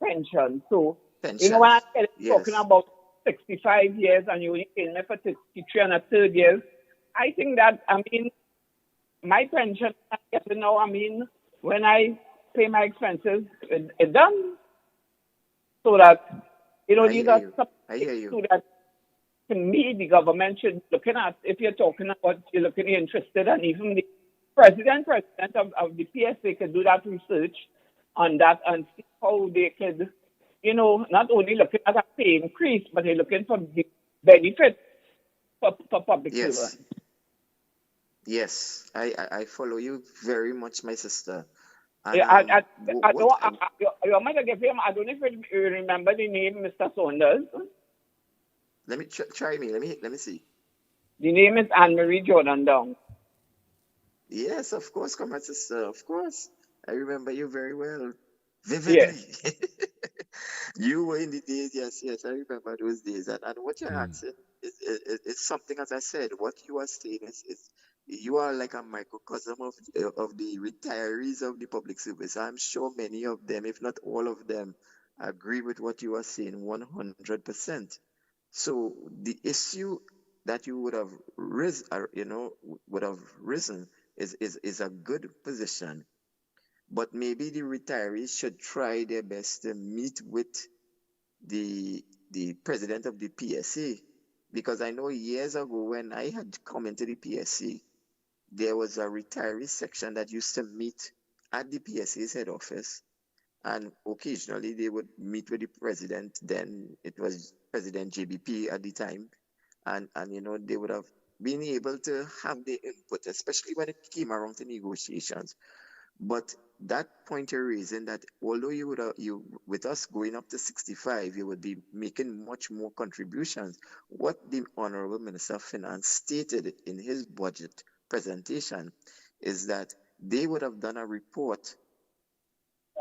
pension. So, you know, when I'm talking about 65 years and you only pay me for 63 and a third years, I think that, I mean, my pension, you know, I mean, when I pay my expenses, it's done. So that, you know, these are something so that, to me, the government should be looking at, if you're talking about, you're looking interested, and even the president of the PSA could do that research on that and see how they could, you know, not only looking at a pay increase, but they're looking for the benefits for public servants. Yes, I follow you very much, my sister. And, yeah, you might have given him, I don't know if you remember the name, Mr. Saunders. Let me try me. Let me see. The name is Anne-Marie Jordan Dong. Yes, of course, come on, sister. Of course. I remember you very well. Vividly. Yes. You were in the days, yes, I remember those days. And what you're asking is something, as I said, what you are saying is you are like a microcosm of the retirees of the public service. I'm sure many of them, if not all of them, agree with what you are saying 100%. So the issue that you would have risen is a good position. But maybe the retirees should try their best to meet with the president of the PSA, because I know years ago when I had come into the PSA, there was a retiree section that used to meet at the PSA's head office, and occasionally they would meet with the president. Then it was President JBP at the time, and you know, they would have been able to have their input, especially when it came around to negotiations. But that point you're raising, that although you with us going up to 65, you would be making much more contributions. What the Honorable Minister of Finance stated in his budget presentation is that they would have done a report,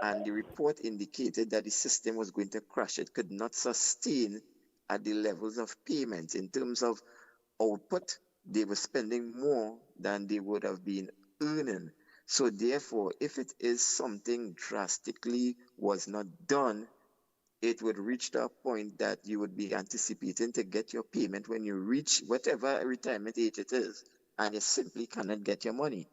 and the report indicated that the system was going to crash. It could not sustain at the levels of payment. In terms of output, they were spending more than they would have been earning. So therefore, if it is something drastically was not done, it would reach that point that you would be anticipating to get your payment when you reach whatever retirement age it is, and you simply cannot get your money.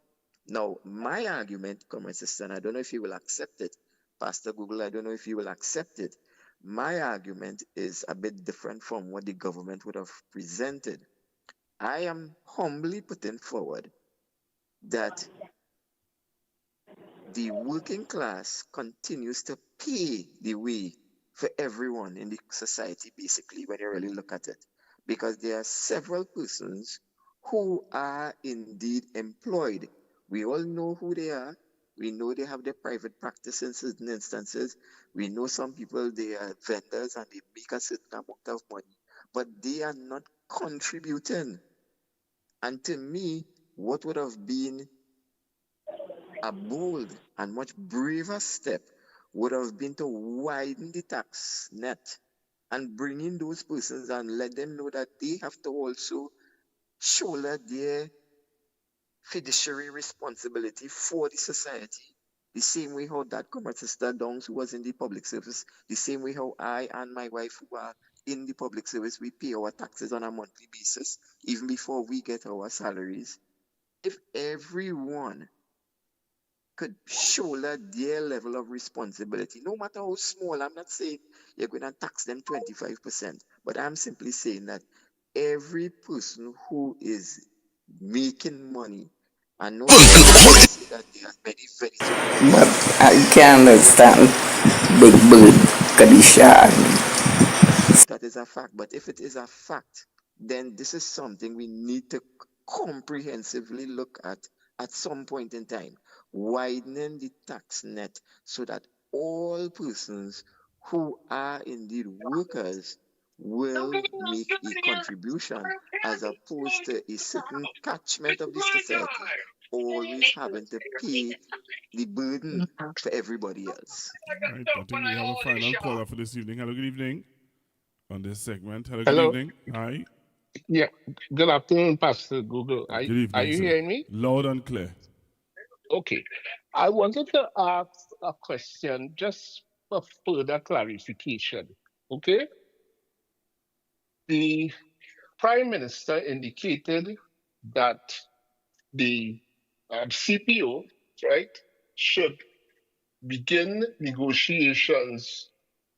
Now, my argument, my sister, and I don't know if you will accept it, Pastor Google, I don't know if you will accept it. My argument is a bit different from what the government would have presented. I am humbly putting forward that the working class continues to pay the way for everyone in the society, basically, when you really look at it. Because there are several persons who are indeed employed. We all know who they are. We know they have their private practice in certain instances. We know some people, they are vendors and they make a certain amount of money, but they are not contributing. And to me, what would have been a bold and much braver step would have been to widen the tax net and bring in those persons and let them know that they have to also shoulder their fiduciary responsibility for the society. The same way how that comrade sister Downs, who was in the public service, the same way how I and my wife, who are in the public service, we pay our taxes on a monthly basis, even before we get our salaries. If everyone could shoulder their level of responsibility, no matter how small. I'm not saying you're going to tax them 25%, but I'm simply saying that every person who is making money, and no say that there are many very But I can understand Big Bird, Kadisha. that is a fact. But if it is a fact, then this is something we need to comprehensively look at some point in time, widening the tax net so that all persons who are indeed workers will make a contribution as opposed to a certain catchment of the society always having to pay the burden for everybody else. Right, I think we have a final caller for this evening. Hello, good evening. On this segment. Hello, good Hello. evening. Hi. Yeah. Good afternoon, Pastor Google. Good evening, Are you sir. hearing me? Loud and clear. Okay. I wanted to ask a question just for further clarification. Okay. The Prime Minister indicated that the CPO, right, should begin negotiations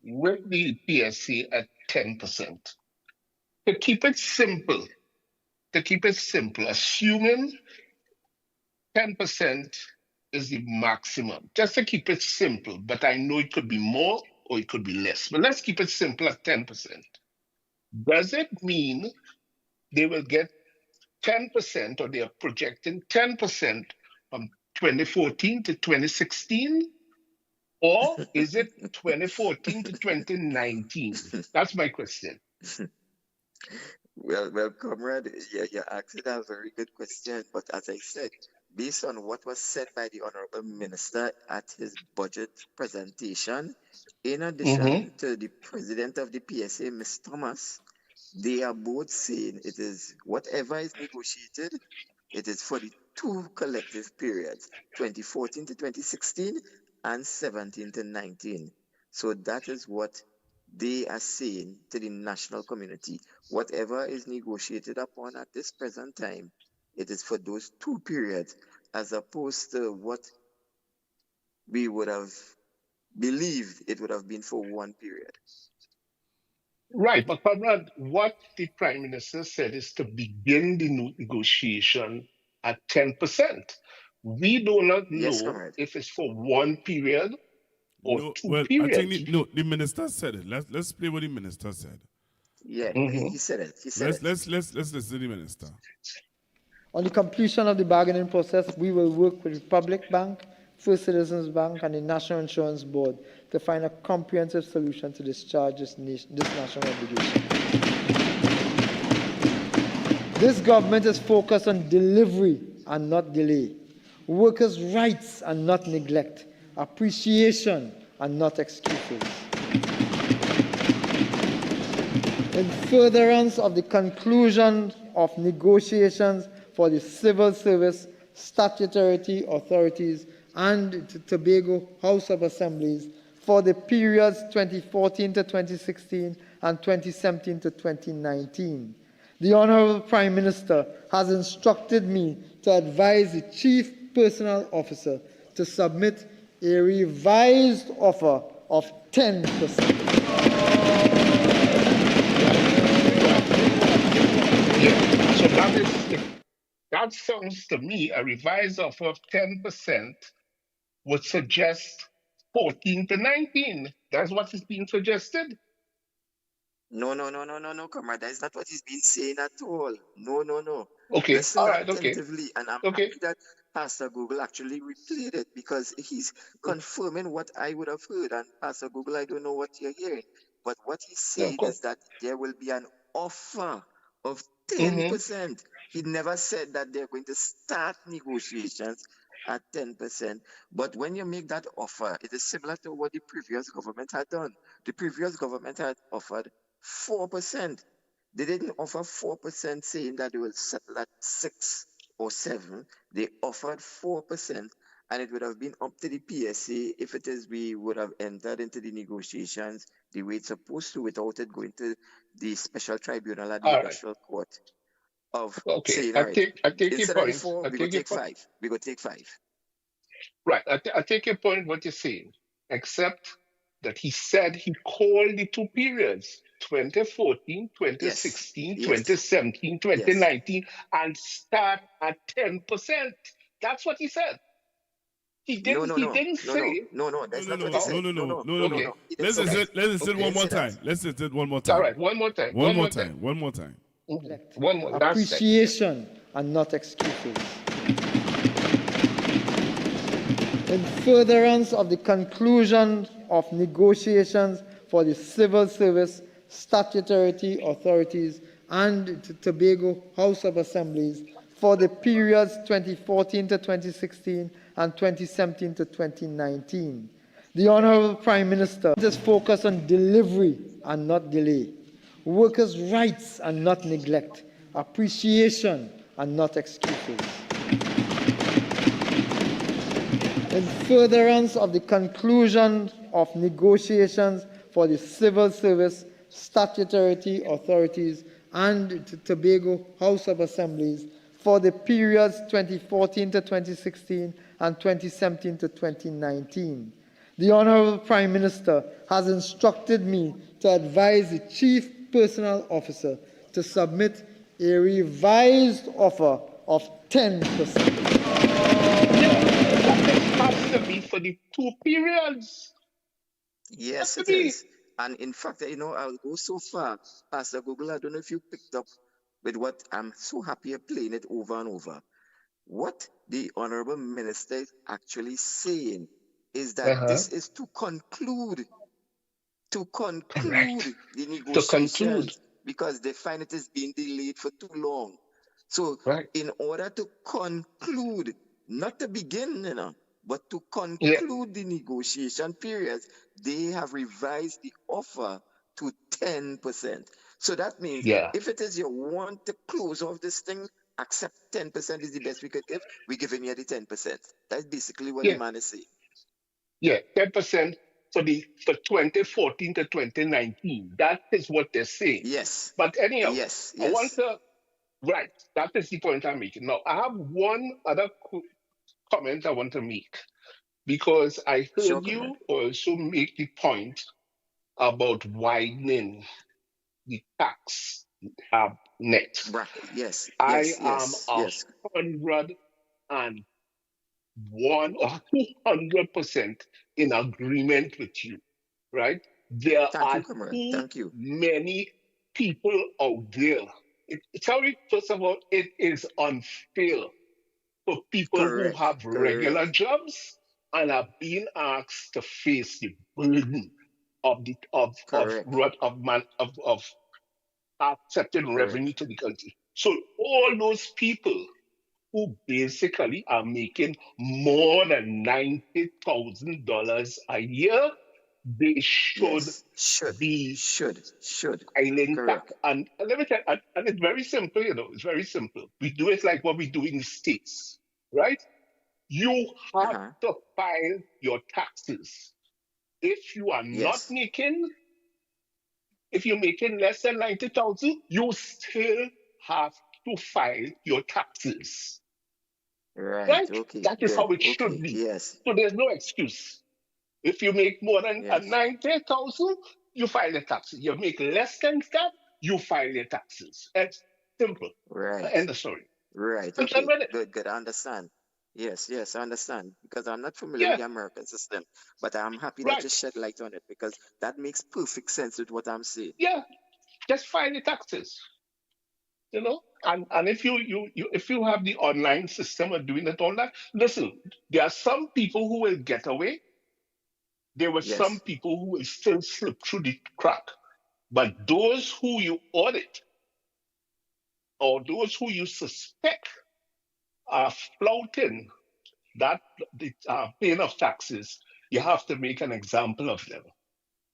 with the PSA at 10%. To keep it simple, assuming 10% is the maximum, just to keep it simple, but I know it could be more or it could be less, but let's keep it simple at 10%. Does it mean they will get 10% or they are projecting 10% from 2014 to 2016? Or is it 2014 to 2019? That's my question. Well, comrade, you're asking a very good question. But as I said, based on what was said by the Honorable Minister at his budget presentation, in addition to the President of the PSA, Ms. Thomas, they are both saying it is whatever is negotiated, it is for the two collective periods, 2014 to 2016 and 17 to 19. So that is what they are saying to the national community. Whatever is negotiated upon at this present time, it is for those two periods, as opposed to what we would have believed it would have been for one period. Right, but Conrad, what the Prime Minister said is to begin the negotiation at 10%. We do not know if it's for one period or two periods. I think the minister said it. Let's play what the minister said. Yeah, he said it. Let's listen to the minister. On the completion of the bargaining process, we will work with Republic Bank, First Citizens Bank, and the National Insurance Board to find a comprehensive solution to discharge this national obligation. This government is focused on delivery and not delay, workers' rights and not neglect, appreciation and not excuses. In furtherance of the conclusion of negotiations for the civil service, statutory authorities, and the Tobago House of Assemblies for the periods 2014 to 2016 and 2017 to 2019. The Honorable Prime Minister has instructed me to advise the Chief Personnel Officer to submit a revised offer of 10%. Yeah, so that sounds to me a revised offer of 10% would suggest 14 to 19. That's what is being suggested. No, comrade. That is not what he's been saying at all. No. Okay, Listen all right, attentively, and I'm happy that Pastor Google actually replayed it because he's confirming what I would have heard. And Pastor Google, I don't know what you're hearing, but what he's saying is that there will be an offer of 10%. He never said that they're going to start negotiations at 10%. But when you make that offer, it is similar to what the previous government had done. The previous government had offered 4%. They didn't offer 4% saying that they will settle at 6 or 7. They offered 4%, and it would have been up to the PSA if it is we would have entered into the negotiations the way it's supposed to without it going to the special tribunal at the industrial court of saying, all right, I take instead your of the point. 4, we go take 5. We go take 5. Right, I take your point, what you're saying, except that he said he called the two periods, 2014, 2016, 2017, 2019, and start at 10%. That's what he said. He No, didn't. no, He no, didn't no, no, say. no, no. No, That's no, not what no, he Oh, no, said. no, No, no, no, no, no, no, no, okay. no. no. He didn't Let's say Okay. that. listen, let's listen Okay. one more Listen. time. Let's listen one more All time. right. One more time. One One more more time. time. One more time. One more. Last time. Appreciation and not excuses. In furtherance of the conclusion of negotiations for the civil service statutory authorities and the Tobago House of Assemblies for the periods 2014 to 2016 and 2017 to 2019. The Honorable Prime Minister is focused on delivery and not delay, workers' rights and not neglect, appreciation and not excuses. In furtherance of the conclusion of negotiations for the civil service statutory authorities and the Tobago House of Assemblies for the periods 2014 to 2016 and 2017 to 2019. The Honorable Prime Minister has instructed me to advise the Chief Personnel Officer to submit a revised offer of 10%. That has to be for the 2 periods. Has Yes, to it be. is. And in fact, I'll go so far, Pastor Google. I don't know if you picked up with what I'm so happy of playing it over and over. What the Honorable Minister is actually saying is that Uh-huh. this is to conclude Right. the To conclude. negotiations because they find it is being delayed for too long. So, Right. in order to conclude, not to begin, but to Yeah. conclude the negotiation periods, they have revised the offer to 10%. So that means Yeah. if it is you want to close off this thing, accept 10% is the best we could give. We're giving you the 10%. That's basically what the Yeah. man is saying. Yeah. 10% for 2014 to 2019. That is what they're saying. Yes. But anyhow, Yes. I want Yes. to. Right. That is the point I'm making. Now, I have one other comment I want to make because I Sure, heard comrade. you also make the point about widening the tax net. Bracket. Yes. I Yes. am Yes. Yes. 101 or 200% in agreement with you, right? There Thank you, are comrade. too Thank you. many people out there. Sorry, first of all, it is unfair for people who Correct. have regular Correct. jobs and are being asked to face the burden of the Correct. of accepting Correct. revenue to the country. So all those people who basically are making more than $90,000 a year, they should Yes. Should. be Should. Should. filing tax. Correct. And let me tell you, and it's very simple, it's very simple. We do it like what we do in the States, right? You have Uh-huh. to file your taxes. If you are not Yes. making, if you're making less than 90,000, you still have to file your taxes. Right. Right? Okay. That is how Good. it should Okay. be. Yes. So there's no excuse. If you make more than Yes. 90,000, you file your taxes. You make less than that, you file your taxes. It's simple. Right. End of story. Right. I'm done Okay. with it. Good. Good. I understand. Yes. Yes. I understand because I'm not familiar with Yeah, the American system, but I'm happy that you right. shed light on it because that makes perfect sense with what I'm saying. Yeah, just file your taxes. And if if you have the online system of doing it all that, listen, there are some people who will get away. There were some Yes. people who will still slip through the crack. But those who you audit or those who you suspect are flouting that the paying of taxes, you have to make an example of them.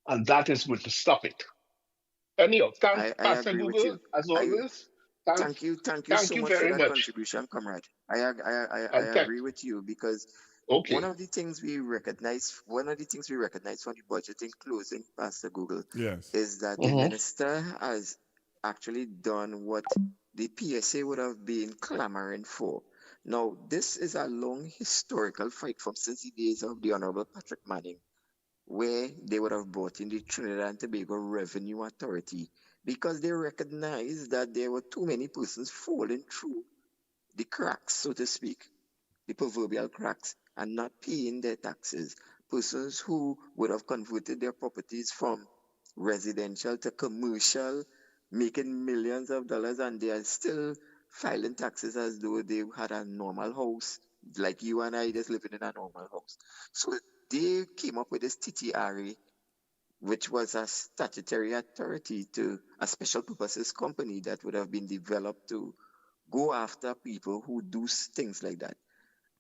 And that is going to stop it. Anyhow, thanks, I Pastor agree with Google, you. as I always. Thanks, thank you thank so you much for very that much. contribution, comrade. I And thank, agree with you because one okay. of the things we recognize from the budgeting closing, Pastor Google, Yes. is that the Mhm. minister has actually done what the PSA would have been clamoring for. Now, this is a long historical fight from since the days of the Honorable Patrick Manning, where they would have brought in the Trinidad and Tobago Revenue Authority because they recognized that there were too many persons falling through the cracks, so to speak, the proverbial cracks. and not paying their taxes. Persons who would have converted their properties from residential to commercial, making millions of dollars, and they are still filing taxes as though they had a normal house, like you and I just living in a normal house. So they came up with this TTRA, which was a statutory authority to a special purposes company that would have been developed to go after people who do things like that.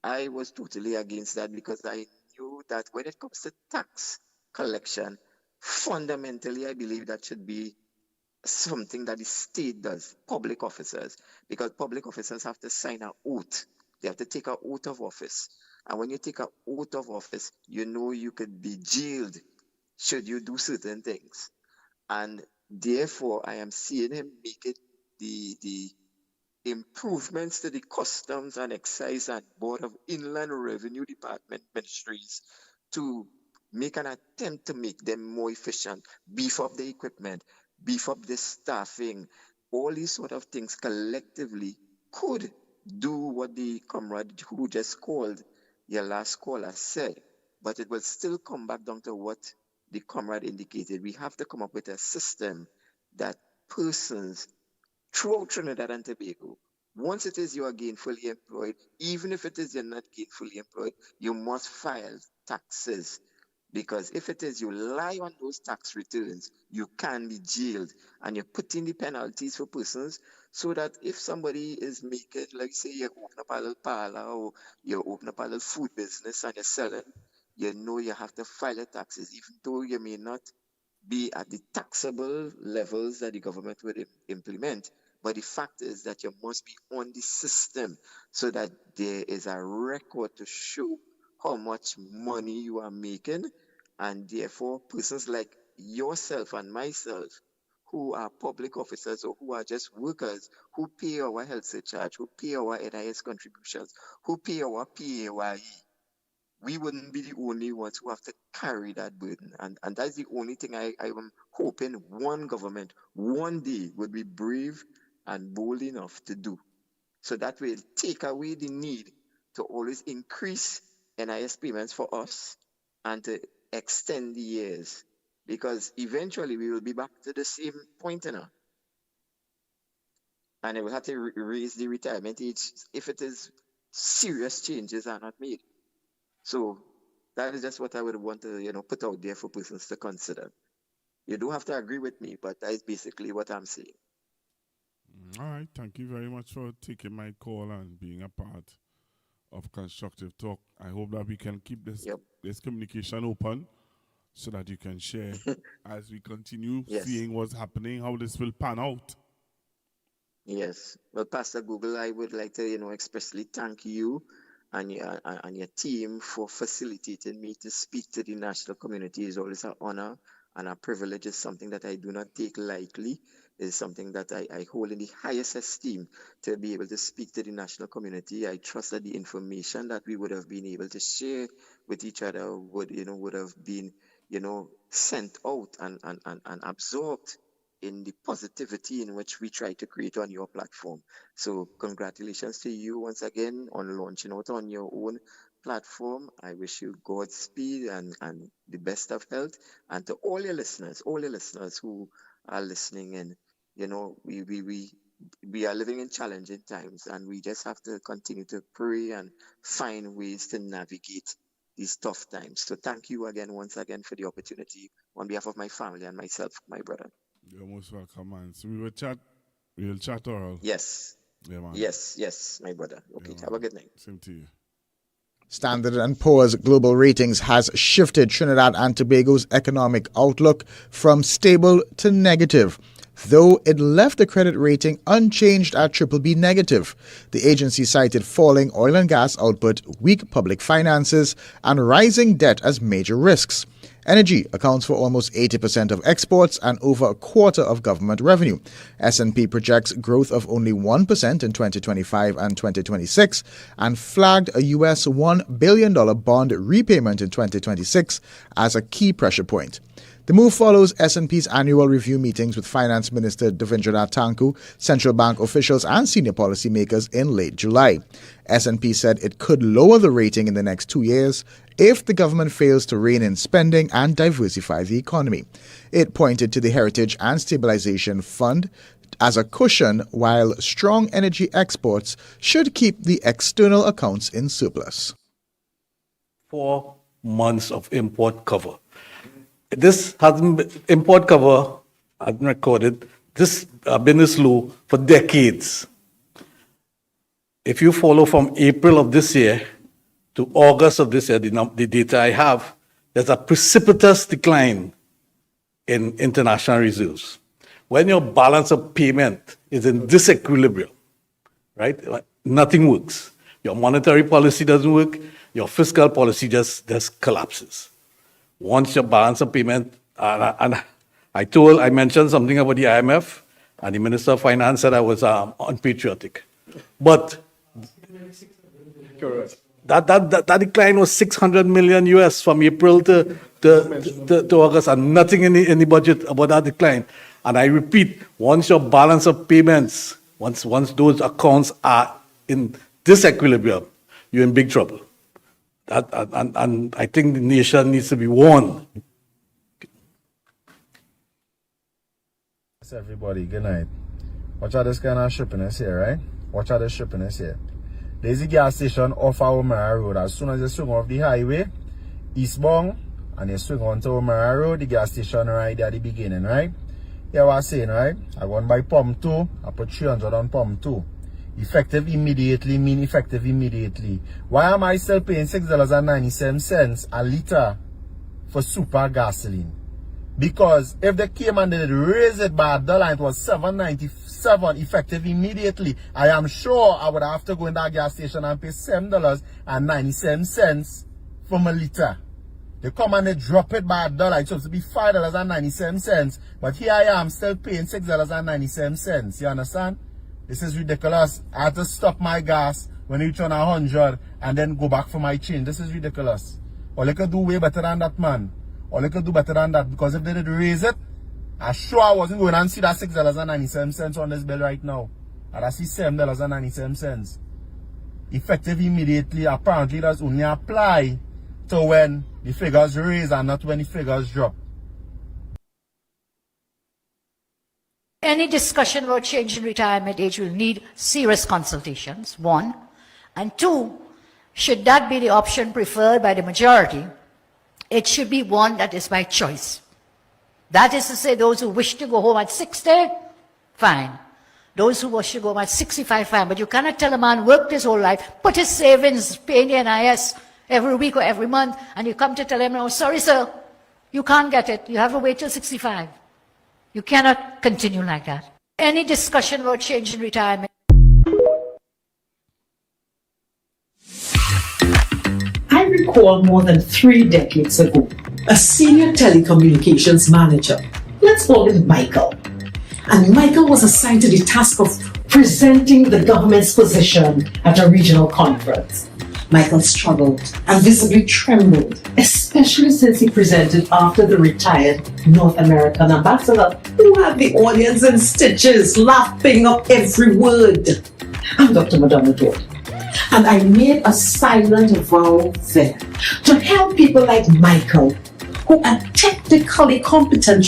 I was totally against that because I knew that when it comes to tax collection, fundamentally, I believe that should be something that the state does, public officers, because public officers have to sign an oath. They have to take an oath of office. And when you take an oath of office, you know you could be jailed should you do certain things. And therefore, I am seeing him make it the improvements to the Customs and Excise and Board of Inland Revenue Department ministries to make an attempt to make them more efficient, beef up the equipment, beef up the staffing, all these sort of things collectively could do what the comrade who just called, your last caller, said. But it will still come back down to what the comrade indicated. We have to come up with a system that persons throughout Trinidad and Tobago, once it is you are gainfully employed, even if it is you're not gainfully employed, you must file taxes. Because if it is you lie on those tax returns, you can be jailed. And you put in the penalties for persons so that if somebody is making, like say you open up a little parlor or you open up a little food business and you're selling, you know you have to file your taxes, even though you may not be at the taxable levels that the government would implement. But the fact is that you must be on the system so that there is a record to show how much money you are making. And therefore, persons like yourself and myself, who are public officers or who are just workers, who pay our health surcharge, who pay our NIS contributions, who pay our PAYE, we wouldn't be the only ones who have to carry that burden. And that's the only thing I am hoping one government one day would be brave and bold enough to do. So that will take away the need to always increase NIS payments for us and to extend the years. Because eventually we will be back to the same point now. And it will have to raise the retirement age if it is serious changes are not made. So that is just what I would want to, put out there for persons to consider. You don't have to agree with me, but that is basically what I'm saying. All right. Thank you very much for taking my call and being a part of Constructive Talk. I hope that we can keep this communication open so that you can share as we continue seeing what's happening, how this will pan out. Yes. Well, Pastor Google, I would like to, expressly thank you and your team for facilitating me to speak to the national community. Is always an honor and a privilege. Is something that I do not take lightly. Is something that I hold in the highest esteem to be able to speak to the national community. I trust that the information that we would have been able to share with each other would have been, sent out and absorbed in the positivity in which we try to create on your platform. So congratulations to you once again on launching out on your own platform. I wish you Godspeed and the best of health. And to all your listeners who are listening in, we are living in challenging times, and we just have to continue to pray and find ways to navigate these tough times. So thank you again, once again, for the opportunity on behalf of my family and myself, my brother. You're most welcome, man. So we will chat oral. Yes. Yeah, man. Yes, my brother. Okay, have a good night. Same to you. Standard & Poor's Global Ratings has shifted Trinidad and Tobago's economic outlook from stable to negative, though it left the credit rating unchanged at BBB negative. The agency cited falling oil and gas output, weak public finances, and rising debt as major risks. Energy accounts for almost 80% of exports and over a quarter of government revenue. S&P projects growth of only 1% in 2025 and 2026 and flagged a US $1 billion bond repayment in 2026 as a key pressure point. The move follows S&P's annual review meetings with Finance Minister Devendranath Tanku, central bank officials and senior policymakers in late July. S&P said it could lower the rating in the next 2 years if the government fails to rein in spending and diversify the economy. It pointed to the Heritage and Stabilization Fund as a cushion, while strong energy exports should keep the external accounts in surplus. 4 months of import cover. This hasn't been, import cover hasn't recorded this been this low for decades. If you follow from April of this year to August of this year, the data I have, there's a precipitous decline in international reserves. When your balance of payment is in disequilibrium, right, nothing works. Your monetary policy doesn't work. Your fiscal policy just collapses. Once your balance of payment, and I mentioned something about the IMF, and the Minister of Finance said I was unpatriotic. But that decline was 600 million US from April to August, and nothing in the budget about that decline. And I repeat, once your balance of payments, once those accounts are in disequilibrium, you're in big trouble. And I think the nation needs to be warned. Yes, everybody, good night. Watch out this kind of shippiness here, right? Watch out this shippiness here. There's a gas station off our Omara Road. As soon as you swing off the highway, eastbound, and you swing onto Omara Road, the gas station right there at the beginning, right? Yeah, what I'm saying, right? I went by pump 2, I put 300 on pump 2. Effective immediately mean effective immediately. Why am I still paying $6.97 a litre for super gasoline? Because if they came and they raise it by $1 and it was $7.97 effective immediately, I am sure I would have to go in that gas station and pay $7.97 for my litre. They come and they drop it by $1. It's supposed to be $5.97. But here I am still paying $6.97. You understand? This is ridiculous. I had to stop my gas when it turn 100 and then go back for my change. This is ridiculous. All they could do way better than that, man. All they could do better than that, because if they did raise it, I'm sure I wasn't going and see that $6.97 on this bill right now. I'd see $7.97. Effective immediately, apparently does only apply to when the figures raise and not when the figures drop. Any discussion about changing retirement age will need serious consultations, 1. And 2, should that be the option preferred by the majority, it should be one that is by choice. That is to say, those who wish to go home at 60, fine. Those who wish to go home at 65, fine. But you cannot tell a man worked his whole life, put his savings, paying the NIS every week or every month, and you come to tell him, no, sorry, sir, you can't get it. You have to wait till 65. You cannot continue like that. Any discussion about changing retirement? I recall more than 3 decades ago, a senior telecommunications manager, let's call him Michael. And Michael was assigned to the task of presenting the government's position at a regional conference. Michael struggled and visibly trembled, especially since he presented after the retired North American ambassador, who had the audience in stitches, laughing up every word. I'm Dr. Madonna Dodd, and I made a silent vow then to help people like Michael, who are technically competent,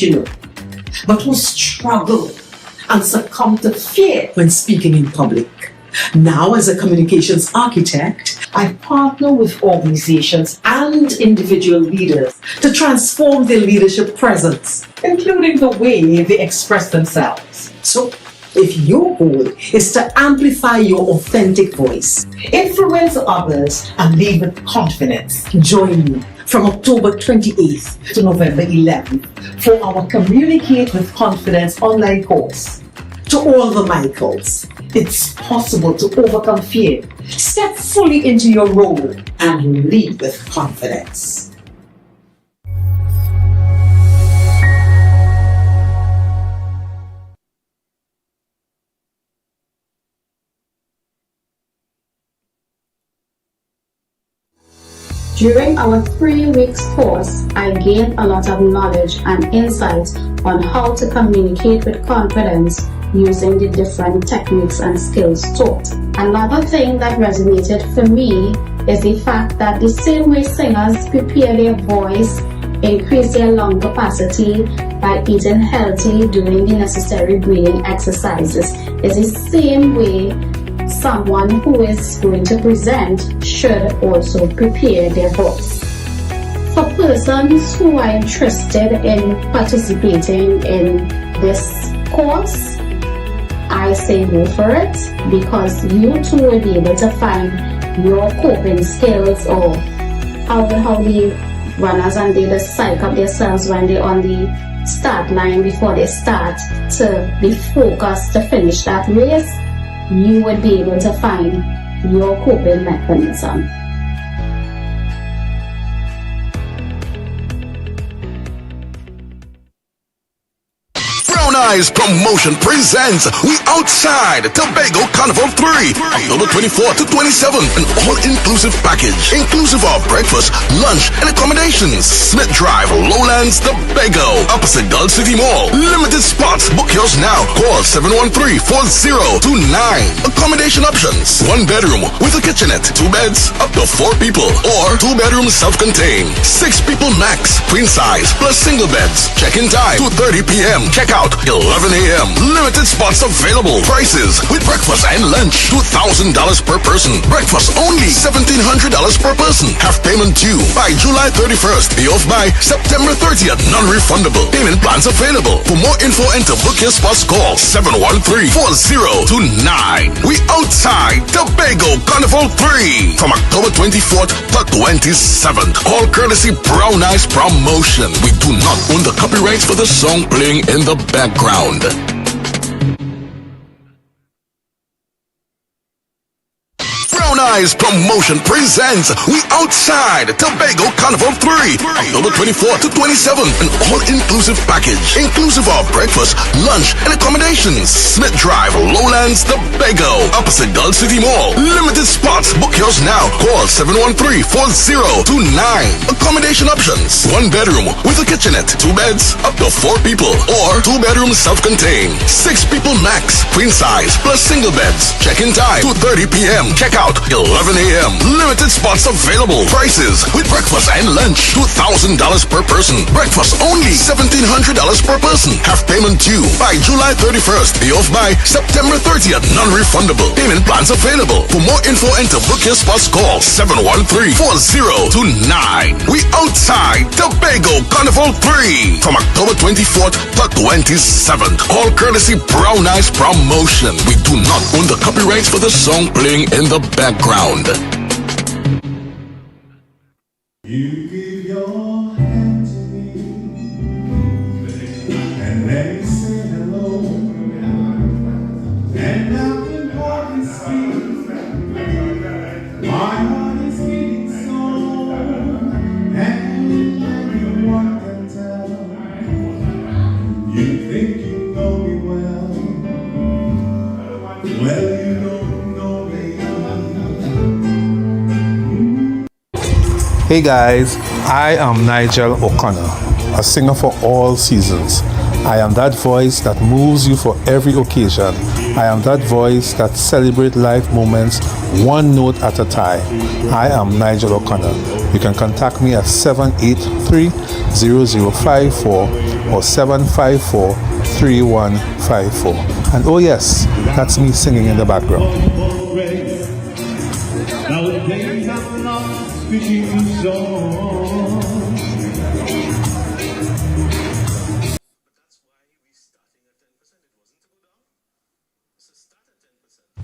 but who struggle and succumb to fear when speaking in public. Now, as a communications architect, I partner with organizations and individual leaders to transform their leadership presence, including the way they express themselves. So, if your goal is to amplify your authentic voice, influence others, and lead with confidence, join me from October 28th to November 11th for our Communicate with Confidence online course. To all the Michaels, it's possible to overcome fear, step fully into your role, and lead with confidence. During our 3 weeks course, I gained a lot of knowledge and insight on how to communicate with confidence using the different techniques and skills taught. Another thing that resonated for me is the fact that the same way singers prepare their voice, increase their lung capacity by eating healthy, doing the necessary breathing exercises, is the same way someone who is going to present should also prepare their voice. For persons who are interested in participating in this course, I say go for it, because you too will be able to find your coping skills, or how the runners and they psych up themselves when they're on the start line before they start to be focused to finish that race. You would be able to find your coping mechanism. Eyes Promotion presents We Outside Tobago Carnival 3, October 24th to 27th, an all-inclusive package, inclusive of breakfast, lunch, and accommodations. Smith Drive, Lowlands, Tobago, opposite Gulf City Mall. Limited spots. Book yours now. Call 713-4029. Accommodation options: 1 bedroom with a kitchenette, 2 beds, up to 4 people, or 2 bedrooms self-contained, 6 people max, queen size, plus single beds. Check-in time 2:30 p.m. Check out 11 a.m. Limited spots available. Prices with breakfast and lunch: $2,000 per person. Breakfast only $1,700 per person. Half payment due by July 31st. Pay off by September 30th. Non-refundable. Payment plans available. For more info and to book your spots, call 713-4029. We Outside Tobago Carnival 3 from October 24th to 27th. All courtesy Brown Eyes Promotion. We do not own the copyrights for the song playing in the background. Brown Eyes Promotion presents We Outside Tobago Carnival 3, October 24th to 27th, an all-inclusive package, inclusive of breakfast, lunch, and accommodations. Smith Drive, Lowlands, Tobago, opposite Gulf City Mall. Limited spots. Book yours now. Call 713-4029. Accommodation options: 1 bedroom with a kitchenette, 2 beds, up to 4 people, or 2 bedrooms self-contained, 6 people max, queen size, plus single beds. Check-in time 2:30 p.m. Check out 11 a.m. Limited spots available. Prices with breakfast and lunch: $2,000 per person. Breakfast only $1,700 per person. Half payment due by July 31st. Pay off by September 30th. Non-refundable. Payment plans available. For more info and to book your spots, call 713-4029. We Outside Tobago Carnival 3 from October 24th to 27th. All courtesy Brown Eyes Promotion. We do not own the copyrights for the song playing in the background. You give your hand to me and let me say hello, and nothing more can speak. My heart is beating so, and anyone can tell. You think you know me well, well you don't know me. Hey guys, I am Nigel O'Connor, a singer for all seasons. I am that voice that moves you for every occasion. I am that voice that celebrates life moments one note at a time. I am Nigel O'Connor. You can contact me at 783-0054 or 754-3154. And oh yes, that's me singing in the background. Now the days I'm lost speaking song.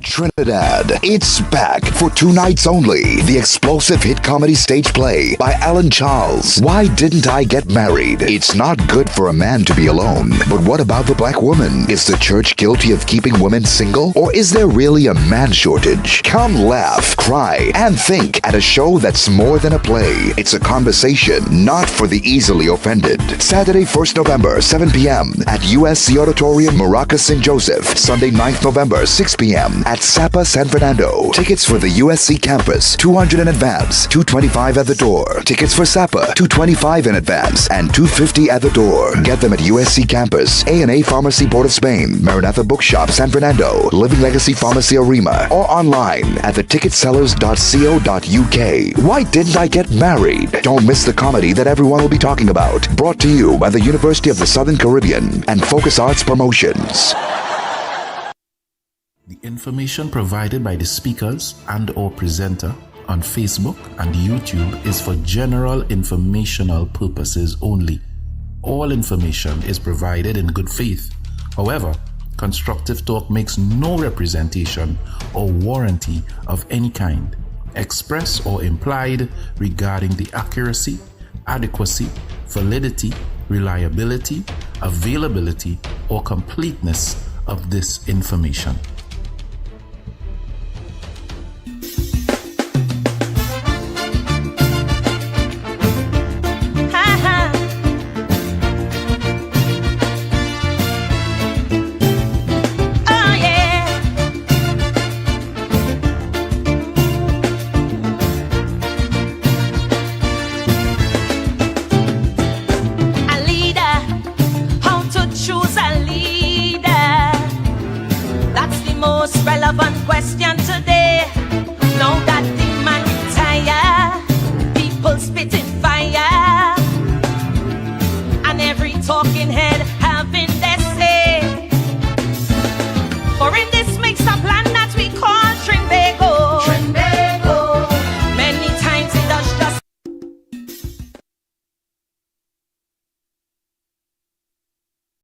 Trinidad. It's back for 2 nights only. The explosive hit comedy stage play by Alan Charles. Why Didn't I Get Married? It's not good for a man to be alone. But what about the black woman? Is the church guilty of keeping women single? Or is there really a man shortage? Come laugh, cry, and think at a show that's more than a play. It's a conversation, not for the easily offended. Saturday, 1st November, 7 p.m. at USC Auditorium, Maracas, St. Joseph. Sunday, 9th November, 6 p.m. at SAPA San Fernando. Tickets for the USC campus, $200 in advance, $225 at the door. Tickets for SAPA, $225 in advance, and $250 at the door. Get them at USC campus, A&A Pharmacy Board of Spain, Maranatha Bookshop San Fernando, Living Legacy Pharmacy Arima, or online at theticketsellers.co.uk. Why didn't I get married? Don't miss the comedy that everyone will be talking about. Brought to you by the University of the Southern Caribbean and Focus Arts Promotions. The information provided by the speakers and/or presenter on Facebook and YouTube is for general informational purposes only. All information is provided in good faith. However, Constructive Talk makes no representation or warranty of any kind, express or implied, regarding the accuracy, adequacy, validity, reliability, availability, or completeness of this information. Relevant question today. Now that the man retire, people spitting fire, and every talking head